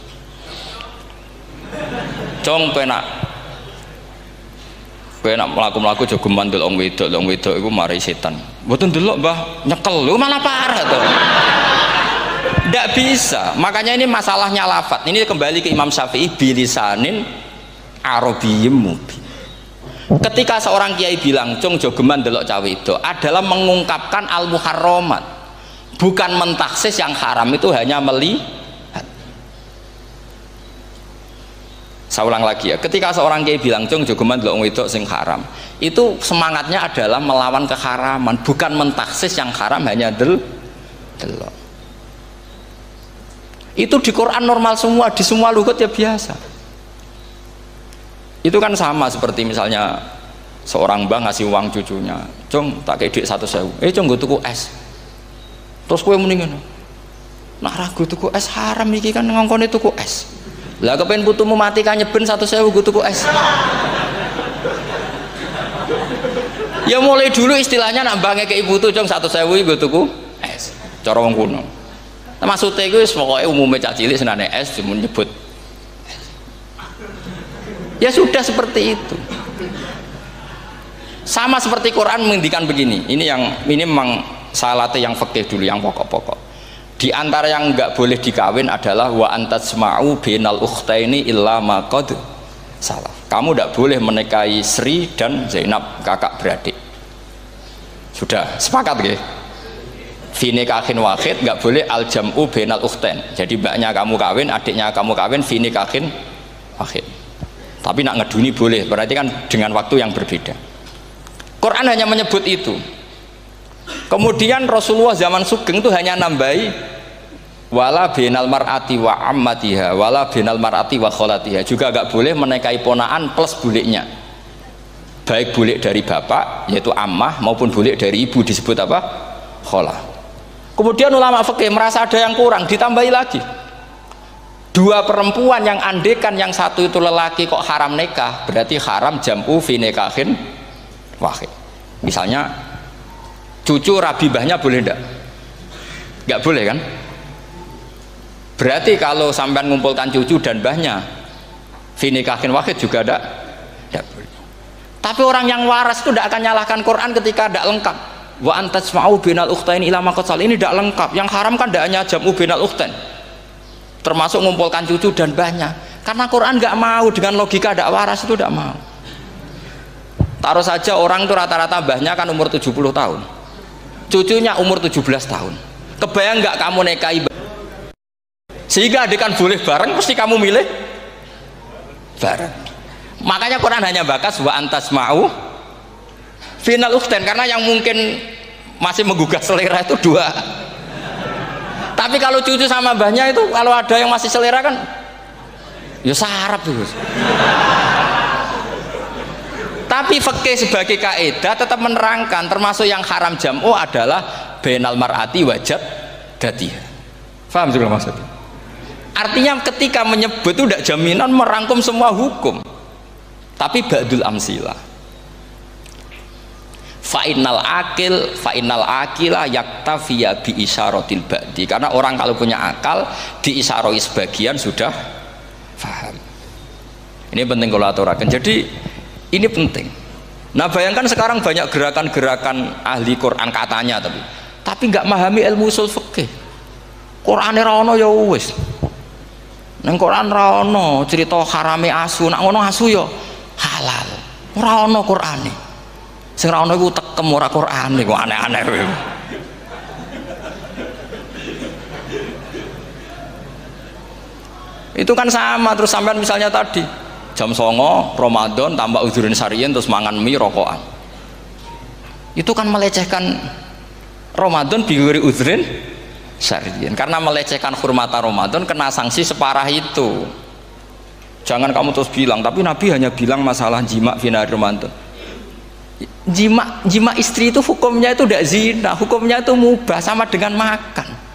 Cong penak melaku-melaku jogeman delok wedok iku mari setan. Mboten delok Mbah, nyekel lho malah parah to. Ndak bisa. Makanya ini masalahnya lafat. Ini kembali ke Imam Syafi'i bilisanin arabiyyim mubin. Ketika seorang kiai bilang cung jogeman delok cawe wedok adalah mengungkapkan al-muharramat. Bukan mentaksis yang haram itu hanya melihat. Saya ulang lagi ya, ketika seorang kiai bilang cung jogeman delok wedok sing haram, itu semangatnya adalah melawan keharaman, bukan mentaksis yang haram hanya delok. Itu di Quran normal semua, di semua lugat ya biasa. Itu kan sama seperti misalnya seorang mbah ngasih uang cucunya, cung tak kei duit 100.000, cung gue tuku es, terus kue mendingan nak ragu tuku es haram iki kan ngongkone tuku es. Lah kepen putumu mati kan nyeben 100.000 gue tuku es. Ya mulai dulu istilahnya nak bange ke ibu tuh cung 100.000 gue tuku es. Cara wong kuno. Nah, maksudnya gue pokoknya umumnya cak cilik senane es cuma nyebut. Ya sudah seperti itu. Sama seperti Quran menghentikan begini. Ini memang salate yang fikih dulu, yang pokok-pokok. Di antara yang enggak boleh dikawin adalah wa antasma'u bainal ukhtaini illa ma qad salaf. Kamu enggak boleh menikahi Sri dan Zainab, kakak beradik. Sudah sepakat nggih? Fi nikahin wahid enggak boleh al jam'u bainal ukhtain. Jadi mbaknya kamu kawin, adiknya kamu kawin fi nikahin wahid. Tapi nak ngeduni boleh, berarti kan dengan waktu yang berbeda. Quran hanya menyebut itu. Kemudian Rasulullah zaman Sugeng itu hanya nambahi wala binal mar'ati wa ammatiha wala binal mar'ati wa kholatiha, juga agak boleh menikahi ponaan plus buliknya, baik bulik dari bapak yaitu ammah maupun bulik dari ibu disebut apa? Kholah. Kemudian ulama fikih merasa ada yang kurang, ditambahi lagi dua perempuan yang andekan yang satu itu lelaki kok haram nikah, berarti haram jam'u fi nikahin wahid. Misalnya cucu rabibahnya boleh enggak? Enggak boleh kan? Berarti kalau sampai mengumpulkan cucu dan mbahnya fi nikahin wahid juga enggak boleh. Tapi orang yang waras itu tidak akan nyalahkan Quran ketika tidak lengkap. Wa antasma'u bainal ukhtain ila ma qad sal, ini tidak lengkap. Yang haram kan tidak hanya jam'u bainal ukhtain, termasuk mengumpulkan cucu dan mbahnya. Karena Quran nggak mau dengan logika tidak waras, itu tidak mau. Taruh saja orang itu rata-rata mbahnya kan umur 70 tahun, cucunya umur 17 tahun. Kebayang nggak kamu nikahi sehingga adik kan boleh bareng, pasti kamu milih bareng. Makanya Quran hanya bakas wa antasma'u final ukhtain, karena yang mungkin masih menggugah selera itu dua. Tapi kalau cucu sama mbahnya itu, kalau ada yang masih selera kan ya sarap tuh. Tapi fikih sebagai kaidah tetap menerangkan termasuk yang haram jam'u adalah bainal mar'ati wajad datiha. Paham juga maksudnya? Artinya ketika menyebut itu tidak jaminan merangkum semua hukum, tapi ba'dul amsilah. Fa'innal akila yaktafiya bi isyaratil ba'di, karena orang kalau punya akal diisyarai sebagian sudah paham. Ini penting kalau aturakan. Jadi ini penting. Nah bayangkan sekarang banyak gerakan-gerakan ahli Quran katanya, tapi nggak memahami ilmu usul fikih. Quran ra ono ya wis. Nang Quran ra ono cerita harame asu, nak ngono asu ya halal. Ora ono Qurane. Sing ra ono iku tekem ora Qurane, kok aneh-aneh kowe. Itu kan sama. Terus sampean misalnya tadi jam 09.00 Ramadan tambah udhurin syariyin terus mangan mie rokokan, itu kan melecehkan Ramadan biguri udhurin syariyin, karena melecehkan hurmata Ramadan kena sanksi separah itu. Jangan kamu terus bilang tapi Nabi hanya bilang masalah jima fina Ramadan. Jima istri itu hukumnya itu tidak zina, hukumnya itu mubah, sama dengan makan.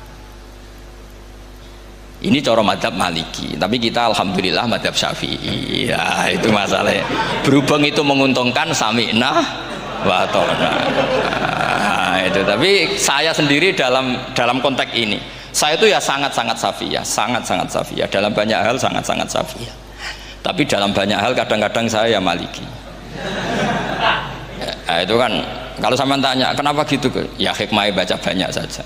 Ini cara madhab Maliki, tapi kita alhamdulillah madhab Syafi'i. Ya itu masalahnya. Berhubung itu menguntungkan sami'na wa ta'na. Itu. Tapi saya sendiri dalam konteks ini, saya itu ya sangat-sangat Syafi'iyah, sangat-sangat Syafi'iyah. Dalam banyak hal sangat-sangat Syafi'iyah. Tapi dalam banyak hal kadang-kadang saya ya Maliki. Ya, itu kan kalau sampean tanya kenapa gitu, ya hikmah baca banyak saja.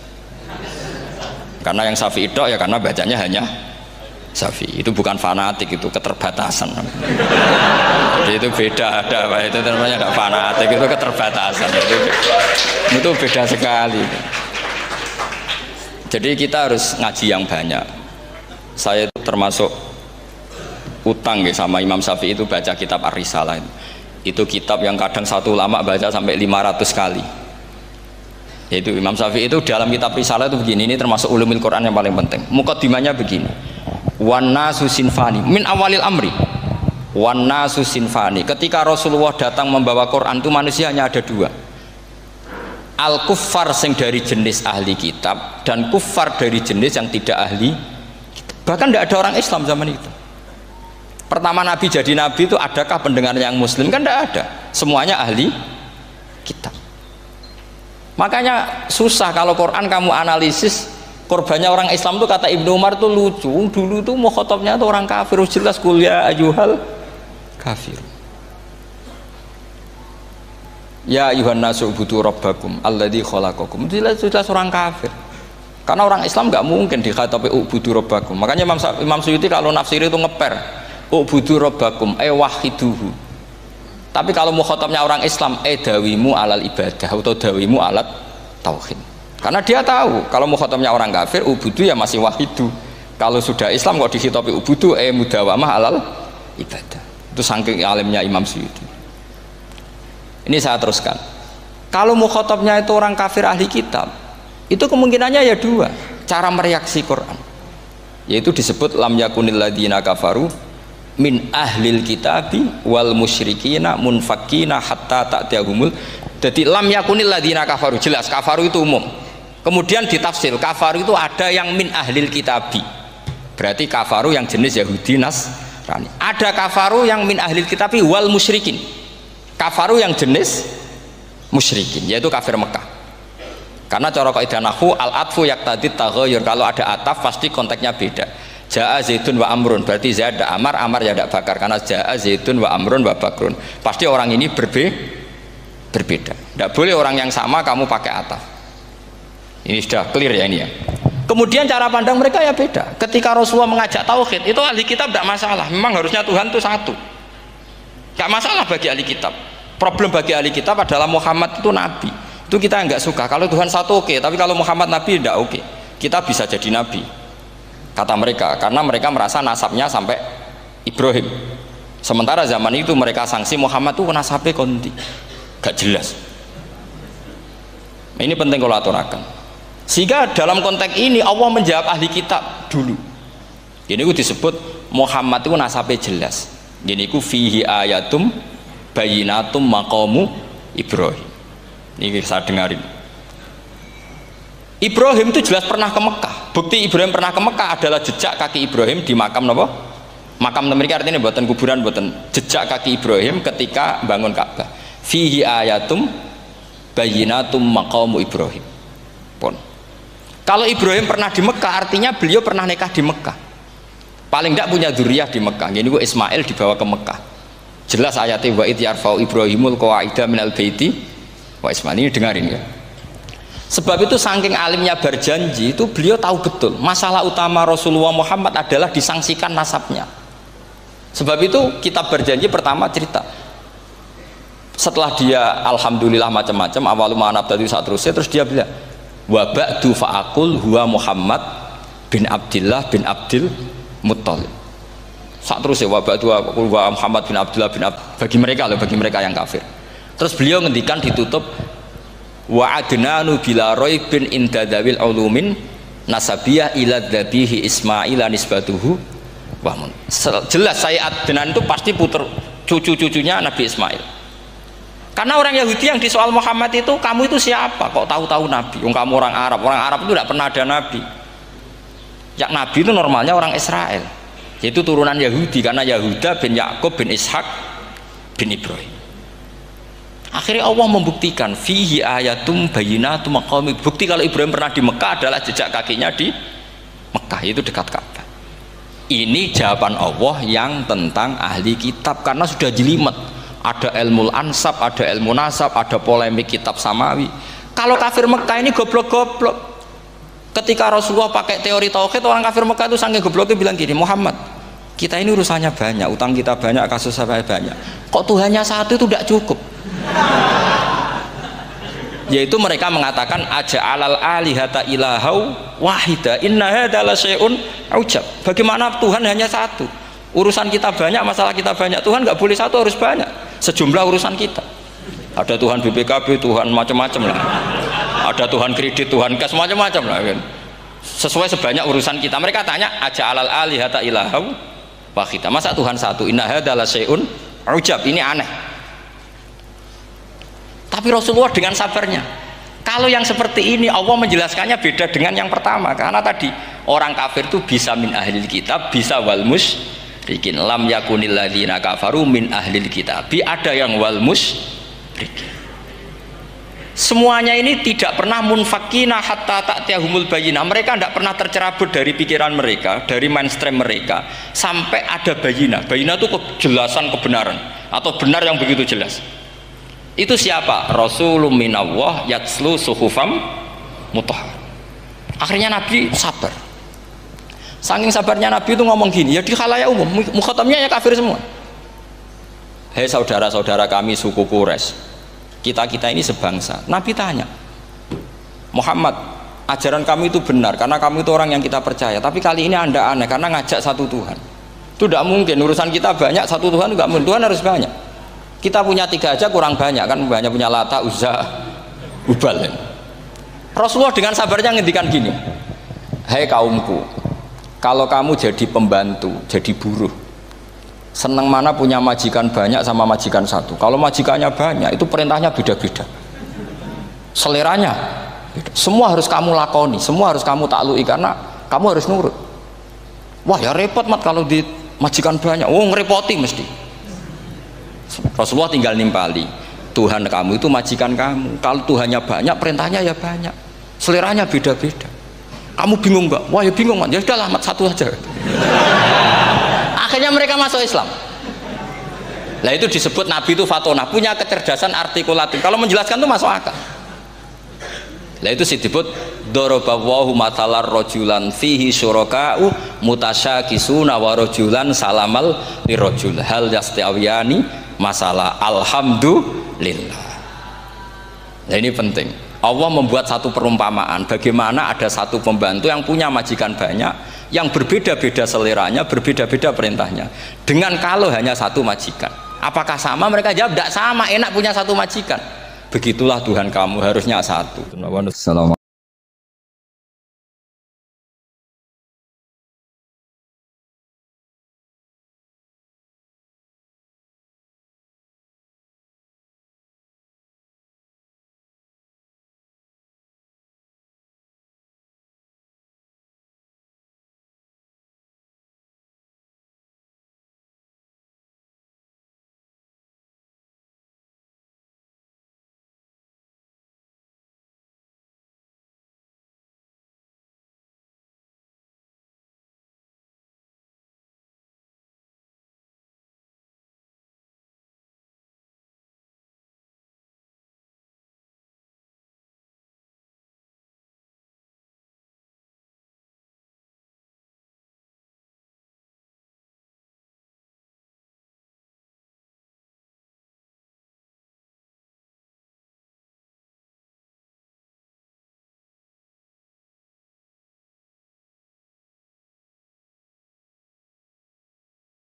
Karena yang Syafi'i itu ya karena bacanya hanya Syafi'i. Itu bukan fanatik, itu keterbatasan. Jadi itu beda, itu namanya tidak fanatik, itu keterbatasan. Itu beda sekali. Jadi kita harus ngaji yang banyak. Saya itu termasuk utang ya sama Imam Syafi'i itu baca kitab Ar-Risalah. Itu kitab yang kadang satu ulama baca sampai 500 kali. Yaitu Imam Syafi'i itu dalam kitab Risalah itu begini, ini termasuk ulumul Quran yang paling penting. Muqaddimahnya begini, wan nasu sinfani min awalil amri, wan nasu sinfani. Ketika Rasulullah datang membawa Quran itu manusia hanya ada dua, al kuffar sing dari jenis ahli kitab dan kuffar dari jenis yang tidak ahli kitab. Bahkan tidak ada orang Islam zaman itu. Pertama Nabi jadi Nabi itu adakah pendengar yang Muslim? Kan tidak ada, semuanya ahli kitab. Makanya susah kalau Quran kamu analisis korbannya orang Islam. Tuh kata Ibnu Umar tuh lucu, dulu tuh mukhatabnya tuh orang kafir, jelas kuliah ayyuhal kafir. Ya ayuhan nasu ubudu rabbakum alladzi khalaqakum, jelas orang kafir. Karena orang Islam nggak mungkin dikhatabi ubudu rabbakum. Makanya Imam Suyuti kalau nafsiri itu ngeper ubudu rabbakum wahiduhu. Tapi kalau mukhatabnya orang Islam, dawimu alal ibadah atau dawimu alat tauhid. Karena dia tahu kalau mukhatabnya orang kafir, ubudu ya masih wahidu. Kalau sudah Islam kok dikhitabi ubudu, mudawamah alal ibadah. Itu saking alimnya Imam Suyuti. Ini saya teruskan. Kalau mukhatabnya itu orang kafir ahli kitab, itu kemungkinannya ya dua cara mereaksi Quran. Yaitu disebut lam yakunil ladzina kafaru min ahlil kitabi wal musyrikina munfakina hatta ta'tiyahumul. Jadi lam yakunil ladzina kafaru, jelas kafaru itu umum. Kemudian ditafsir kafaru itu ada yang min ahlil kitabi, berarti kafaru yang jenis Yahudi Nasrani. Ada kafaru yang min ahlil kitabi wal musyrikin, kafaru yang jenis musyrikin, yaitu kafir Mekah. Karena cara kaidah nahwu al atfu yaqtadi taghayyur, kalau ada ataf pasti konteksnya beda. Ja'a Zaidun wa Amrun, berarti Zaid ada Amar, Amar ya tidak bakar, karena Ja'a Zaidun wa Amrun wa Bakrun, pasti orang ini berbeda. Tidak boleh orang yang sama kamu pakai ataf. Ini sudah clear ya ini ya. Kemudian cara pandang mereka ya beda. Ketika Rasulullah mengajak tauhid, itu ahli kitab tidak masalah, memang harusnya Tuhan itu satu, tidak masalah bagi ahli kitab. Problem bagi ahli kitab adalah Muhammad itu nabi, itu kita nggak suka. Kalau Tuhan satu oke, tapi kalau Muhammad nabi tidak oke. Kita bisa jadi nabi kata mereka, karena mereka merasa nasabnya sampai Ibrahim. Sementara zaman itu mereka sanksi Muhammad itu nasabnya konti, gak jelas. Ini penting kalau aturakan. Sehingga dalam konteks ini Allah menjawab ahli kitab dulu. Ini itu disebut Muhammad itu nasabnya jelas. Ini itu fihi ayatum bayinatum maqamu Ibrahim. Ini saya dengarin. Ibrahim itu jelas pernah ke Mekah. Bukti Ibrahim pernah ke Mekah adalah jejak kaki Ibrahim di makam apa? Makam mereka, artinya buatan kuburan, buatan jejak kaki Ibrahim ketika bangun Ka'bah. Fihi ayatum bayinatum maqamu Ibrahim. Pun. Kalau Ibrahim pernah di Mekah, artinya beliau pernah nikah di Mekah. Paling tidak punya dzurriyyah di Mekah. Jadi gua Ismail dibawa ke Mekah. Jelas ayatnya wa id yarfa'u Ibrahimul qawaida minal baiti wa Ismail. Ini dengarin ya. Sebab itu saking alimnya berjanji itu beliau tahu betul masalah utama Rasulullah Muhammad adalah disangsikan nasabnya. Sebab itu kitab berjanji pertama cerita setelah dia alhamdulillah macam-macam awalu ma'anab tadi saat terus dia bilang wa ba'du fa'akul huwa Muhammad bin Abdillah bin Abdil Muttalib. Sak terus ya wabak dua Muhammad bin Abdullah bin bagi mereka loh, bagi mereka yang kafir. Terus beliau ngendikan ditutup wa adnanu bila raibin inda dawil ulumin nasabiyah ila dzabihi Ismail nisbatuhu wa jelas saya Adnan itu pasti puter cucu-cucunya Nabi Ismail. Karena orang Yahudi yang disoal Muhammad itu, kamu itu siapa? Kok tahu-tahu Nabi? Kamu orang Arab. Orang Arab itu tidak pernah ada Nabi. Yang Nabi itu normalnya orang Israel, yaitu turunan Yahudi, karena Yahuda bin Yakub bin Ishak bin Ibrahim. Akhirnya Allah membuktikan fihi ayatum bayyinatum maqami. Bukti kalau Ibrahim pernah di Mekah adalah jejak kakinya di Mekah, itu dekat Ka'bah. Ini jawaban Allah yang tentang ahli kitab, karena sudah jelimet. Ada ilmu ansab, ada ilmu nasab, ada polemik kitab samawi. Kalau kafir Mekah ini goblok-goblok. Ketika Rasulullah pakai teori tauhid, orang kafir Mekah itu saking gobloknya bilang gini, Muhammad, kita ini urusannya banyak, utang kita banyak, kasus saya banyak. Kok Tuhannya satu itu tidak cukup? Yaitu mereka mengatakan aja'alal alihata ilahau wahida inna hadza la syai'un ujab. Bagaimana Tuhan hanya satu? Urusan kita banyak, masalah kita banyak. Tuhan nggak boleh satu, harus banyak. Sejumlah urusan kita. Ada Tuhan BPKB, Tuhan macam-macam lah. Ada Tuhan kredit, Tuhan kas, macam-macam lah kan. Sesuai sebanyak urusan kita. Mereka tanya aja'alal alihata ilahau wahida. Masa Tuhan satu? Inna hadza la syai'un ujab. Ini aneh. Tapi Rasulullah dengan sabarnya, kalau yang seperti ini Allah menjelaskannya beda dengan yang pertama, karena tadi orang kafir itu bisa min ahlil kitab, bisa wal musyrikin. Lam yakunil ladzina kafaru min ahlil kitab, ada yang wal musyrikin. Semuanya ini tidak pernah munfakina hatta ta'tiyahumul bayyinah. Mereka tidak pernah tercerabut dari pikiran mereka, dari mainstream mereka, sampai ada bayyinah. Bayyinah itu kejelasan kebenaran atau benar yang begitu jelas. Itu siapa? Rasulun minallah yatslu suhufam mutahhar. Akhirnya Nabi sabar. Saking sabarnya Nabi itu ngomong gini, ya di khalayak umum, mukhatamnya ya kafir semua. Hei saudara-saudara kami suku Quraisy, kita ini sebangsa. Nabi tanya, Muhammad, ajaran kami itu benar karena kami itu orang yang kita percaya. Tapi kali ini Anda aneh karena ngajak satu Tuhan. Itu tidak mungkin. Urusan kita banyak, satu Tuhan enggak mungkin. Tuhan harus banyak. Kita punya 3 aja kurang banyak kan, banyak punya Lata, Uzza, Hubal. Rasulullah dengan sabarnya ngendikan gini, hei kaumku, kalau kamu jadi pembantu, jadi buruh, senang mana punya majikan banyak sama majikan satu? Kalau majikannya banyak, itu perintahnya beda-beda, seleranya beda. Semua harus kamu lakoni, semua harus kamu taklui karena kamu harus nurut. Wah ya repot mat kalau di majikan banyak, ngerepoti mesti. Rasulullah tinggal nimpali, Tuhan kamu itu majikan kamu. Kalau Tuhannya banyak, perintahnya ya banyak, seleranya beda-beda. Kamu bingung nggak? Wah ya bingung, ya sudah mat satu aja. Akhirnya mereka masuk Islam. Nah itu disebut Nabi itu fatonah, punya kecerdasan artikulatif. Kalau menjelaskan itu masuk akal. Nah itu disebut dorobawahu matalar rojulan fihi syuraka'u mutasyakisuna wa rojulan salamal lirojul hal yastiawiyani masalah alhamdulillah. Nah ini penting. Allah membuat satu perumpamaan bagaimana ada satu pembantu yang punya majikan banyak, yang berbeda-beda seleranya, berbeda-beda perintahnya. Dengan kalau hanya satu majikan, apakah sama? Mereka jawab tidak sama, enak punya satu majikan. Begitulah Tuhan kamu harusnya satu. Assalamualaikum.